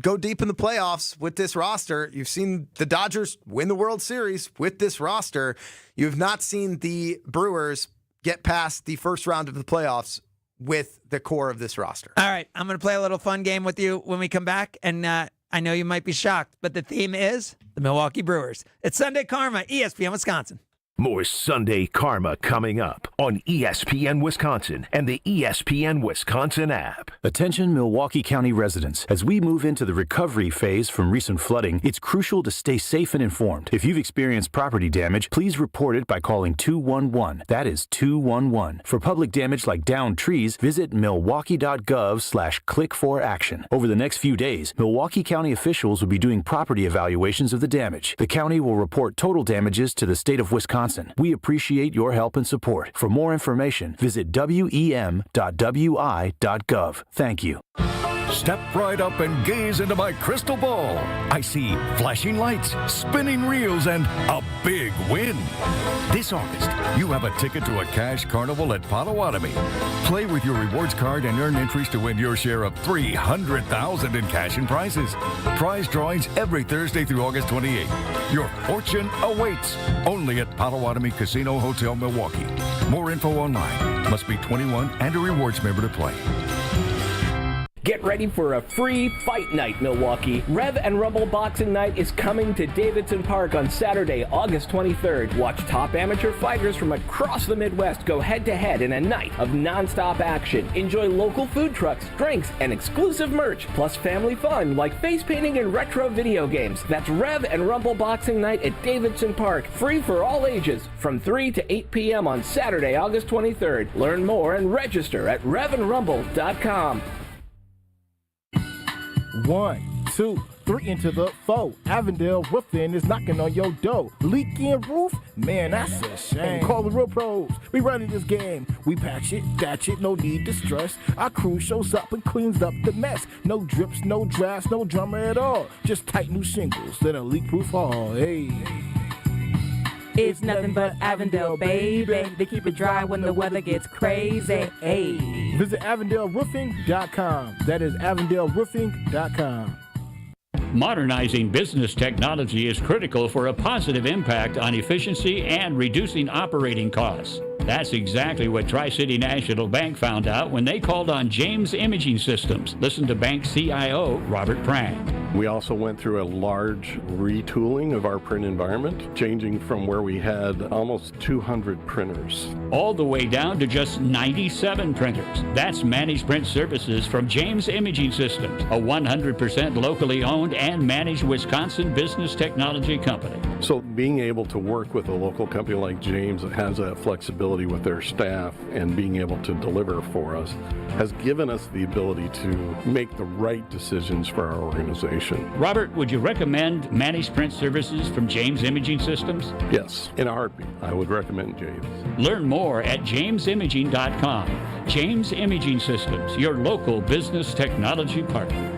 go deep in the playoffs with this roster. You've seen the Dodgers win the World Series with this roster. You've not seen the Brewers get past the first round of the playoffs with the core of this roster. All right, I'm going to play a little fun game with you when we come back, and I know you might be shocked, but the theme is the Milwaukee Brewers. It's Sunday Karma, ESPN Wisconsin. More Sunday Karma coming up on ESPN Wisconsin and the ESPN Wisconsin app. Attention Milwaukee County residents. As we move into the recovery phase from recent flooding, it's crucial to stay safe and informed. If you've experienced property damage, please report it by calling 211. That is 211. For public damage like downed trees, visit milwaukee.gov/click4action. Over the next few days, Milwaukee County officials will be doing property evaluations of the damage. The county will report total damages to the state of Wisconsin. We appreciate your help and support. For more information, visit wem.wi.gov. Thank you. Step right up and gaze into my crystal ball. I see flashing lights, spinning reels, and a big win. This August, you have a ticket to a cash carnival at Potawatomi. Play with your rewards card and earn entries to win your share of $300,000 in cash and prizes. Prize drawings every Thursday through August 28th. Your fortune awaits only at Potawatomi Casino Hotel, Milwaukee. More info online. Must be 21 and a rewards member to play. Get ready for a free fight night, Milwaukee. Rev and Rumble Boxing Night is coming to Davidson Park on Saturday, August 23rd. Watch top amateur fighters from across the Midwest go head-to-head in a night of non-stop action. Enjoy local food trucks, drinks, and exclusive merch, plus family fun like face painting and retro video games. That's Rev and Rumble Boxing Night at Davidson Park. Free for all ages from 3 to 8 p.m. on Saturday, August 23rd. Learn more and register at revandrumble.com. 1, 2, 3 into the 4. Avondale Roofing is knocking on your door. Leaking roof? Man, that's a shame. Call the real pros. We running this game. We patch it, thatch it, no need to stress. Our crew shows up and cleans up the mess. No drips, no drafts, no drama at all. Just tight new shingles, then a leak-proof hall. Hey. It's nothing but Avondale, baby. They keep it dry when the weather gets crazy. Hey. Visit AvondaleRoofing.com. That is AvondaleRoofing.com. Modernizing business technology is critical for a positive impact on efficiency and reducing operating costs. That's exactly what Tri-City National Bank found out when they called on James Imaging Systems. Listen to Bank CIO Robert Prang. We also went through a large retooling of our print environment, changing from where we had almost 200 printers. All the way down to just 97 printers. That's managed print services from James Imaging Systems, a 100% locally owned and managed Wisconsin business technology company. So being able to work with a local company like James that has that flexibility with their staff and being able to deliver for us has given us the ability to make the right decisions for our organization. Robert, would you recommend managed print services from James Imaging Systems? Yes, in a heartbeat, I would recommend James. Learn more at jamesimaging.com. James Imaging Systems, your local business technology partner.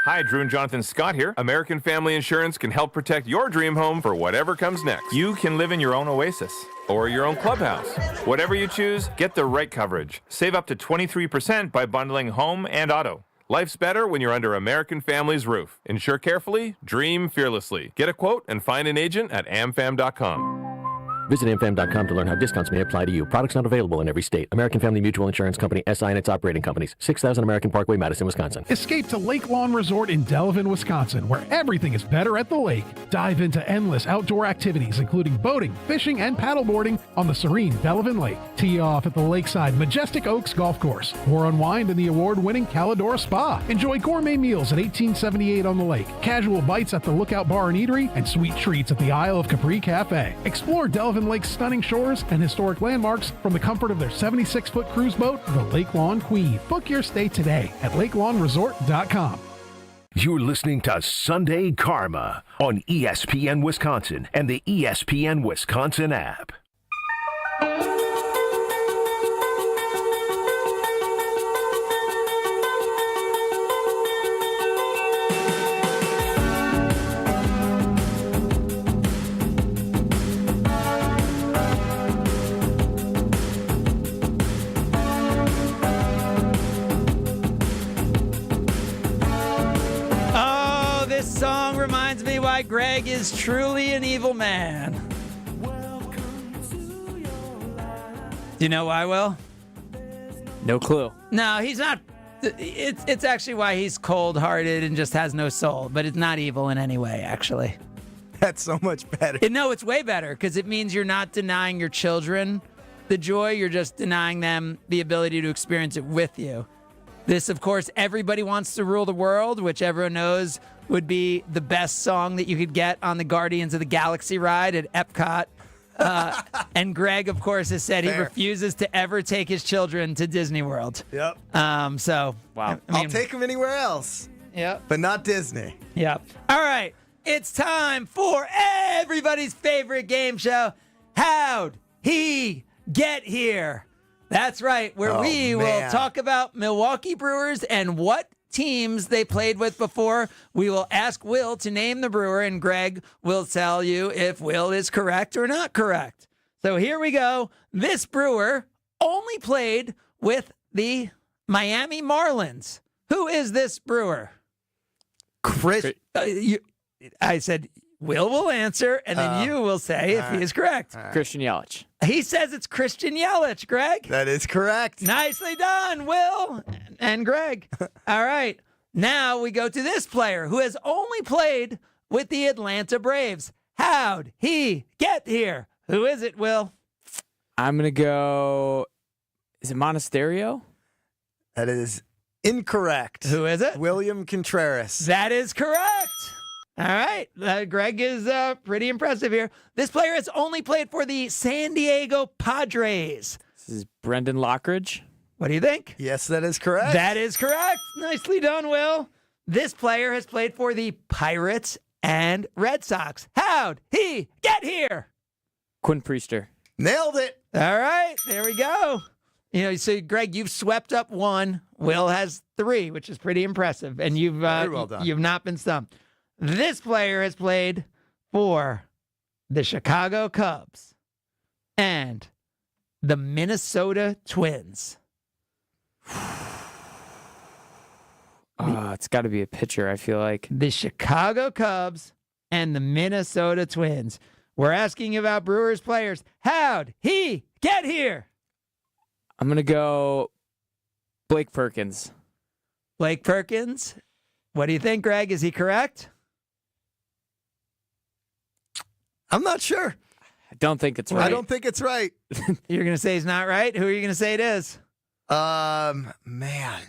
Hi, Drew and Jonathan Scott here. American Family Insurance can help protect your dream home for whatever comes next. You can live in your own oasis or your own clubhouse. Whatever you choose, get the right coverage. Save up to 23% by bundling home and auto. Life's better when you're under American Family's roof. Insure carefully, dream fearlessly. Get a quote and find an agent at amfam.com. Visit amfam.com to learn how discounts may apply to you. Products not available in every state. American Family Mutual Insurance Company, SI and its operating companies. 6000 American Parkway, Madison, Wisconsin. Escape to Lake Lawn Resort in Delavan, Wisconsin, where everything is better at the lake. Dive into endless outdoor activities, including boating, fishing, and paddleboarding on the serene Delavan Lake. Tee off at the lakeside Majestic Oaks Golf Course, or unwind in the award-winning Calidora Spa. Enjoy gourmet meals at 1878 on the lake, casual bites at the Lookout Bar and Eatery, and sweet treats at the Isle of Capri Cafe. Explore Delavan Lake's stunning shores and historic landmarks from the comfort of their 76-foot cruise boat, the Lake Lawn Queen. Book your stay today at lakelawnresort.com. You're listening to Sunday Karma on ESPN Wisconsin and the ESPN Wisconsin app. Why Greg is truly an evil man. Do you know why, Will? No clue. No, he's not. It's actually why he's cold-hearted and just has no soul, but it's not evil in any way, actually. That's so much better. No, it's way better because it means you're not denying your children the joy. You're just denying them the ability to experience it with you. This, of course, Everybody Wants to Rule the World, which everyone knows would be the best song that you could get on the Guardians of the Galaxy ride at Epcot. And Greg, of course, has said he refuses to ever take his children to Disney World. Yep. So, wow. I'll take them anywhere else. Yep. But not Disney. Yep. All right. It's time for everybody's favorite game show, How'd He Get Here? That's right, where we will talk about Milwaukee Brewers and what teams they played with before. We will ask Will to name the brewer, and Greg will tell you if Will is correct or not correct. So here we go. This brewer only played with the Miami Marlins. Who is this brewer? I said Will answer, and then you will say if he is correct. Christian Yelich. He says it's Christian Yelich, Greg. That is correct. Nicely done, Will and Greg. All right. Now we go to this player who has only played with the Atlanta Braves. How'd he get here? Who is it, Will? I'm going to go, is it Monasterio? That is incorrect. Who is it? William Contreras. That is correct. All right. Greg is pretty impressive here. This player has only played for the San Diego Padres. This is Brendan Lockridge. What do you think? Yes, that is correct. That is correct. Nicely done, Will. This player has played for the Pirates and Red Sox. How'd he get here? Quinn Priester. Nailed it. All right. There we go. So Greg, you've swept up one. Will has 3, which is pretty impressive. And you've Very well done. You've not been stumped. This player has played for the Chicago Cubs and the Minnesota Twins. It's got to be a pitcher, I feel like. The Chicago Cubs and the Minnesota Twins. We're asking about Brewers players. How'd he get here? I'm going to go Blake Perkins. Blake Perkins. What do you think, Greg? Is he correct? I'm not sure. I don't think it's right. I don't think it's right. You're going to say he's not right? Who are you going to say it is? Man.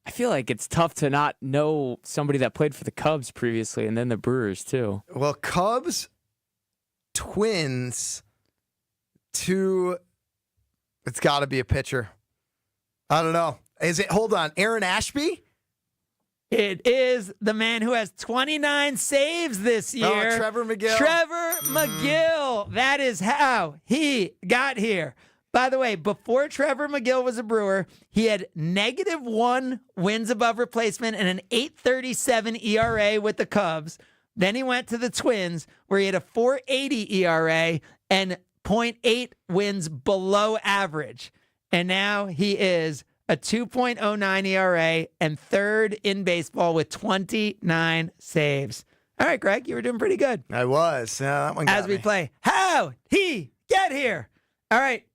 I feel like it's tough to not know somebody that played for the Cubs previously and then the Brewers, too. Well, Cubs, Twins, 2. It's got to be a pitcher. I don't know. Hold on, Aaron Ashby? It is the man who has 29 saves this year. Oh, Trevor McGill. Trevor McGill. That is how he got here. By the way, before Trevor McGill was a Brewer, he had -1 wins above replacement and an .837 ERA with the Cubs. Then he went to the Twins, where he had a .480 ERA and .8 wins below average. And now he is a 2.09 ERA and 3rd in baseball with 29 saves. All right, Greg, you were doing pretty good. I was. That one got As we me. play, how'd he get here? All right,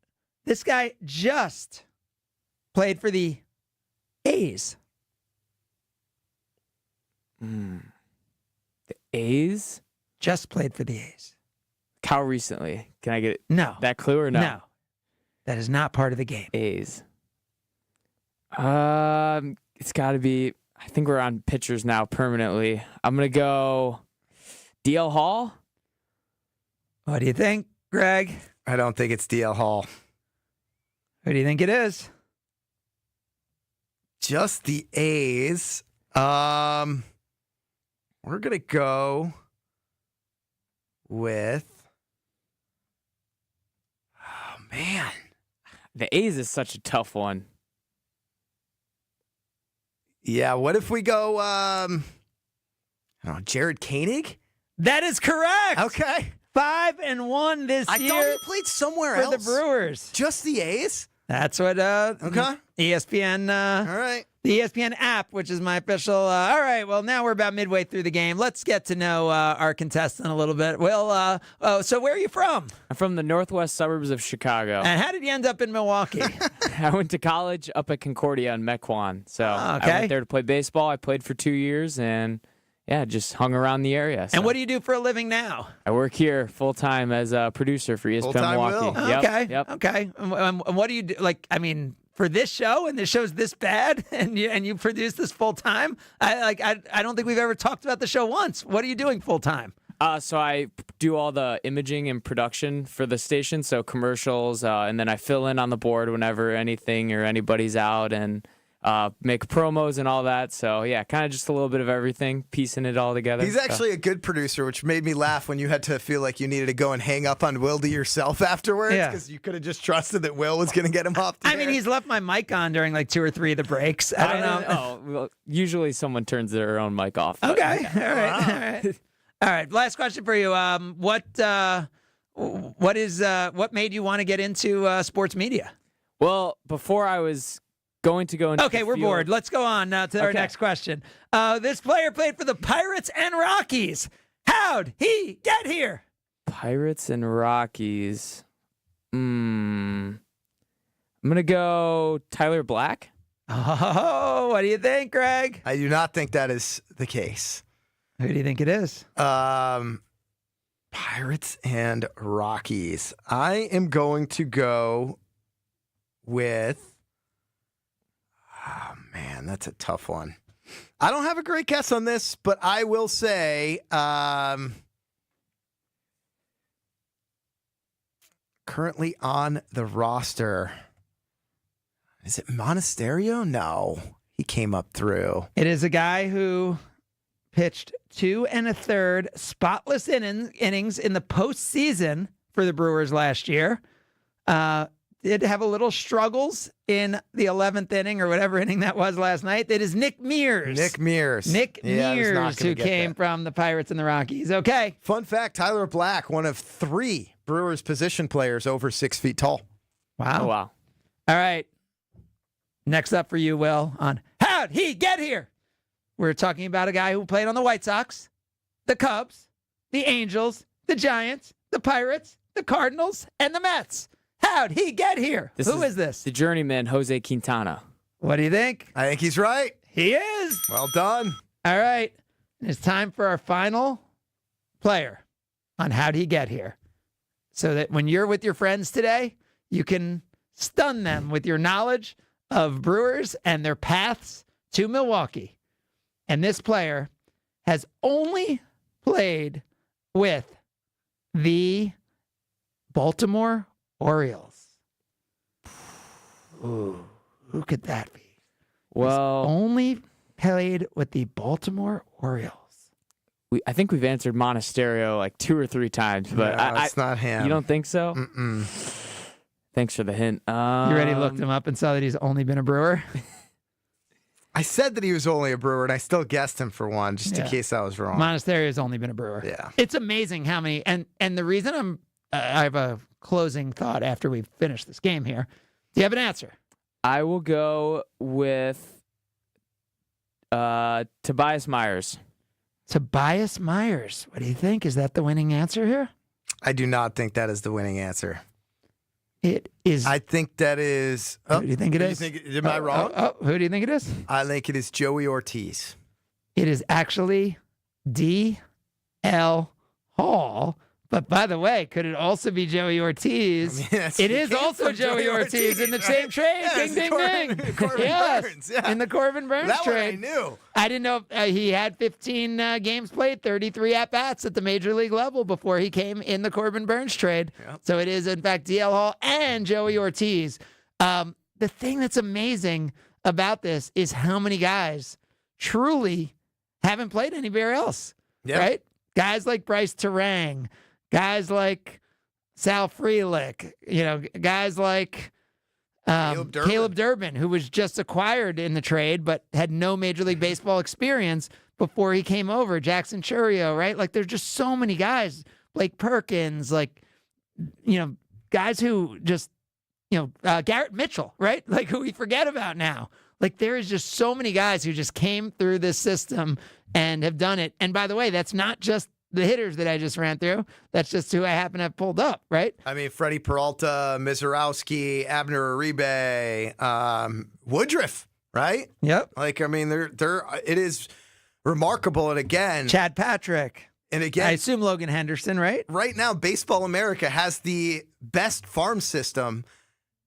this guy just played for the A's. The A's? Just played for the A's. How recently? Can I get that clue or no? No. That is not part of the game. A's. It's got to be. I think we're on pitchers now permanently. I'm gonna go DL Hall. What do you think, Greg? I don't think it's DL Hall. Who do you think it is? Just the A's. We're gonna go with. Oh man, the A's is such a tough one. Yeah, what if we go, I don't know, Jared Koenig? That is correct. Okay. 5-1 this year. I thought he played somewhere for else. the Brewers. Just the A's? That's what, ESPN, all right. The ESPN app, which is my official, all right, well, now we're about midway through the game. Let's get to know our contestant a little bit. Will, so where are you from? I'm from the northwest suburbs of Chicago. And how did you end up in Milwaukee? I went to college up at Concordia in Mequon. So I okay. went there to play baseball. I played for 2 years and, yeah, just hung around the area. So. And what do you do for a living now? I work here full-time as a producer for ESPN Full-time Milwaukee. Will. Yep, Okay, yep. okay. And what do you do? Like, I mean, for this show, and this show's this bad, and you produce this full-time? I don't think we've ever talked about the show once. What are you doing full-time? So I do all the imaging and production for the station, so commercials, and then I fill in on the board whenever anything or anybody's out and make promos and all that. So, yeah, kind of just a little bit of everything, piecing it all together. He's actually a good producer, which made me laugh when you had to feel like you needed to go and hang up on Will to yourself afterwards because you could have just trusted that Will was going to get him off the air. mean, he's left my mic on during like 2 or 3 of the breaks. I don't know. Oh, well, usually someone turns their own mic off. Okay. All right. All right. All right. Last question for you. What made you want to get into sports media? Well, before I was going to go into Okay, we're bored. Let's go on to our next question. This player played for the Pirates and Rockies. How'd he get here? Pirates and Rockies. I'm going to go Tyler Black. Oh, what do you think, Greg? I do not think that is the case. Who do you think it is? Pirates and Rockies. I am going to go with... Oh, man, that's a tough one. I don't have a great guess on this, but I will say currently on the roster. Is it Monasterio? No, he came up through. It is a guy who pitched 2 1/3 spotless innings in the postseason for the Brewers last year. Did have a little struggles in the 11th inning or whatever inning that was last night. That is Nick Mears. Nick Mears. Who came from the Pirates and the Rockies. Okay. Fun fact, Tyler Black, one of 3 Brewers position players over 6 feet tall. Wow. Oh, wow. All right. Next up for you, Will, on How'd He Get Here? We're talking about a guy who played on the White Sox, the Cubs, the Angels, the Giants, the Pirates, the Cardinals, and the Mets. How'd he get here? Who is this? The journeyman, Jose Quintana. What do you think? I think he's right. He is. Well done. All right. It's time for our final player on How'd He Get Here. So that when you're with your friends today, you can stun them with your knowledge of Brewers and their paths to Milwaukee. And this player has only played with the Baltimore Orioles. Ooh, who could that be? Well, he's only played with the Baltimore Orioles. I think we've answered Monasterio like 2 or 3 times, but no, it's not him. You don't think so? Mm-mm. Thanks for the hint. You already looked him up and saw that he's only been a Brewer? I said that he was only a Brewer, and I still guessed him for one, just in case I was wrong. Monasterio's only been a Brewer. Yeah. It's amazing how many, and the reason I have a closing thought after we finish this game here. Do you have an answer? I will go with Tobias Myers. Tobias Myers. What do you think? Is that the winning answer here? I do not think that is the winning answer. It is. I think that is. Who do you think it is? Am I wrong? Who do you think it is? I think it is Joey Ortiz. It is actually D.L. Hall. But by the way, could it also be Joey Ortiz? It is also Joey Ortiz in the same trade. Ding, ding, ding. Corbin Burns. Yeah. In the Corbin Burns that trade. That one I knew. I didn't know he had 15 games played, 33 at-bats at the major league level before he came in the Corbin Burns trade. Yep. So it is, in fact, D.L. Hall and Joey Ortiz. The thing that's amazing about this is how many guys truly haven't played anywhere else, right? Guys like Bryce Terang, guys like Sal Frelick, guys like Caleb Durbin, who was just acquired in the trade but had no Major League Baseball experience before he came over. Jackson Churio, right? Like, there's just so many guys. Blake Perkins, guys who just, Garrett Mitchell, right? Like, who we forget about now. Like, there is just so many guys who just came through this system and have done it. And by the way, that's not just the hitters that I just ran through. That's just who I happen to have pulled up, right? I mean, Freddie Peralta, Mizorowski, Abner Uribe, Woodruff, right? Yep. Like, I mean, it is remarkable. And again, Chad Patrick. And again, I assume Logan Henderson, right? Right now, Baseball America has the best farm system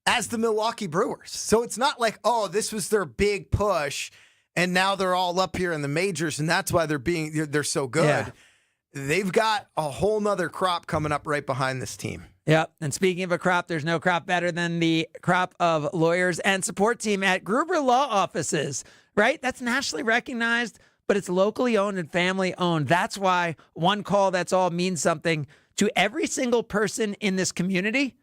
as the Milwaukee Brewers. So it's not like, oh, this was their big push, and now they're all up here in the majors, and that's why they're so good. Yeah. They've got a whole nother crop coming up right behind this team. Yep. And speaking of a crop, there's no crop better than the crop of lawyers and support team at Gruber Law Offices, right? That's nationally recognized, but it's locally owned and family owned. That's why one call, that's all means something to every single person in this community,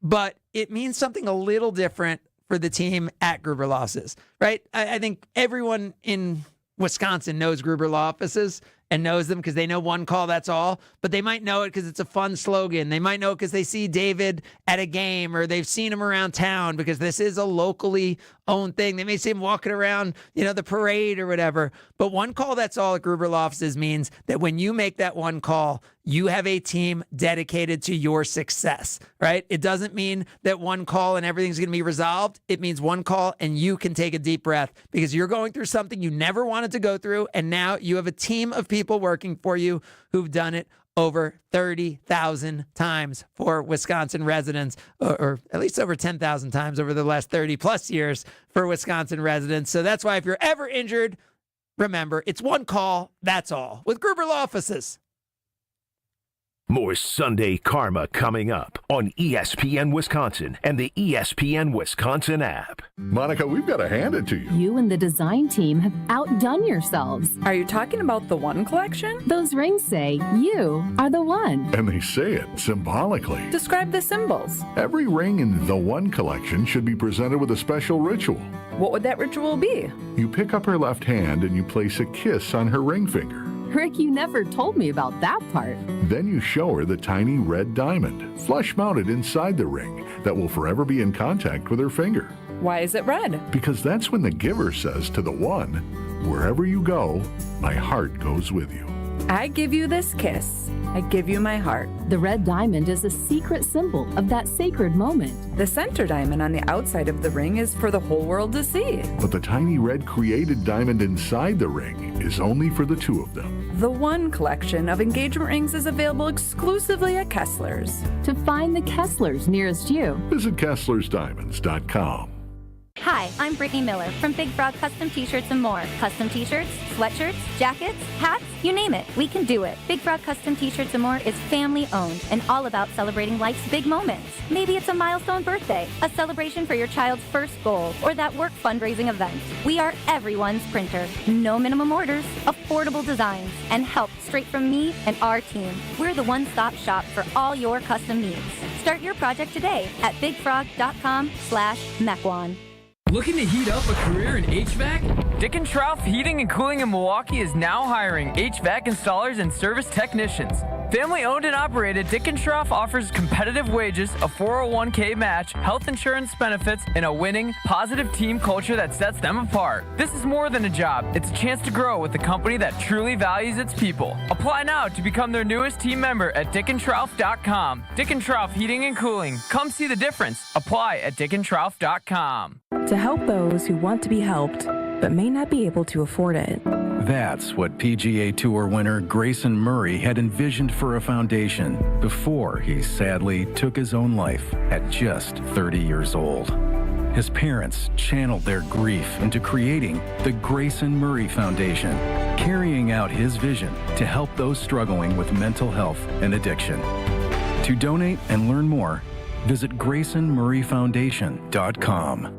but it means something a little different for the team at Gruber Law Offices, right? I think everyone in Wisconsin knows Gruber Law Offices and knows them because they know one call, that's all. But they might know it because it's a fun slogan. They might know it because they see David at a game or they've seen him around town because this is a locally owned thing. They may see him walking around, the parade or whatever. But one call, that's all at Gruber Law Offices means that when you make that one call, you have a team dedicated to your success, right? It doesn't mean that one call and everything's going to be resolved. It means one call and you can take a deep breath because you're going through something you never wanted to go through. And now you have a team of people working for you who've done it over 30,000 times for Wisconsin residents, or at least over 10,000 times over the last 30 plus years for Wisconsin residents. So that's why if you're ever injured, remember, it's one call, that's all, with Gruber Law Offices. More Sunday Karma coming up on ESPN Wisconsin and the ESPN Wisconsin app. Monica, we've got to hand it to you. You and the design team have outdone yourselves. Are you talking about the One Collection? Those rings say you are the one. And they say it symbolically. Describe the symbols. Every ring in the One Collection should be presented with a special ritual. What would that ritual be? You pick up her left hand and you place a kiss on her ring finger. Rick, you never told me about that part. Then you show her the tiny red diamond, flush-mounted inside the ring, that will forever be in contact with her finger. Why is it red? Because that's when the giver says to the one, wherever you go, my heart goes with you. I give you this kiss. I give you my heart. The red diamond is a secret symbol of that sacred moment. The center diamond on the outside of the ring is for the whole world to see. But the tiny red created diamond inside the ring is only for the two of them. The One Collection of engagement rings is available exclusively at Kessler's. To find the Kessler's nearest you, visit KesslersDiamonds.com. Hi, I'm Brittany Miller from Big Frog Custom T-Shirts and more. Custom T-shirts, sweatshirts, jackets, hats, you name it, we can do it. Big Frog Custom T-Shirts and more is family owned and all about celebrating life's big moments. Maybe it's a milestone birthday, a celebration for your child's first goal, or that work fundraising event. We are everyone's printer. No minimum orders, affordable designs, and help straight from me and our team. We're the one-stop shop for all your custom needs. Start your project today at bigfrog.com/Mequon. Looking to heat up a career in HVAC? Dick & Strouf Heating and Cooling in Milwaukee is now hiring HVAC installers and service technicians. Family owned and operated, Dick & Strouf offers competitive wages, a 401k match, health insurance benefits, and a winning, positive team culture that sets them apart. This is more than a job. It's a chance to grow with a company that truly values its people. Apply now to become their newest team member at dickandtrouf.com. Dick & Strouf Heating and Cooling. Come see the difference. Apply at dickandtrouf.com. To help those who want to be helped, but may not be able to afford it. That's what PGA Tour winner Grayson Murray had envisioned for a foundation before he sadly took his own life at just 30 years old. His parents channeled their grief into creating the Grayson Murray Foundation, carrying out his vision to help those struggling with mental health and addiction. To donate and learn more, visit GraysonMurrayFoundation.com.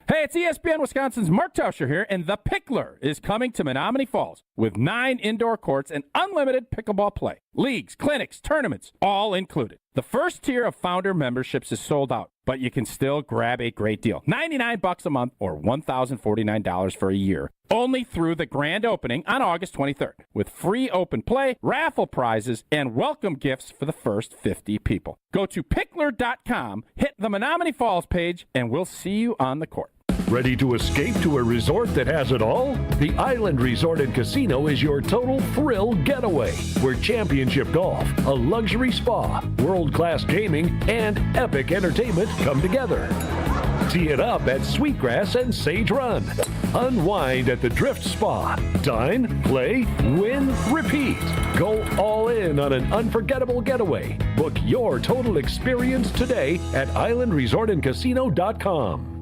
Hey, it's ESPN Wisconsin's Mark Tauscher here, and The Pickler is coming to Menominee Falls with 9 indoor courts and unlimited pickleball play. Leagues, clinics, tournaments, all included. The first tier of founder memberships is sold out, but you can still grab a great deal. $99 a month or $1,049 for a year. Only through the grand opening on August 23rd, with free open play, raffle prizes, and welcome gifts for the first 50 people. Go to pickler.com, hit the Menominee Falls page, and we'll see you on the court. Ready to escape to a resort that has it all? The Island Resort and Casino is your total thrill getaway, where championship golf, a luxury spa, world-class gaming, and epic entertainment come together. Tee it up at Sweetgrass and Sage Run. Unwind at the Drift Spa. Dine, play, win, repeat. Go all in on an unforgettable getaway. Book your total experience today at islandresortandcasino.com.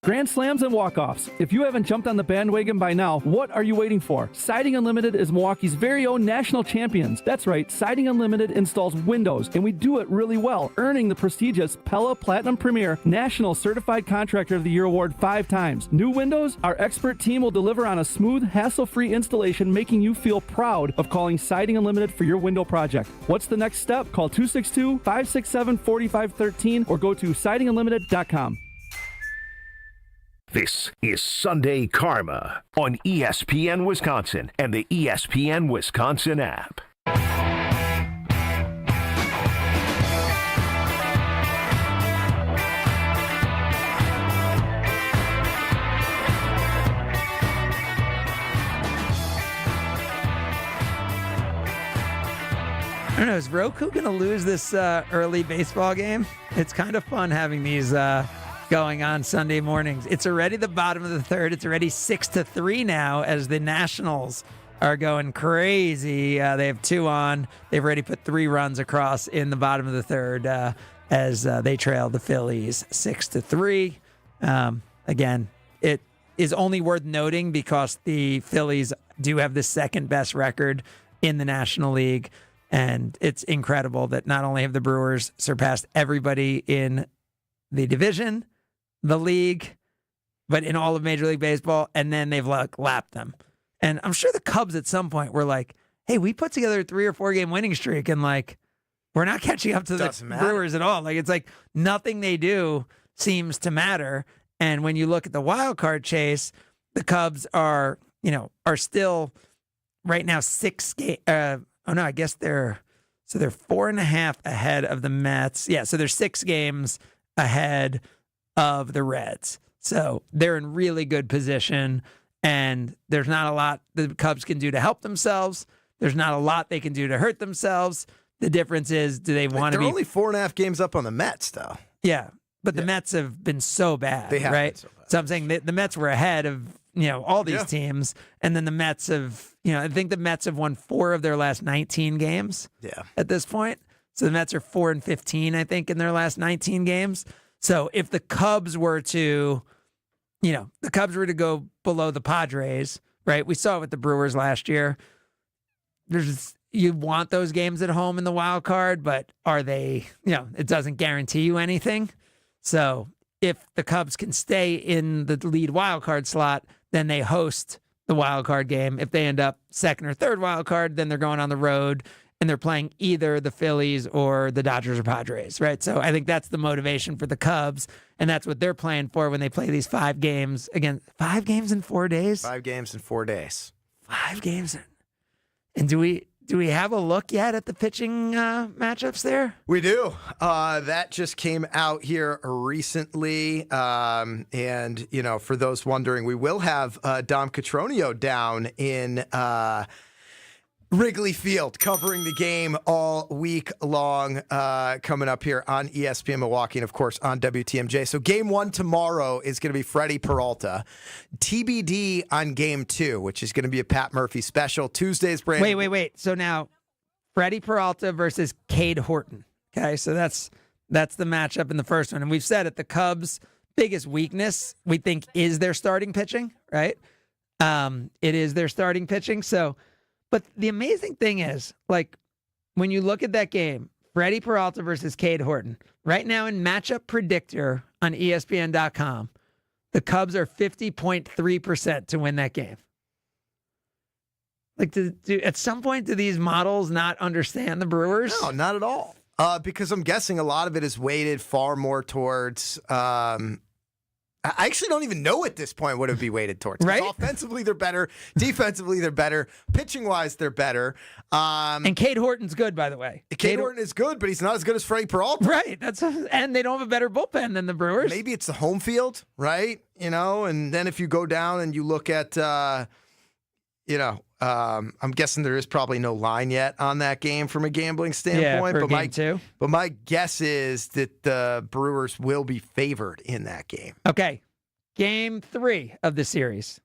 Grand slams and walk-offs. If you haven't jumped on the bandwagon by now, what are you waiting for? Siding Unlimited is Milwaukee's very own national champions. That's right, Siding Unlimited installs windows, and we do it really well, earning the prestigious Pella Platinum Premier National Certified Contractor of the Year award 5 times. New windows? Our expert team will deliver on a smooth, hassle-free installation, making you feel proud of calling Siding Unlimited for your window project. What's the next step? Call 262-567-4513 or go to sidingunlimited.com. This is Sunday Karma on ESPN Wisconsin and the ESPN Wisconsin app. I don't know, is Roku going to lose this early baseball game? It's kind of fun having these going on Sunday mornings. It's already the bottom of the third. It's already 6-3 now as the Nationals are going crazy. They have 2 on. They've already put 3 runs across in the bottom of the third as they trail the Phillies 6-3. Again, it is only worth noting because the Phillies do have the second best record in the National League. And it's incredible that not only have the Brewers surpassed everybody in the division, the league, but in all of Major League Baseball, and then they've lapped them. And I'm sure the Cubs at some point were like, hey, we put together a 3 or 4 game winning streak, and like, we're not catching up to the Brewers at all. Like, it's like nothing they do seems to matter. And when you look at the wild card chase, the Cubs are still right now 6 games. I guess they're 4.5 ahead of the Mets. Yeah, so they're 6 games ahead of the Reds. So they're in really good position, and there's not a lot the Cubs can do to help themselves. There's not a lot they can do to hurt themselves. The difference is, do they want to be... They're only 4.5 games up on the Mets, though. Yeah, but the Mets have been so bad, they have right? Been so bad. So I'm saying the Mets were ahead of all these teams, and then the Mets have, I think the Mets have won 4 of their last 19 games. Yeah, at this point, so the Mets are 4-15, I think, in their last 19 games. So if the Cubs were to, go below the Padres, right? We saw it with the Brewers last year. You want those games at home in the wild card, but are they? It doesn't guarantee you anything. So if the Cubs can stay in the lead wild card slot, then they host the wild card game. If they end up second or third wild card, then they're going on the road and they're playing either the Phillies or the Dodgers or Padres, right? So I think that's the motivation for the Cubs, and that's what they're playing for when they play these 5 games. Again, 5 games in 4 days? 5 games in 4 days. 5 games. And do we have a look yet at the pitching matchups there? We do. That just came out here recently. And, for those wondering, we will have Dom Catronio down in Wrigley Field covering the game all week long coming up here on ESPN Milwaukee and, of course, on WTMJ. So game 1 tomorrow is going to be Freddie Peralta. TBD on game 2, which is going to be a Pat Murphy special. Tuesday's Brandon. Wait. So now Freddie Peralta versus Cade Horton. Okay, so that's the matchup in the first one. And we've said it, the Cubs' biggest weakness, we think, is their starting pitching, right? It is their starting pitching. But the amazing thing is, when you look at that game, Freddie Peralta versus Cade Horton, right now in Matchup Predictor on ESPN.com, the Cubs are 50.3% to win that game. At some point, do these models not understand the Brewers? No, not at all. Because I'm guessing a lot of it is weighted far more towards... I actually don't even know at this point what it would be weighted towards. Right? Offensively, they're better. Defensively, they're better. Pitching-wise, they're better. And Cade Horton's good, by the way. Cade Horton is good, but he's not as good as Freddie Peralta. Right. And they don't have a better bullpen than the Brewers. Maybe it's the home field, right? And then if you go down and you look at, I'm guessing there is probably no line yet on that game from a gambling standpoint. For game 2. But my guess is that the Brewers will be favored in that game. Okay. Game 3 of the series.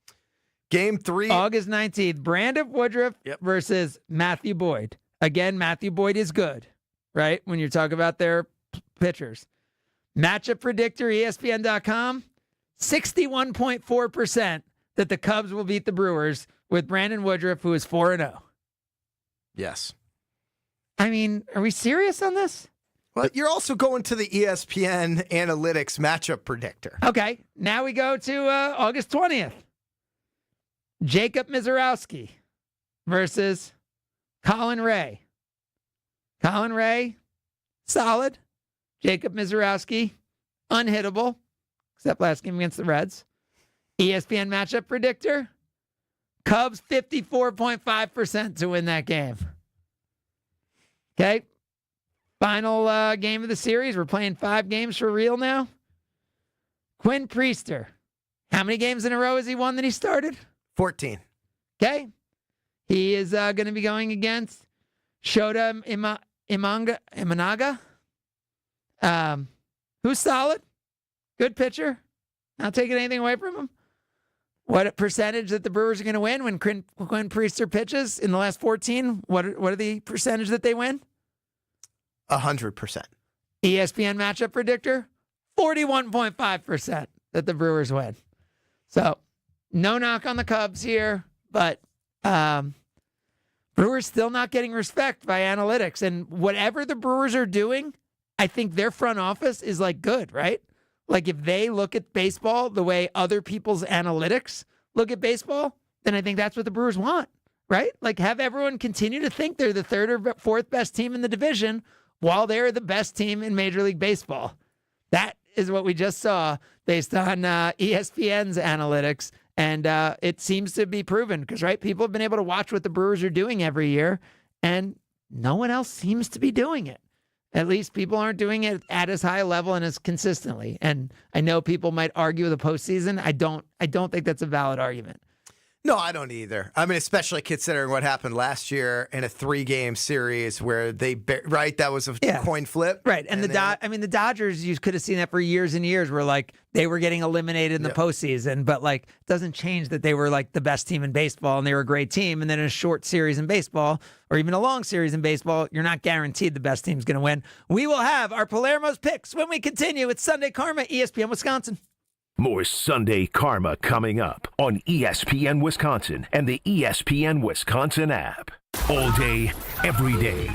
Game 3. August 19th. Brandon Woodruff versus Matthew Boyd. Again, Matthew Boyd is good, right? When you're talking about their pitchers. Matchup Predictor, ESPN.com, 61.4% that the Cubs will beat the Brewers with Brandon Woodruff, who is 4-0. Yes. I mean, are we serious on this? Well, you're also going to the ESPN Analytics Matchup Predictor. Okay, now we go to August 20th. Jacob Mizorowski versus Colin Ray. Colin Ray, solid. Jacob Mizorowski, unhittable, except last game against the Reds. ESPN Matchup Predictor. Cubs 54.5% to win that game. Okay. Final game of the series. We're playing 5 games for real now. Quinn Priester. How many games in a row has he won that he started? 14. Okay. He is going to be going against Shota Imanaga. Who's solid. Good pitcher. Not taking anything away from him. What percentage that the Brewers are going to win when Quinn Priester pitches in the last 14? What are the percentage that they win? 100%. ESPN Matchup Predictor, 41.5% that the Brewers win. So, no knock on the Cubs here, but Brewers still not getting respect by analytics. And whatever the Brewers are doing, I think their front office is good, right? If they look at baseball the way other people's analytics look at baseball, then I think that's what the Brewers want, right? Have everyone continue to think they're the 3rd or 4th best team in the division while they're the best team in Major League Baseball. That is what we just saw based on ESPN's analytics, and it seems to be proven because, right, people have been able to watch what the Brewers are doing every year, and no one else seems to be doing it. At least people aren't doing it at as high a level and as consistently. And I know people might argue the postseason. I don't think that's a valid argument. No, I don't either. I mean, especially considering what happened last year in a 3-game series where that was a coin flip. Right. And the Dodgers, you could have seen that for years and years where they were getting eliminated in the postseason, but it doesn't change that they were the best team in baseball and they were a great team. And then in a short series in baseball or even a long series in baseball, you're not guaranteed the best team's going to win. We will have our Palermo's picks when we continue. It's Sunday Karma, ESPN Wisconsin. More Sunday Karma coming up on ESPN Wisconsin and the ESPN Wisconsin app. All day, every day.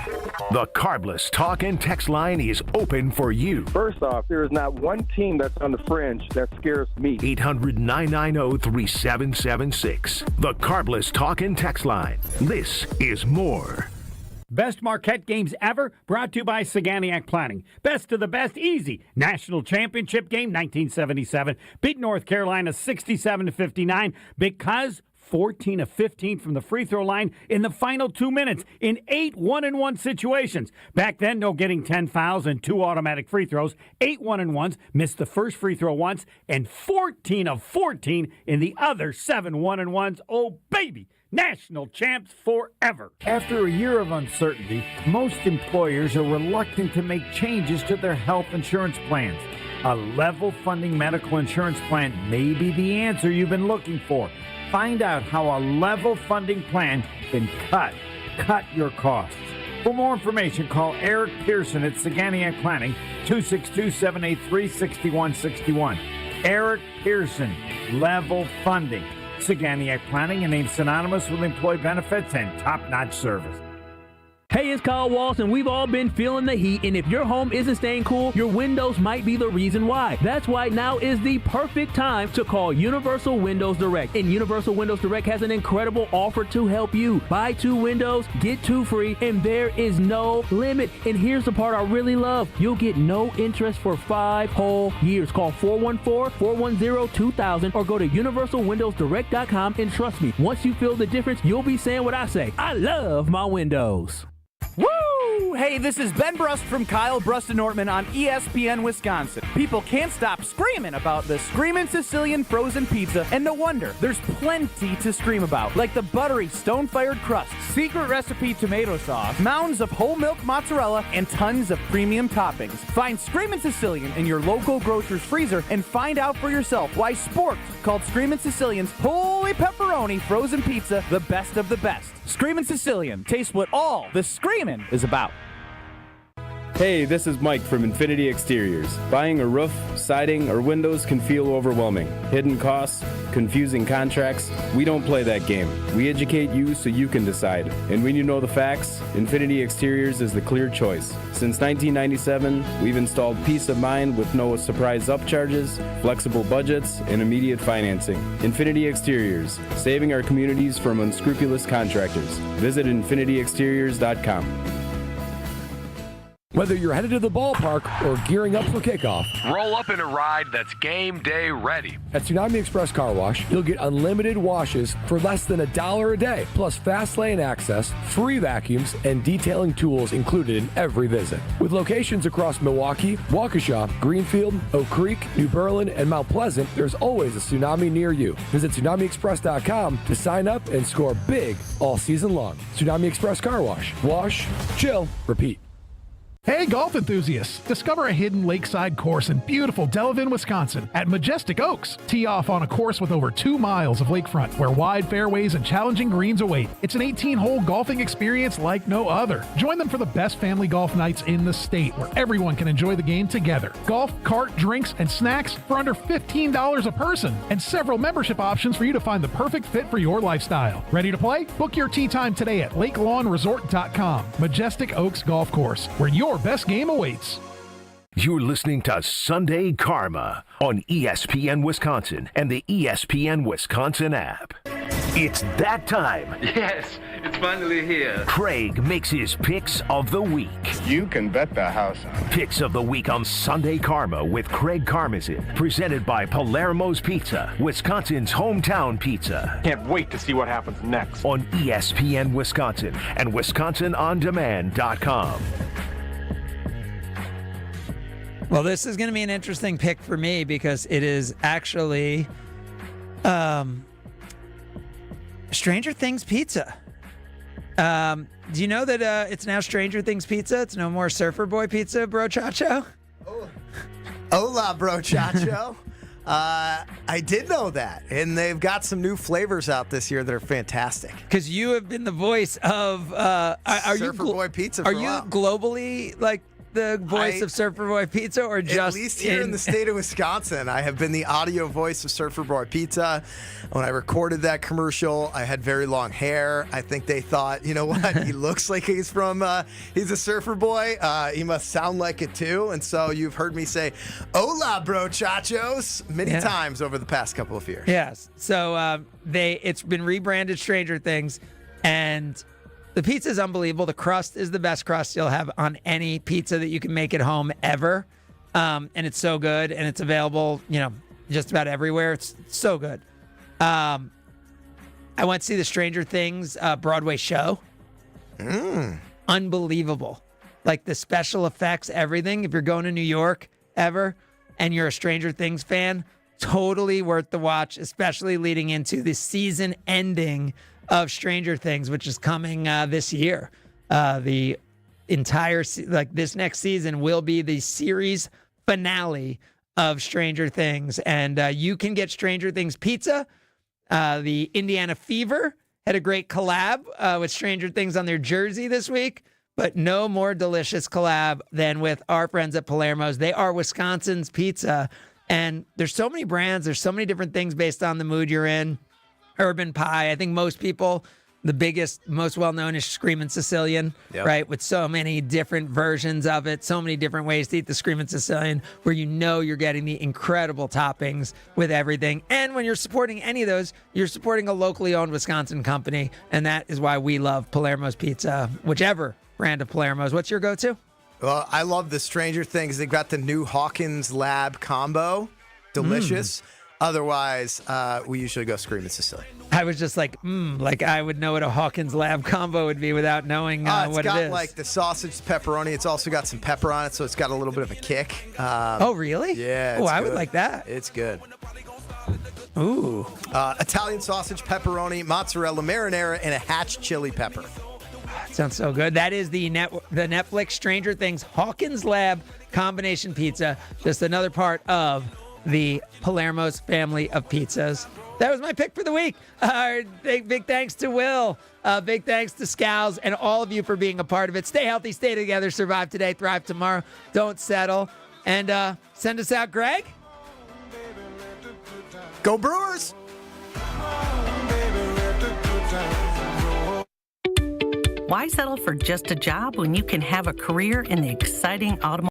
The Carbless talk and text line is open for you. First off, there is not one team that's on the fringe that scares me. 800-990-3776. The Carbless talk and text line. This is more Best Marquette games ever, brought to you by Saganiac Planning. Best of the best, easy. National Championship game, 1977. Beat North Carolina 67-59 because 14 of 15 from the free throw line in the final 2 minutes in 8 1-and-1 situations. Back then, no getting 10 fouls and 2 automatic free throws. 8 1-and-1s, missed the first free throw once, and 14 of 14 in the other 7 1-and-1s. Oh, baby! National champs forever. After a year of uncertainty, most employers are reluctant to make changes to their health insurance plans. A level funding medical insurance plan may be the answer you've been looking for. Find out how a level funding plan can cut your costs. For more information, call Eric Pearson at Saganiac Planning, 262-783-6161. Eric Pearson, level funding. Saganiac Planning, a name synonymous with employee benefits and top-notch service. Hey, it's Kyle Walsh, and we've all been feeling the heat, and if your home isn't staying cool, your windows might be the reason why. That's why now is the perfect time to call Universal Windows Direct. And Universal Windows Direct has an incredible offer to help you. Buy 2 windows, get 2 free, and there is no limit. And here's the part I really love. You'll get no interest for 5 whole years. Call 414-410-2000 or go to universalwindowsdirect.com, and trust me, once you feel the difference, you'll be saying what I say. I love my windows. Woo! Hey, this is Ben Brust from Kyle Brust and Nortman on ESPN Wisconsin. People can't stop screaming about the Screamin' Sicilian frozen pizza, and no wonder. There's plenty to scream about, like the buttery stone-fired crust, secret recipe tomato sauce, mounds of whole milk mozzarella, and tons of premium toppings. Find Screamin' Sicilian in your local grocer's freezer and find out for yourself why Spork's called Screamin' Sicilian's Holy Pepperoni Frozen Pizza the best of the best. Screamin' Sicilian, taste what all the screamin' is about. Hey, this is Mike from Infinity Exteriors. Buying a roof, siding, or windows can feel overwhelming. Hidden costs, confusing contracts. We don't play that game. We educate you so you can decide. And when you know the facts, Infinity Exteriors is the clear choice. Since 1997, we've installed peace of mind with no surprise upcharges, flexible budgets, and immediate financing. Infinity Exteriors, saving our communities from unscrupulous contractors. Visit infinityexteriors.com. Whether you're headed to the ballpark or gearing up for kickoff, roll up in a ride that's game day ready. At Tsunami Express Car Wash, you'll get unlimited washes for less than $1 a day, plus fast lane access, free vacuums, and detailing tools included in every visit. With locations across Milwaukee, Waukesha, Greenfield, Oak Creek, New Berlin, and Mount Pleasant, there's always a Tsunami near you. Visit TsunamiExpress.com to sign up and score big all season long. Tsunami Express Car Wash. Wash, chill, repeat. Hey, golf enthusiasts! Discover a hidden lakeside course in beautiful Delavan, Wisconsin at Majestic Oaks. Tee off on a course with over 2 miles of lakefront where wide fairways and challenging greens await. It's an 18-hole golfing experience like no other. Join them for the best family golf nights in the state where everyone can enjoy the game together. Golf, cart, drinks, and snacks for under $15 a person, and several membership options for you to find the perfect fit for your lifestyle. Ready to play? Book your tee time today at lakelawnresort.com. Majestic Oaks Golf Course, where your best game awaits. You're listening to Sunday Karma on ESPN Wisconsin and the ESPN Wisconsin app. It's that time. Yes, it's finally here. Craig makes his picks of the week. You can bet the house on it. Picks of the week on Sunday Karma with Craig Karmazin, presented by Palermo's Pizza, Wisconsin's hometown pizza. Can't wait to see what happens next. On ESPN Wisconsin and WisconsinOnDemand.com. Well, this is going to be an interesting pick for me because it is actually Stranger Things pizza. Do you know that it's now Stranger Things pizza? It's no more Surfer Boy pizza, bro chacho? Hola, bro chacho. I did know that, and they've got some new flavors out this year that are fantastic. Because you have been the voice of Surfer Boy pizza for Are a you while. globally like the voice of Surfer Boy Pizza, or just at least here in the state of Wisconsin? I have been the audio voice of Surfer Boy Pizza. When I recorded that commercial, I had very long hair. I think they thought, you know what, he looks like he's a Surfer Boy. He must sound like it too. And so you've heard me say, "Hola, bro chachos," many times over the past couple of years. Yes. So it's been rebranded Stranger Things, and The pizza is unbelievable. The crust is the best crust you'll have on any pizza that you can make at home ever. And it's so good, and it's available, just about everywhere. It's so good. I went to see the Stranger Things Broadway show. Unbelievable. Like the special effects, everything. If you're going to New York ever and you're a Stranger Things fan, totally worth the watch, especially leading into the season ending of Stranger Things, which is coming this year. The entire, this next season will be the series finale of Stranger Things. And you can get Stranger Things pizza. The Indiana Fever had a great collab with Stranger Things on their jersey this week, but no more delicious collab than with our friends at Palermo's. They are Wisconsin's pizza, and there's so many brands. There's so many different things based on the mood you're in. Urban pie. I think most people, the biggest, most well-known is Screamin' Sicilian, right? With so many different versions of it, so many different ways to eat the Screamin' Sicilian, where you're getting the incredible toppings with everything. And when you're supporting any of those, you're supporting a locally owned Wisconsin company, and that is why we love Palermo's Pizza, whichever brand of Palermo's. What's your go-to? Well, I love the Stranger Things. They've got the new Hawkins Lab combo. Delicious. Otherwise, we usually go Screamin' Sicilian. I was just like I would know what a Hawkins Lab combo would be without knowing what it is. It's got like the sausage, pepperoni. It's also got some pepper on it, so it's got a little bit of a kick. Oh, really? Yeah. Oh, I would like that. It's good. Ooh. Italian sausage, pepperoni, mozzarella, marinara, and a hatch chili pepper. Sounds so good. That is the Netflix Stranger Things Hawkins Lab combination pizza. Just another part of the Palermo's family of pizzas. That was my pick for the week. Big thanks to Will. Big thanks to Scalzo and all of you for being a part of it. Stay healthy, stay together, survive today, thrive tomorrow. Don't settle. And send us out, Greg. Go Brewers! Why settle for just a job when you can have a career in the exciting automotive?